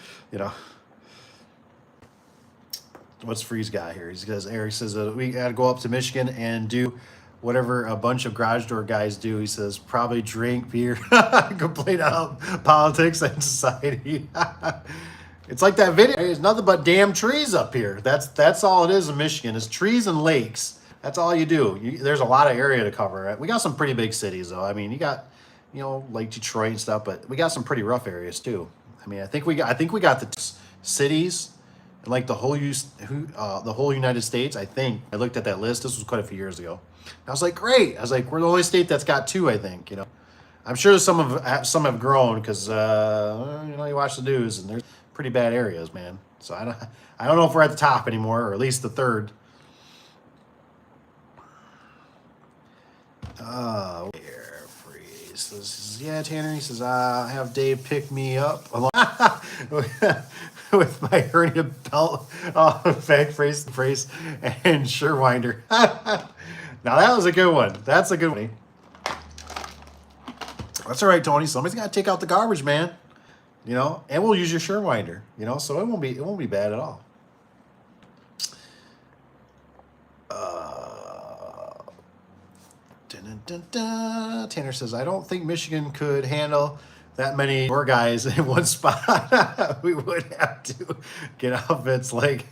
What's Freeze got here? He says, Eric says, we got to go up to Michigan and do whatever a bunch of garage door guys do. He says, probably drink beer, complain about politics and society. It's like that video. There's nothing but damn trees up here. That's all it is in Michigan. It's trees and lakes. That's all you do. There's a lot of area to cover. We got some pretty big cities, though. I mean, you got, like Detroit and stuff, but we got some pretty rough areas too. I mean, I think we got the cities, and like the whole United States. I think I looked at that list. This was quite a few years ago. I was like, great. I was like, we're the only state that's got two. I think. I'm sure some have grown because you watch the news and there's pretty bad areas, man. So I don't know if we're at the top anymore, or at least the third. Air freeze. This is, yeah, Tanner. He says, have Dave pick me up along with my hernia belt, fag brace, and Surewinder. Now that was a good one. That's a good one. That's all right, Tony. Somebody's got to take out the garbage, man. And we'll use your Surewinder. So it won't be bad at all. Tanner says, I don't think Michigan could handle that many door guys in one spot. We would have to get outfits like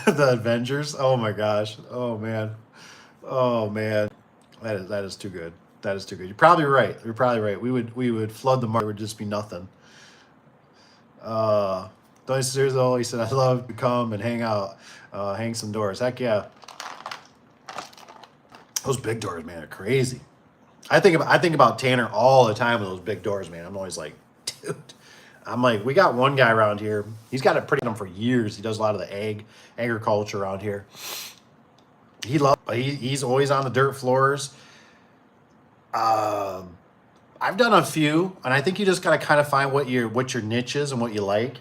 the Avengers. Oh my gosh. Oh man. That is too good. That is too good. You're probably right. We would flood the market. It would just be nothing. Don't serious though. He said, I'd love to come and hang out, hang some doors. Heck yeah. Those big doors, man, are crazy. I think about Tanner all the time with those big doors, man. I'm always like, dude. I'm like, we got one guy around here. He's got it pretty on for years. He does a lot of the agriculture around here. He's always on the dirt floors. I've done a few, and I think you just gotta kind of find what your niche is and what you like.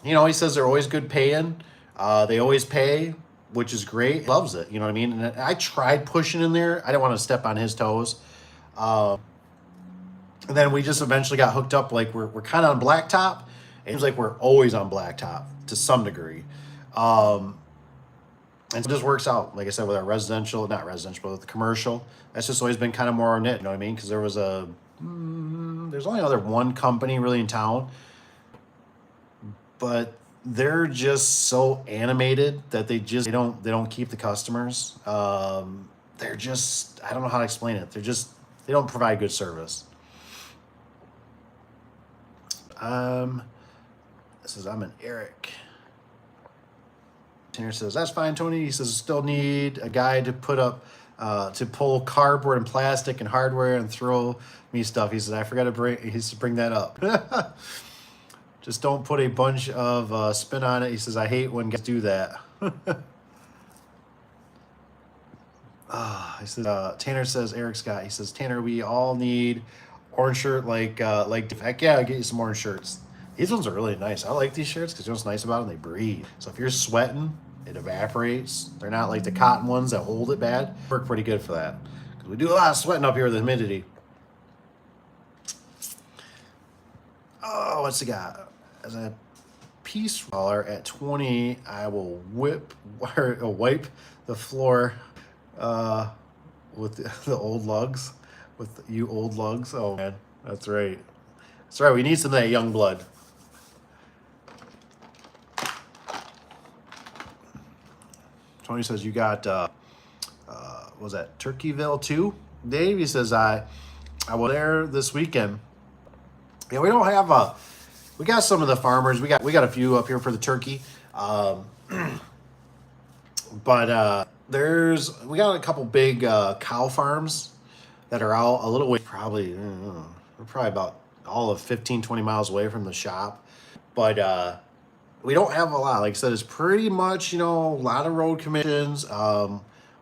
He says they're always good paying. They always pay, which is great. He loves it. You know what I mean? And I tried pushing in there. I didn't want to step on his toes. And then we just eventually got hooked up. Like we're kind of on blacktop. It seems like we're always on blacktop to some degree. And so it just works out. Like I said, with our not residential, but with the commercial, that's just always been kind of more our niche. You know what I mean? Because there's only other one company really in town, but they're just so animated that they don't keep the customers. They're just, I don't know how to explain it. They don't provide good service. This is, I'm an Eric. Tanner says, that's fine, Tony. He says, still need a guy to put up, to pull cardboard and plastic and hardware and throw me stuff. He says, I forgot to bring that up. Just don't put a bunch of spin on it. He says, I hate when guys do that. He says, Tanner says, Eric Scott. He says, Tanner, we all need orange shirt like heck yeah, I'll get you some orange shirts. These ones are really nice. I like these shirts because you know what's nice about them? They breathe. So if you're sweating, it evaporates. They're not like the cotton ones that hold it bad. Work pretty good for that. Because we do a lot of sweating up here with the humidity. Oh, what's he got? As a piece roller at 20, I will wipe the floor with the old lugs. With you old lugs. Oh man, that's right. That's right. We need some of that young blood. Tony says you got what was that Turkeyville too? Dave, he says I was there this weekend. Yeah, we don't have we got some of the farmers. We got a few up here for the turkey. But we got a couple big cow farms that are out a little way, probably we're probably about all of 15, 20 miles away from the shop. But we don't have a lot. Like I said, it's pretty much, a lot of road commissions,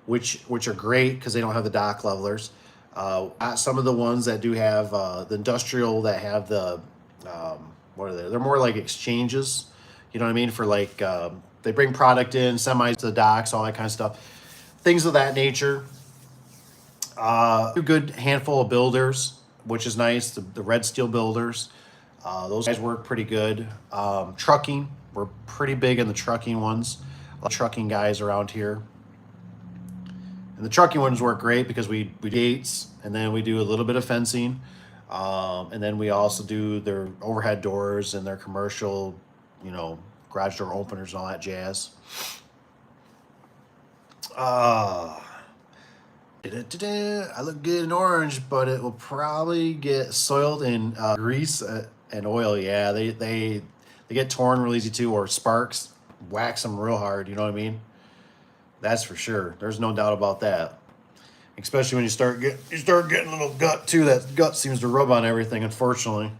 which are great because they don't have the dock levelers. Some of the ones that do have the industrial that have the, what are they? They're more like exchanges, you know what I mean? For like, they bring product in, semis to the docks, all that kind of stuff. Things of that nature. A good handful of builders, which is nice. The red steel builders. Those guys work pretty good. Trucking, we're pretty big in the trucking ones. A lot of trucking guys around here. And the trucking ones work great because we do gates, and then we do a little bit of fencing. And then we also do their overhead doors and their commercial, garage door openers and all that jazz. I look good in orange, but it will probably get soiled in grease and oil. Yeah, they get torn real easy too, or sparks wax them real hard. You know what I mean? That's for sure. There's no doubt about that. Especially when you start getting a little gut too. That gut seems to rub on everything, unfortunately.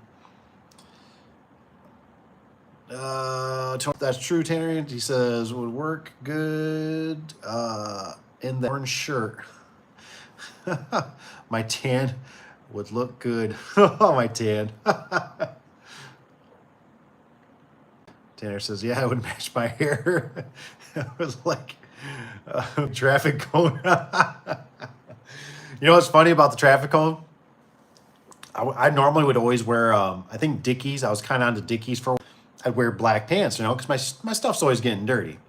That's true, Tanner. He says would work good in the orange shirt. My tan would look good. Oh, my tan. Tanner says, yeah, it would match my hair. It was like traffic cone. You know what's funny about the traffic cone? I normally would always wear, I think Dickies. I was kind of onto Dickies for. I'd wear black pants, you know, because my stuff's always getting dirty.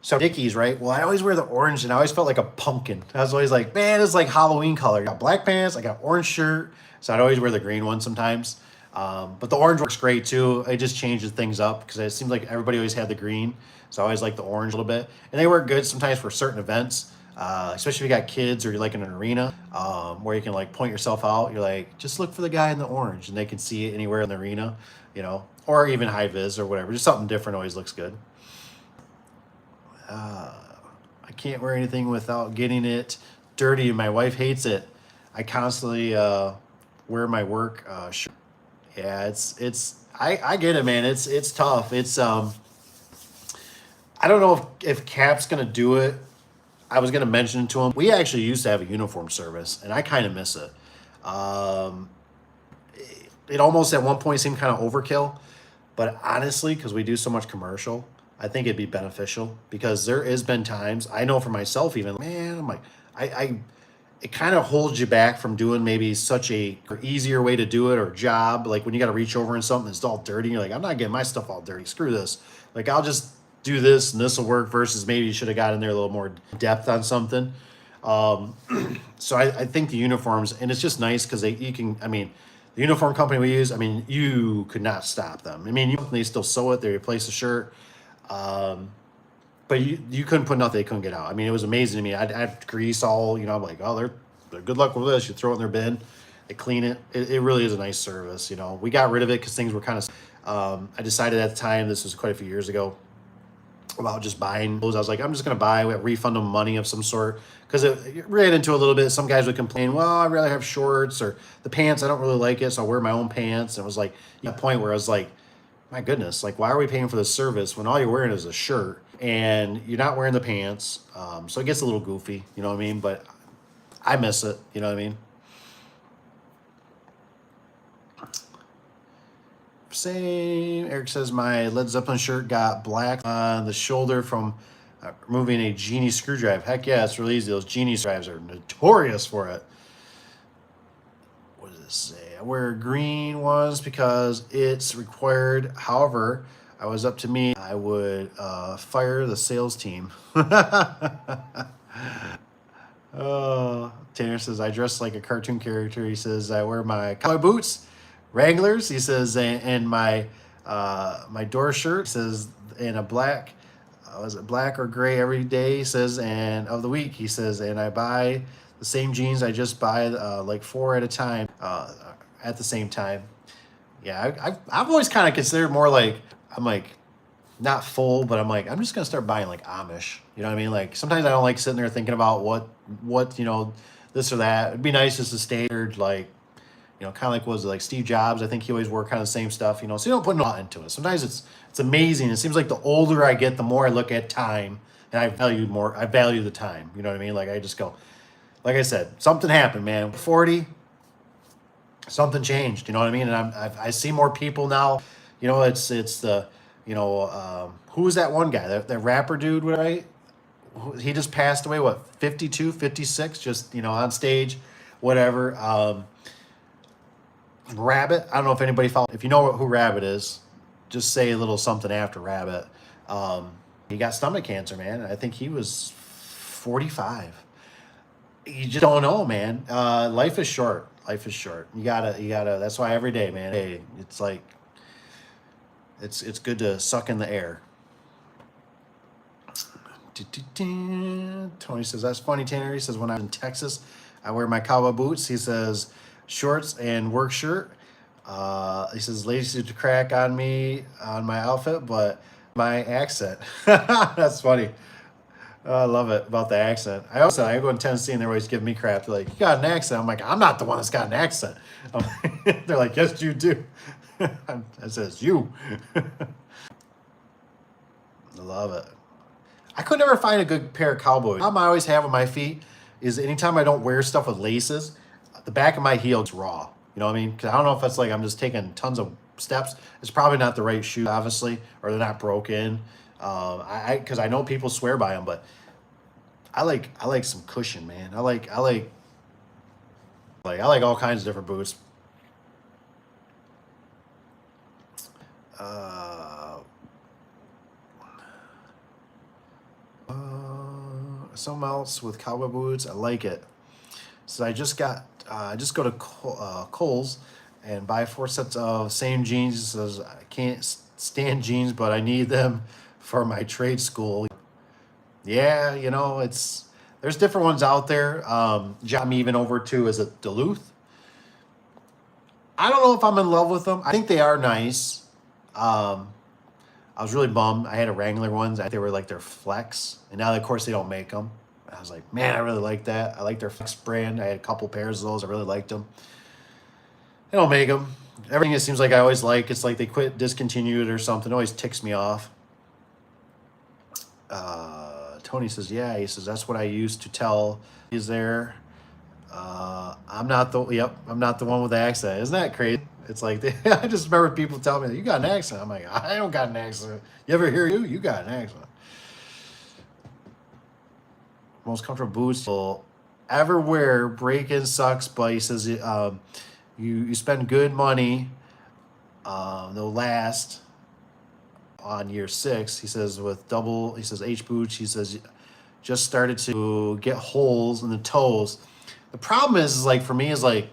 So Dickies, right? Well, I always wear the orange, and I always felt like a pumpkin. I was always like, man, it's like Halloween color. I got black pants, I got orange shirt, so I'd always wear the green one sometimes. But the orange works great too. It just changes things up because it seems like everybody always had the green, so I always like the orange a little bit. And they work good sometimes for certain events, especially if you got kids or you're like in an arena where you can like point yourself out. You're like, just look for the guy in the orange, and they can see it anywhere in the arena, you know, or even high vis or whatever. Just something different always looks good. I can't wear anything without getting it dirty. My wife hates it. I constantly wear my work shirt. Yeah, I get it, man. It's tough. I don't know if Cap's gonna do it. I was gonna mention it to him. We actually used to have a uniform service, and I kind of miss it. It almost at one point seemed kind of overkill, but honestly, because we do so much commercial, I think it'd be beneficial because there has been times I know for myself even, man, I'm like, it kind of holds you back from doing maybe such a easier way to do it or job. Like when you got to reach over and something that's all dirty, you're like, I'm not getting my stuff all dirty. Screw this. Like I'll just do this and this will work versus maybe you should have got in there a little more depth on something. So I think the uniforms, and it's just nice because the uniform company we use, I mean, you could not stop them. I mean, they still sew it, they replace the shirt. But you couldn't put nothing they couldn't get out. I mean, it was amazing to me. I'd have grease all, you know, I'm like, oh, they're good luck with this. You throw it in their bin, they clean it. It really is a nice service, you know. We got rid of it because things were kind of, I decided at the time, this was quite a few years ago, about just buying clothes. I was like, I'm just going to buy, refund them money of some sort. Because it ran into a little bit. Some guys would complain, well, I'd rather have shorts or the pants. I don't really like it, so I'll wear my own pants. And it was like a point where I was like, my goodness, like, why are we paying for this service when all you're wearing is a shirt and you're not wearing the pants? So it gets a little goofy, you know what I mean? But I miss it, you know what I mean? Same. Eric says my Led Zeppelin shirt got black on the shoulder from removing a Genie screwdriver. Heck yeah, it's really easy. Those Genie screwdrivers are notorious for it. What does it say? I wear green ones because it's required. However, I was up to me, I would fire the sales team. Tanner says, I dress like a cartoon character. He says, I wear my cowboy boots, Wranglers. He says, and my my door shirt. He says, and a black, was it black or gray every day? He says, and of the week. He says, and I buy the same jeans. I just buy like 4 at a time at the same time. Yeah, I've always kind of considered more like, I'm like, not full, but I'm like, I'm just gonna start buying like Amish. You know what I mean? Like sometimes I don't like sitting there thinking about what you know, this or that. It'd be nice just to stay like, you know, kind of like was it like Steve Jobs? I think he always wore kind of the same stuff, you know. So you don't put a lot into it. Sometimes it's amazing. It seems like the older I get, the more I look at time, and I value the time. You know what I mean? Like I just go, like I said, something happened, man. 40, something changed. You know what I mean? And I see more people now. You know, it's the, you know, who was that one guy, that rapper dude, right? He just passed away, what, 52, 56, just, you know, on stage, whatever. Rabbit, I don't know if anybody follow. If you know who Rabbit is, just say a little something after Rabbit. He got stomach cancer, man. I think he was 45. You just don't know, man. Life is short. Life is short. You gotta, that's why every day, man, hey, it's like, it's good to suck in the air. Tony says, that's funny, Tanner. He says, when I'm in Texas, I wear my cowboy boots. He says, shorts and work shirt. He says, ladies used to crack on me on my outfit, but my accent. That's funny. I love it about the accent. I go in Tennessee and they're always giving me crap. They're like, you got an accent. I'm like, I'm not the one that's got an accent. They're like, yes, you do. I says, you. I love it. I could never find a good pair of cowboy. The problem I always have on my feet is anytime I don't wear stuff with laces, the back of my heel is raw. You know what I mean? Because I don't know if it's like I'm just taking tons of steps. It's probably not the right shoe, obviously, or they're not broken. Because I know people swear by them, but I like some cushion, man. I like all kinds of different boots. Something else with cowboy boots. I like it. So I just go to Kohl's and buy 4 sets of same jeans. It says I can't stand jeans, but I need them for my trade school. Yeah, you know, there's different ones out there. Job me even over to, is it Duluth? I don't know if I'm in love with them. I think they are nice. I was really bummed. I had a Wrangler ones. They were like their Flex, and now of course they don't make them. I was like, man, I really like that. I like their Flex brand. I had a couple pairs of those. I really liked them. They don't make them. Everything it seems like I always like, it's like they discontinued or something. It always ticks me off. Tony says, yeah. He says, that's what I used to tell. He's there. I'm not the one with the accent. Isn't that crazy? It's like, I just remember people telling me, you got an accent. I'm like, I don't got an accent. You ever hear you? You got an accent. Most comfortable boots you'll ever wear. Break-in sucks, but he says, you spend good money. They'll last on year 6. He says, H boots, he says, just started to get holes in the toes. The problem is like, for me, is like,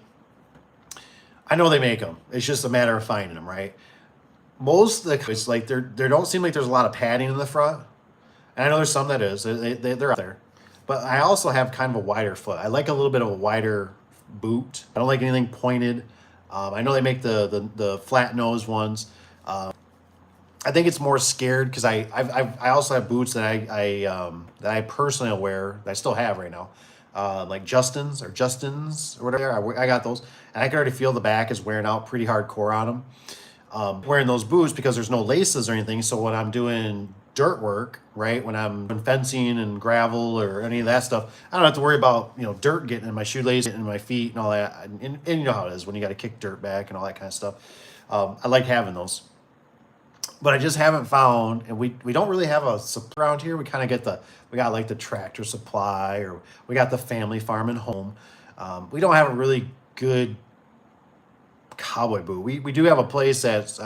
I know they make them. It's just a matter of finding them, right? Most of the, it's like there don't seem like there's a lot of padding in the front. And I know there's some that is. They're out there. But I also have kind of a wider foot. I like a little bit of a wider boot. I don't like anything pointed. I know they make the flat nose ones. I think it's more scared because I also have boots that I personally wear that I still have right now. Like Justins or whatever. I got those, and I can already feel the back is wearing out pretty hardcore on them. Wearing those boots because there's no laces or anything. So when I'm doing dirt work, right, when I'm fencing and gravel or any of that stuff, I don't have to worry about, you know, dirt getting in my shoelace, getting in my feet and all that. And you know how it is when you got to kick dirt back and all that kind of stuff. I like having those. But I just haven't found, and we don't really have a supply around here. We kind of get we got like the Tractor Supply, or we got the Family Farm and Home. We don't have a really good cowboy boot. We do have a place that's,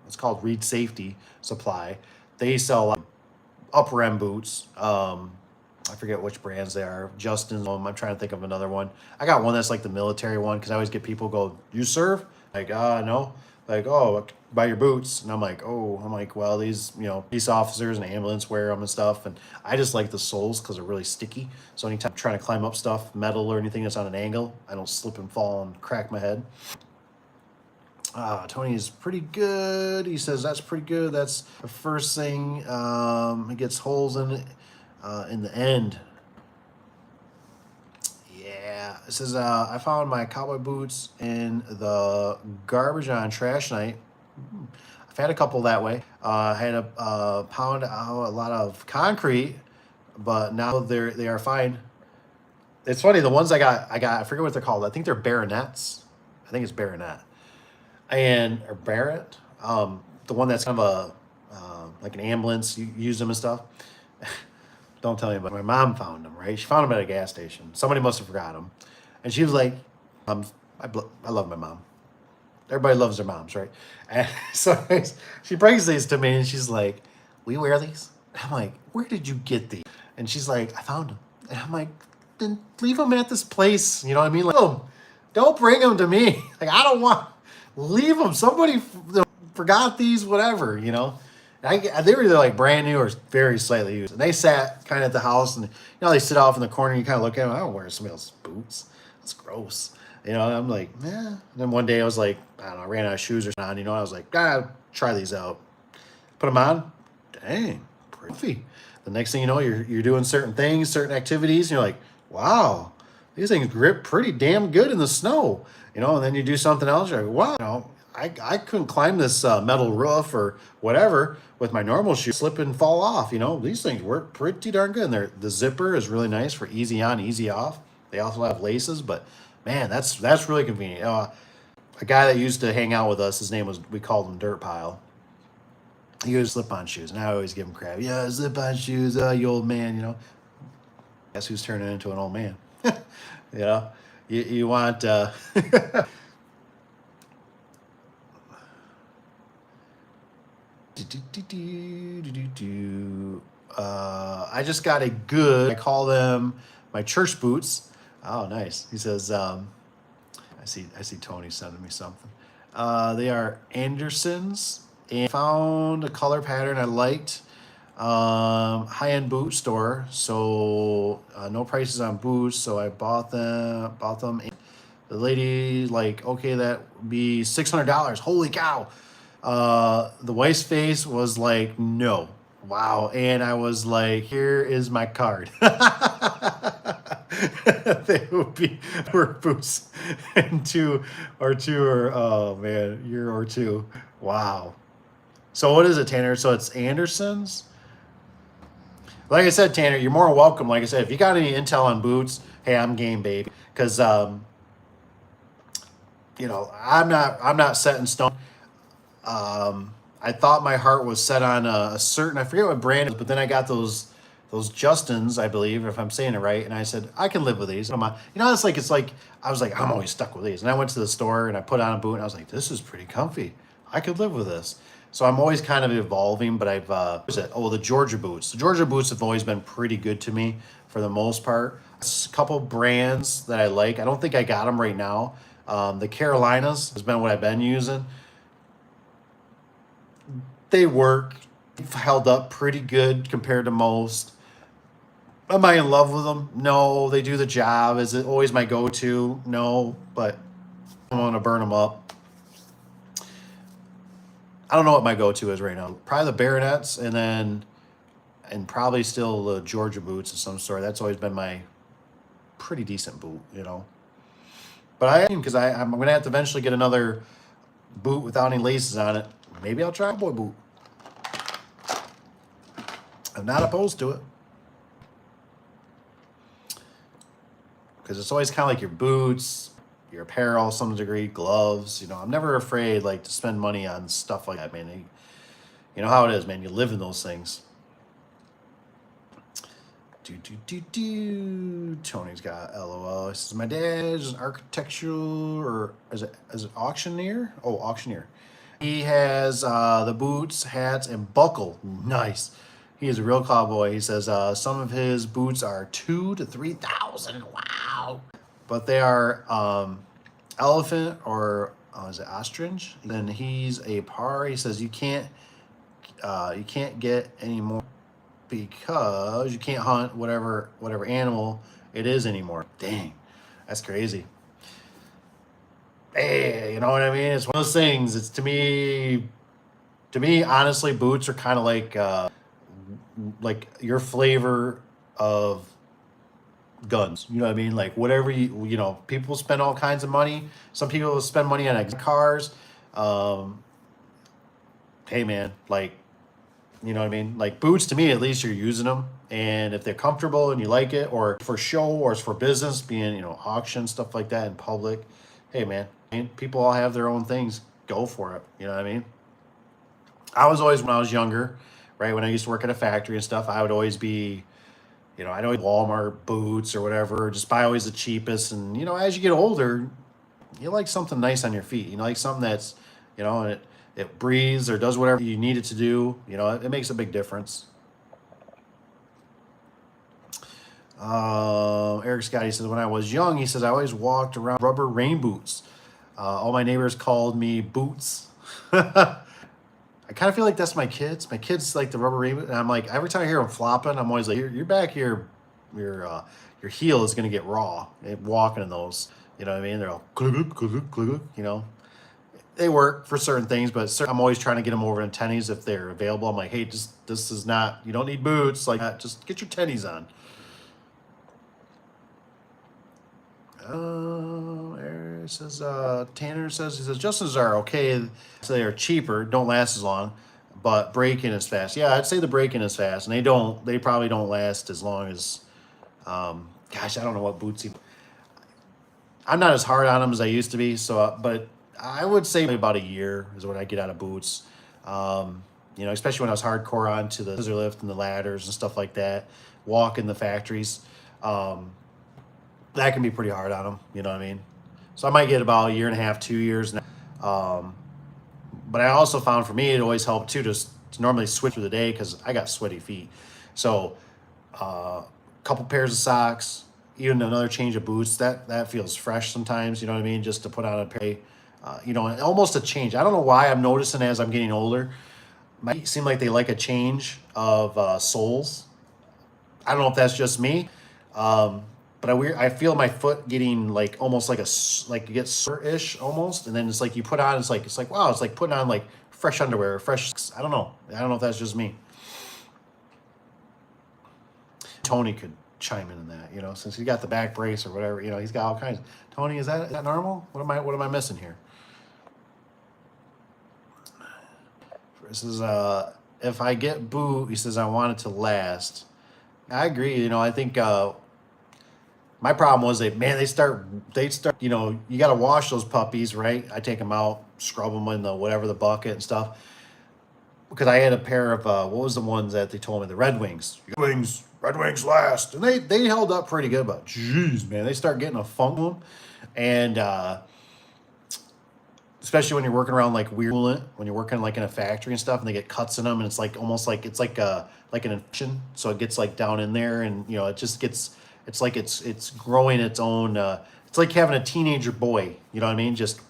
it's called Reed Safety Supply. They sell like upper end boots. I forget which brands they are. Justin's, I'm trying to think of another one. I got one that's like the military one, because I always get people go, you serve? Like, no. Like, oh, buy your boots. And I'm like, well, these, you know, police officers and ambulance wear them and stuff. And I just like the soles because they're really sticky. So anytime I'm trying to climb up stuff, metal or anything that's on an angle, I don't slip and fall and crack my head. Tony is pretty good. He says that's pretty good. That's the first thing. It gets holes in it in the end. Yeah, it says, I found my cowboy boots in the garbage on trash night. I've had a couple that way. I had a pound out a lot of concrete, but now they are fine. It's funny, the ones I got, I forget what they're called. I think they're Baronets. I think it's Baronet. Or Barrett. The one that's kind of like an ambulance, you use them and stuff. Don't tell anybody. My mom found them, right? She found them at a gas station. Somebody must have forgot them. And she was like, I love my mom. Everybody loves their moms, right? And so she brings these to me and she's like, we wear these? I'm like, where did you get these? And she's like, I found them. And I'm like, then leave them at this place. You know what I mean? Like, don't bring them to me. Like, I don't want, leave them. Somebody forgot these, whatever, you know? They were either like brand new or very slightly used. And they sat kind of at the house, and they sit off in the corner. And you kind of look at them. I don't wear somebody else's boots. That's gross. And I'm like, yeah. And then one day I was like, I don't know, I ran out of shoes or something. I was like, try these out. Put them on. Dang, pretty. The next thing you know, you're doing certain things, certain activities, and you're like, wow, these things grip pretty damn good in the snow. And then you do something else, you're like, wow, I couldn't climb this metal roof or whatever with my normal shoes, slip and fall off. These things work pretty darn good. And the zipper is really nice for easy on, easy off. They also have laces, but man, that's really convenient. A guy that used to hang out with us, his name we called him Dirt Pile. He used slip-on shoes, and I always give him crap. Yeah, slip-on shoes, you old man. Guess who's turning into an old man? You want. I just got a good. I call them my church boots. Oh, nice. He says. I see Tony sending me something. They are Andersons. And found a color pattern I liked. High-end boot store, so no prices on boots, so I bought them. And the lady okay, that would be $600. Holy cow. The wife's face was like, no. Wow. And I was like, here is my card. They would be work boots in two or oh man, year or two. Wow. So what is it, Tanner? So it's Anderson's? Like I said, Tanner, you're more welcome. Like I said, if you got any intel on boots, hey, I'm game, baby. Because, I'm not set in stone. I thought my heart was set on a certain, I forget what brand it is, but then I got those Justins, I believe, if I'm saying it right. And I said, I can live with these. It's like, I was like, I'm always stuck with these. And I went to the store and I put on a boot and I was like, this is pretty comfy. I could live with this. So I'm always kind of evolving, but I've, the Georgia boots. The Georgia boots have always been pretty good to me for the most part. A couple brands that I like. I don't think I got them right now. The Carolinas has been what I've been using. They work. They've held up pretty good compared to most. Am I in love with them? No. They do the job. Is it always my go-to? No, but I don't want to burn them up. I don't know what my go-to is right now. Probably the Baronets, and probably still the Georgia boots of some sort. That's always been my pretty decent boot, But because I'm going to have to eventually get another boot without any laces on it. Maybe I'll try a boy boot. I'm not opposed to it. Because it's always kind of like your boots, your apparel, some degree, gloves. I'm never afraid to spend money on stuff like that, man. You know how it is, man. You live in those things. Tony's got LOL. He says, my dad is an architectural, or is it auctioneer? Oh, auctioneer. He has the boots, hats, and buckle. Nice. He is a real cowboy. He says some of his boots are $2,000 to $3,000. Wow. But they are elephant or is it ostrich? Then he's a par. He says you can't get any more because you can't hunt whatever animal it is anymore. Dang, that's crazy. Hey, you know what I mean? It's one of those things. It's to me, honestly, boots are kind of like your flavor of guns. You know what I mean? Like whatever people spend all kinds of money. Some people spend money on cars. Hey man, you know what I mean? Like boots, to me, at least you're using them. And if they're comfortable and you like it, or for show, or it's for business, being, auction, stuff like that in public. Hey man, people all have their own things. Go for it. You know what I mean? I was always, when I was younger, right, when I used to work at a factory and stuff, I would always be, I'd always Walmart boots or whatever, just buy always the cheapest. And, as you get older, you like something nice on your feet. You like something that's, and it breathes or does whatever you need it to do. It makes a big difference. Eric Scott, he says, when I was young, he says, I always walked around rubber rain boots. All my neighbors called me Boots. I I kind of feel like that's my kids. My kids like the rubber reboot, and I'm like, every time I hear them flopping, I'm always like, your back, your heel is gonna get raw walking in those. You know what I mean? They're all glug, glug, glug, glug, you know. They work for certain things, but I'm always trying to get them over in tennies if they're available. I'm like, hey, just this is not. You don't need boots like that. Just get your tennies on. It says Tanner says he says Justin's are okay. So they are cheaper, don't last as long, but break-in is fast. Yeah, I'd say the break-in is fast, and they probably don't last as long as. Gosh, I don't know what boots. I'm not as hard on them as I used to be. So, but I would say about a year is what I get out of boots. You know, especially when I was hardcore onto the scissor lift and the ladders and stuff like that, walk in the factories. That can be pretty hard on them. You know what I mean? So I might get about a year and a half, 2 years now. But I also found for me, it always helped too, just to normally switch through the day because I got sweaty feet. So a couple pairs of socks, even another change of boots, that feels fresh sometimes, you know what I mean? Just to put on a pair, you know, almost a change. I don't know why I'm noticing as I'm getting older, might seem like they like a change of soles. I don't know if that's just me. But I feel my foot getting like almost like like it gets sore-ish almost, and then it's like you put on, it's like wow, it's like putting on like fresh underwear, fresh. I don't know if that's just me. Tony could chime in that, you know, since he got the back brace or whatever, you know, he's got all kinds. Tony, is that normal? What am I missing here? This is if I get boot, he says I want it to last. I agree. You know, I think. My problem was they start, you know, you got to wash those puppies, right? I take them out, scrub them in the whatever, the bucket and stuff. Because I had a pair of, what was the ones that they told me? The Red Wings. Red Wings last. And they held up pretty good, but geez, man, they start getting a funk to them. And especially when you're working around like weird, when you're working like in a factory and stuff and they get cuts in them and it's like almost like, it's like an infection. So it gets like down in there and, you know, it just gets, it's like it's growing its own. It's like having a teenager boy. You know what I mean? Just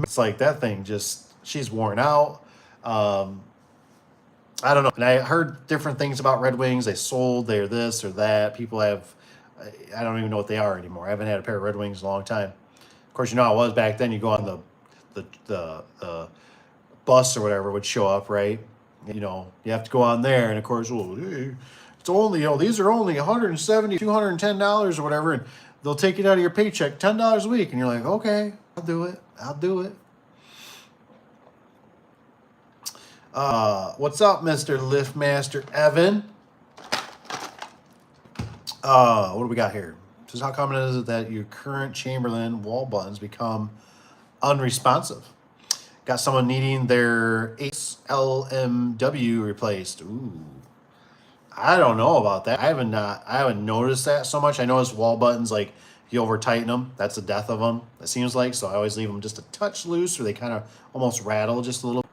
it's like that thing. Just she's worn out. I don't know. And I heard different things about Red Wings. They sold. They're this or that. People have. I don't even know what they are anymore. I haven't had a pair of Red Wings in a long time. Of course, you know how it was back then. You go on the bus or whatever would show up, right? You know, you have to go on there, and of course, well. Hey, it's only, you know, these are only $170, $210 or whatever, and they'll take it out of your paycheck, $10 a week, and you're like, okay, I'll do it. What's up, Mr. Liftmaster Evan? What do we got here? This is how common is it that your current Chamberlain wall buttons become unresponsive? Got someone needing their Ace LMW replaced. Ooh. I don't know about that. I haven't noticed that so much. I notice wall buttons, like if you over tighten them, that's the death of them. It seems like, so I always leave them just a touch loose, or they kind of almost rattle just a little.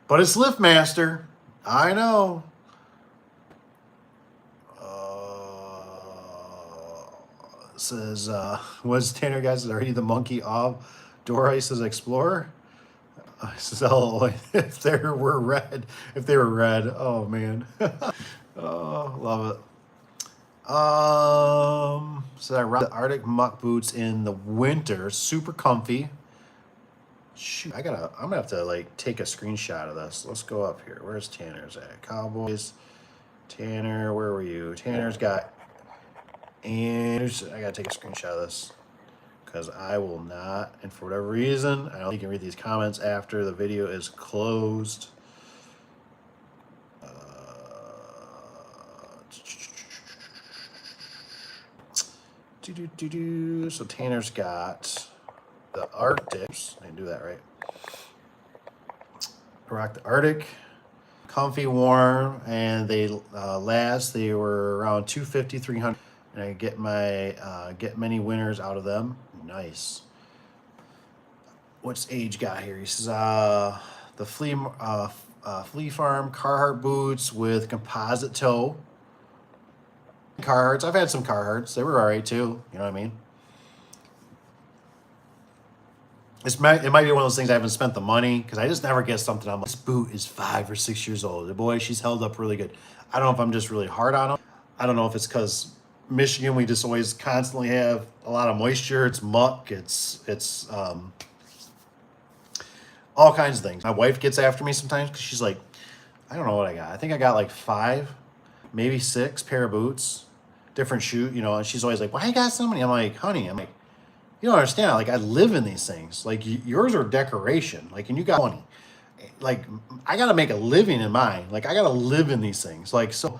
But it's Liftmaster. I know. It says, was Tanner guys already the monkey of Door Ice's Explorer? So if they were red, oh man. Oh, love it. So I rock the Arctic muck boots in the winter, super comfy. Shoot, I'm gonna have to like take a screenshot of this. Let's go up here. Where's Tanner's at? Cowboys. Tanner, where were you? Tanner's got, and I gotta take a screenshot of this because I will not, and for whatever reason, I don't think you can read these comments after the video is closed. So Tanner's got the Arctics. I didn't do that right. Rock the Arctic, comfy, warm, and they last. They were around 250, 300, and I get my get many winners out of them. Nice. What's Age got here? He says the Flea Farm Carhartt boots with composite toe. Carhartts. I've had some Carhartts. They were all right too. You know what I mean? it might be one of those things I haven't spent the money because I just never get something. I'm like, this boot is 5 or 6 years old. Boy, she's held up really good. I don't know if I'm just really hard on them. I don't know if it's because Michigan, we just always constantly have a lot of moisture. It's muck. It's all kinds of things. My wife gets after me sometimes because she's like, I don't know what I got. I think I got like 5, maybe 6 pair of boots, different shoe, you know, and she's always like, why you got so many? I'm like, honey, you don't understand. Like, I live in these things. Like, yours are decoration. Like, and you got 20. Like, I got to make a living in mine. Like, I got to live in these things. Like, so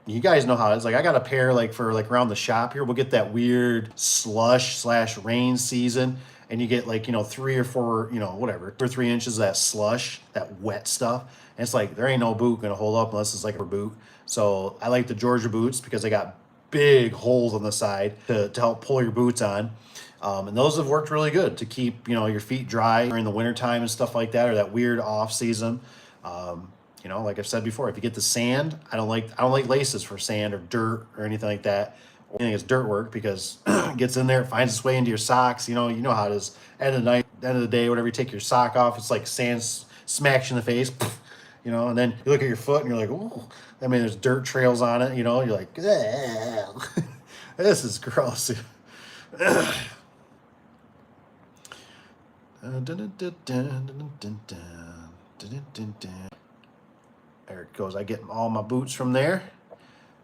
you guys know how it's like. I got a pair like for like around the shop here. We'll get that weird slush/rain season, and you get like, you know, 3 or 4, you know, whatever, 2 or 3 inches of that slush, that wet stuff. And it's like, there ain't no boot gonna hold up unless it's like a boot. So I like the Georgia boots because they got big holes on the side to help pull your boots on. And those have worked really good to keep, you know, your feet dry during the wintertime and stuff like that, or that weird off season. You know, like I've said before, if you get the sand, I don't like laces for sand or dirt or anything like that. Or anything it's dirt work because it gets in there, it finds its way into your socks. You know how it is. End of the night, end of the day, whatever, you take your sock off, it's like sand smacks you in the face. You know, and then you look at your foot and you're like, ooh, I mean, there's dirt trails on it. You know, you're like, this is gross. There it goes. I get all my boots from there.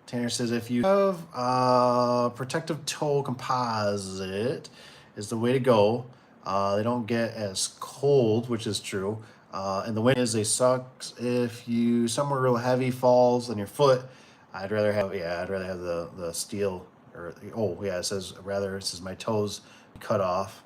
Tanner says if you have protective toe composite is the way to go. They don't get as cold, which is true. And the wind is they suck if you somewhere real heavy falls on your foot. I'd rather have the steel it says my toes cut off.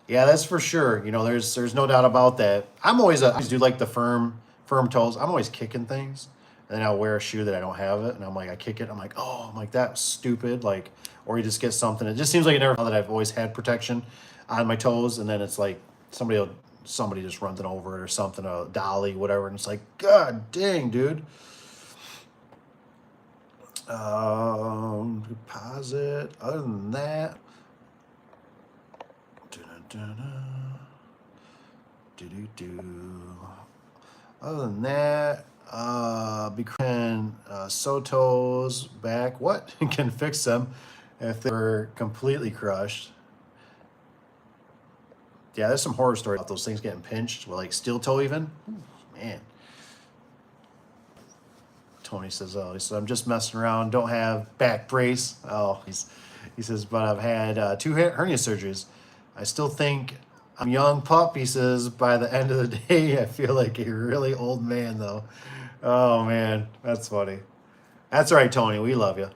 Yeah, that's for sure. You know, there's no doubt about that. I always do like the firm toes. I'm always kicking things, and then I'll wear a shoe that I don't have it, and I'm like, I kick it. I'm like, that's stupid. Like, or you just get something. It just seems like that I've always had protection on my toes, and then it's like somebody just runs it over it or something, a dolly, whatever, and it's like, God dang, dude. Deposit. Other than that. Other than that, Soto's back. What can fix them if they were completely crushed? Yeah, there's some horror stories about those things getting pinched with like steel toe even. Ooh, man. Tony says, I'm just messing around. Don't have back brace. He says, but I've had 2 hernia surgeries. I still think I'm young pup. He says, by the end of the day, I feel like a really old man, though. Oh, man. That's funny. That's all right, Tony. We love you.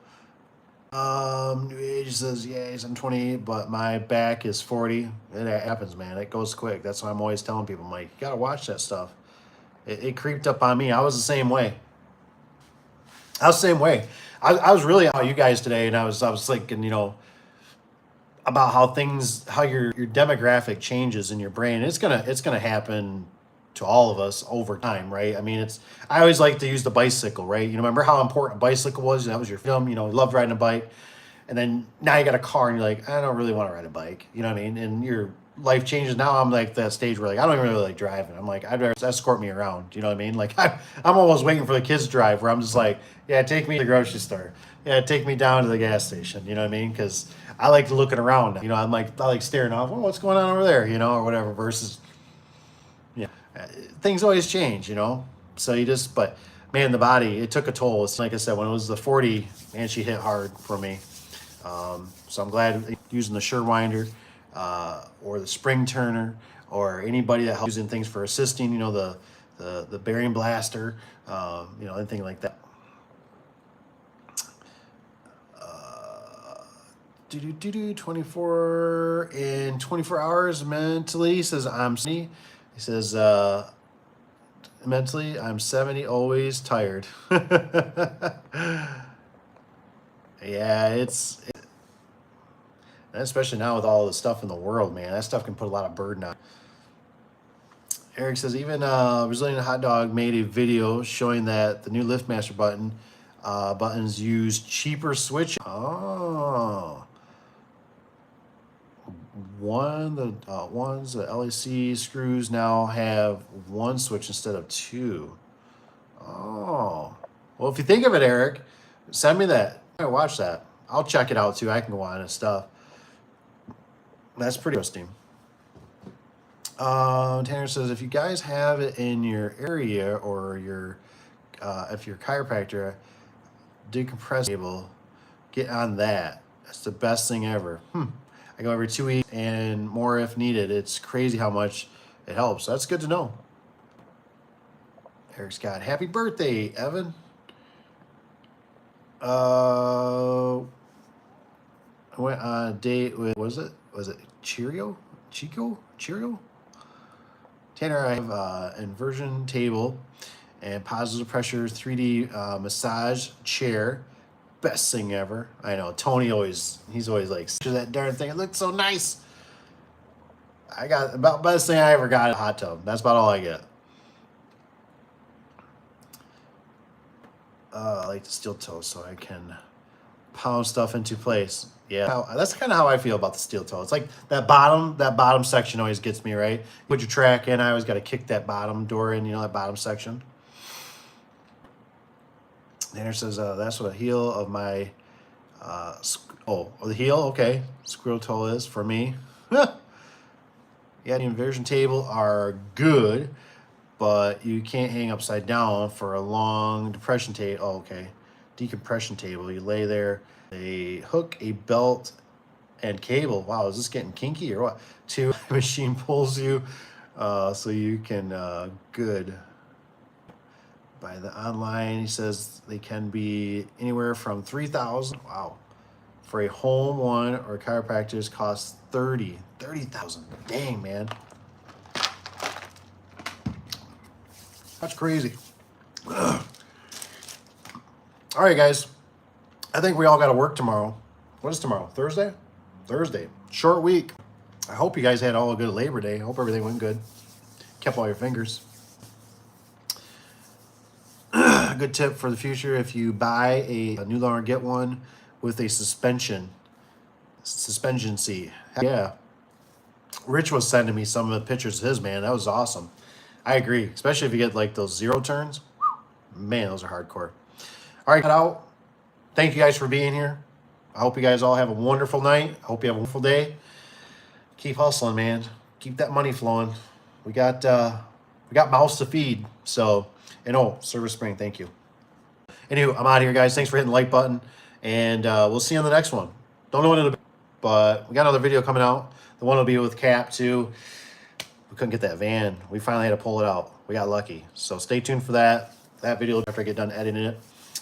New Age says, I'm 28, but my back is 40. It happens, man. It goes quick. That's why I'm always telling people, I'm like, you got to watch that stuff. It creeped up on me. I was the same way. I was really about you guys today, and I was thinking, you know, about how your demographic changes in your brain. It's gonna happen to all of us over time, right? I mean, I always like to use the bicycle, right? You know, remember how important a bicycle was? That was your freedom. You know, you loved riding a bike, and then now you got a car, and you're like, I don't really want to ride a bike. You know what I mean? And your life changes. Now I'm like that stage where like I don't even really like driving. I'm like, I'd rather escort me around. You know what I mean? Like I'm almost waiting for the kids to drive, where I'm just like, yeah, take me to the grocery store. Yeah, take me down to the gas station. You know what I mean? Because I like looking around. You know, I like staring off. Oh, what's going on over there? You know, or whatever. Versus, things always change. You know, so but man, the body, it took a toll. It's like I said, when it was the 40, man, she hit hard for me. So I'm glad using the Surewinder or the spring turner or anybody that helps using things for assisting. You know, the bearing blaster. You know, anything like that. 24 in 24 hours mentally says he says mentally I'm 70, always tired. Yeah, it's especially now with all the stuff in the world, man, that stuff can put a lot of burden on. Eric says even Brazilian Hot Dog made a video showing that the new LiftMaster buttons use cheaper switch. Oh, the LAC screws now have one switch instead of two. Oh, well, if you think of it, Eric, send me that. I watch that. I'll check it out too. I can go on and stuff. That's pretty interesting. Tanner says, if you guys have it in your area, or your if your chiropractor decompress table, get on that. That's the best thing ever. I go every 2 weeks and more if needed. It's crazy how much it helps. That's good to know. Eric Scott, happy birthday, Evan. I went on a date with, was it Cheerio? Tanner, I have inversion table and positive pressure 3D massage chair. Best thing ever. I know. Tony he's always like, that darn thing. It looks so nice. I got about best thing I ever got, a hot tub. That's about all I get. I like the steel toe so I can pound stuff into place. Yeah, that's kind of how I feel about the steel toe. It's like that bottom section always gets me, right? Put your track in, I always got to kick that bottom door in, that bottom section. Tanner says, that's what a heel of my, the heel, okay. Squirrel toe is for me. Yeah, the inversion table are good, but you can't hang upside down for a long decompression table. Oh, okay. Decompression table. You lay there, they hook a belt and cable. Wow, is this getting kinky or what? To machine pulls you, so you can, good. By the online, he says they can be anywhere from $3,000. Wow. For a home one, or chiropractors cost $30,000. Dang, man. That's crazy. Ugh. All right, guys. I think we all got to work tomorrow. What is tomorrow? Thursday? Thursday. Short week. I hope you guys had all a good Labor Day. I hope everything went good. Kept all your fingers. A good tip for the future: if you buy a new lawnmower, get one with a suspension seat. Yeah. Rich was sending me some of the pictures of his, man. That was awesome. I agree, especially if you get like those zero turns. Man, those are hardcore. All right, cut out. Thank you guys for being here. I hope you guys all have a wonderful night. I hope you have a wonderful day. Keep hustling, man. Keep that money flowing. We got mouths to feed. So, Service Spring, thank you. Anywho, I'm out of here, guys. Thanks for hitting the like button, and we'll see you on the next one. Don't know when it'll be, but we got another video coming out. The one will be with Cap too. We couldn't get that van. We finally had to pull it out. We got lucky. So stay tuned for that video after I get done editing it.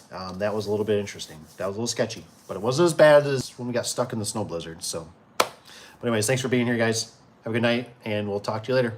That was a little bit interesting. That was a little sketchy, but it wasn't as bad as when we got stuck in the snow blizzard. So, but anyways, thanks for being here, guys. Have a good night, and we'll talk to you later.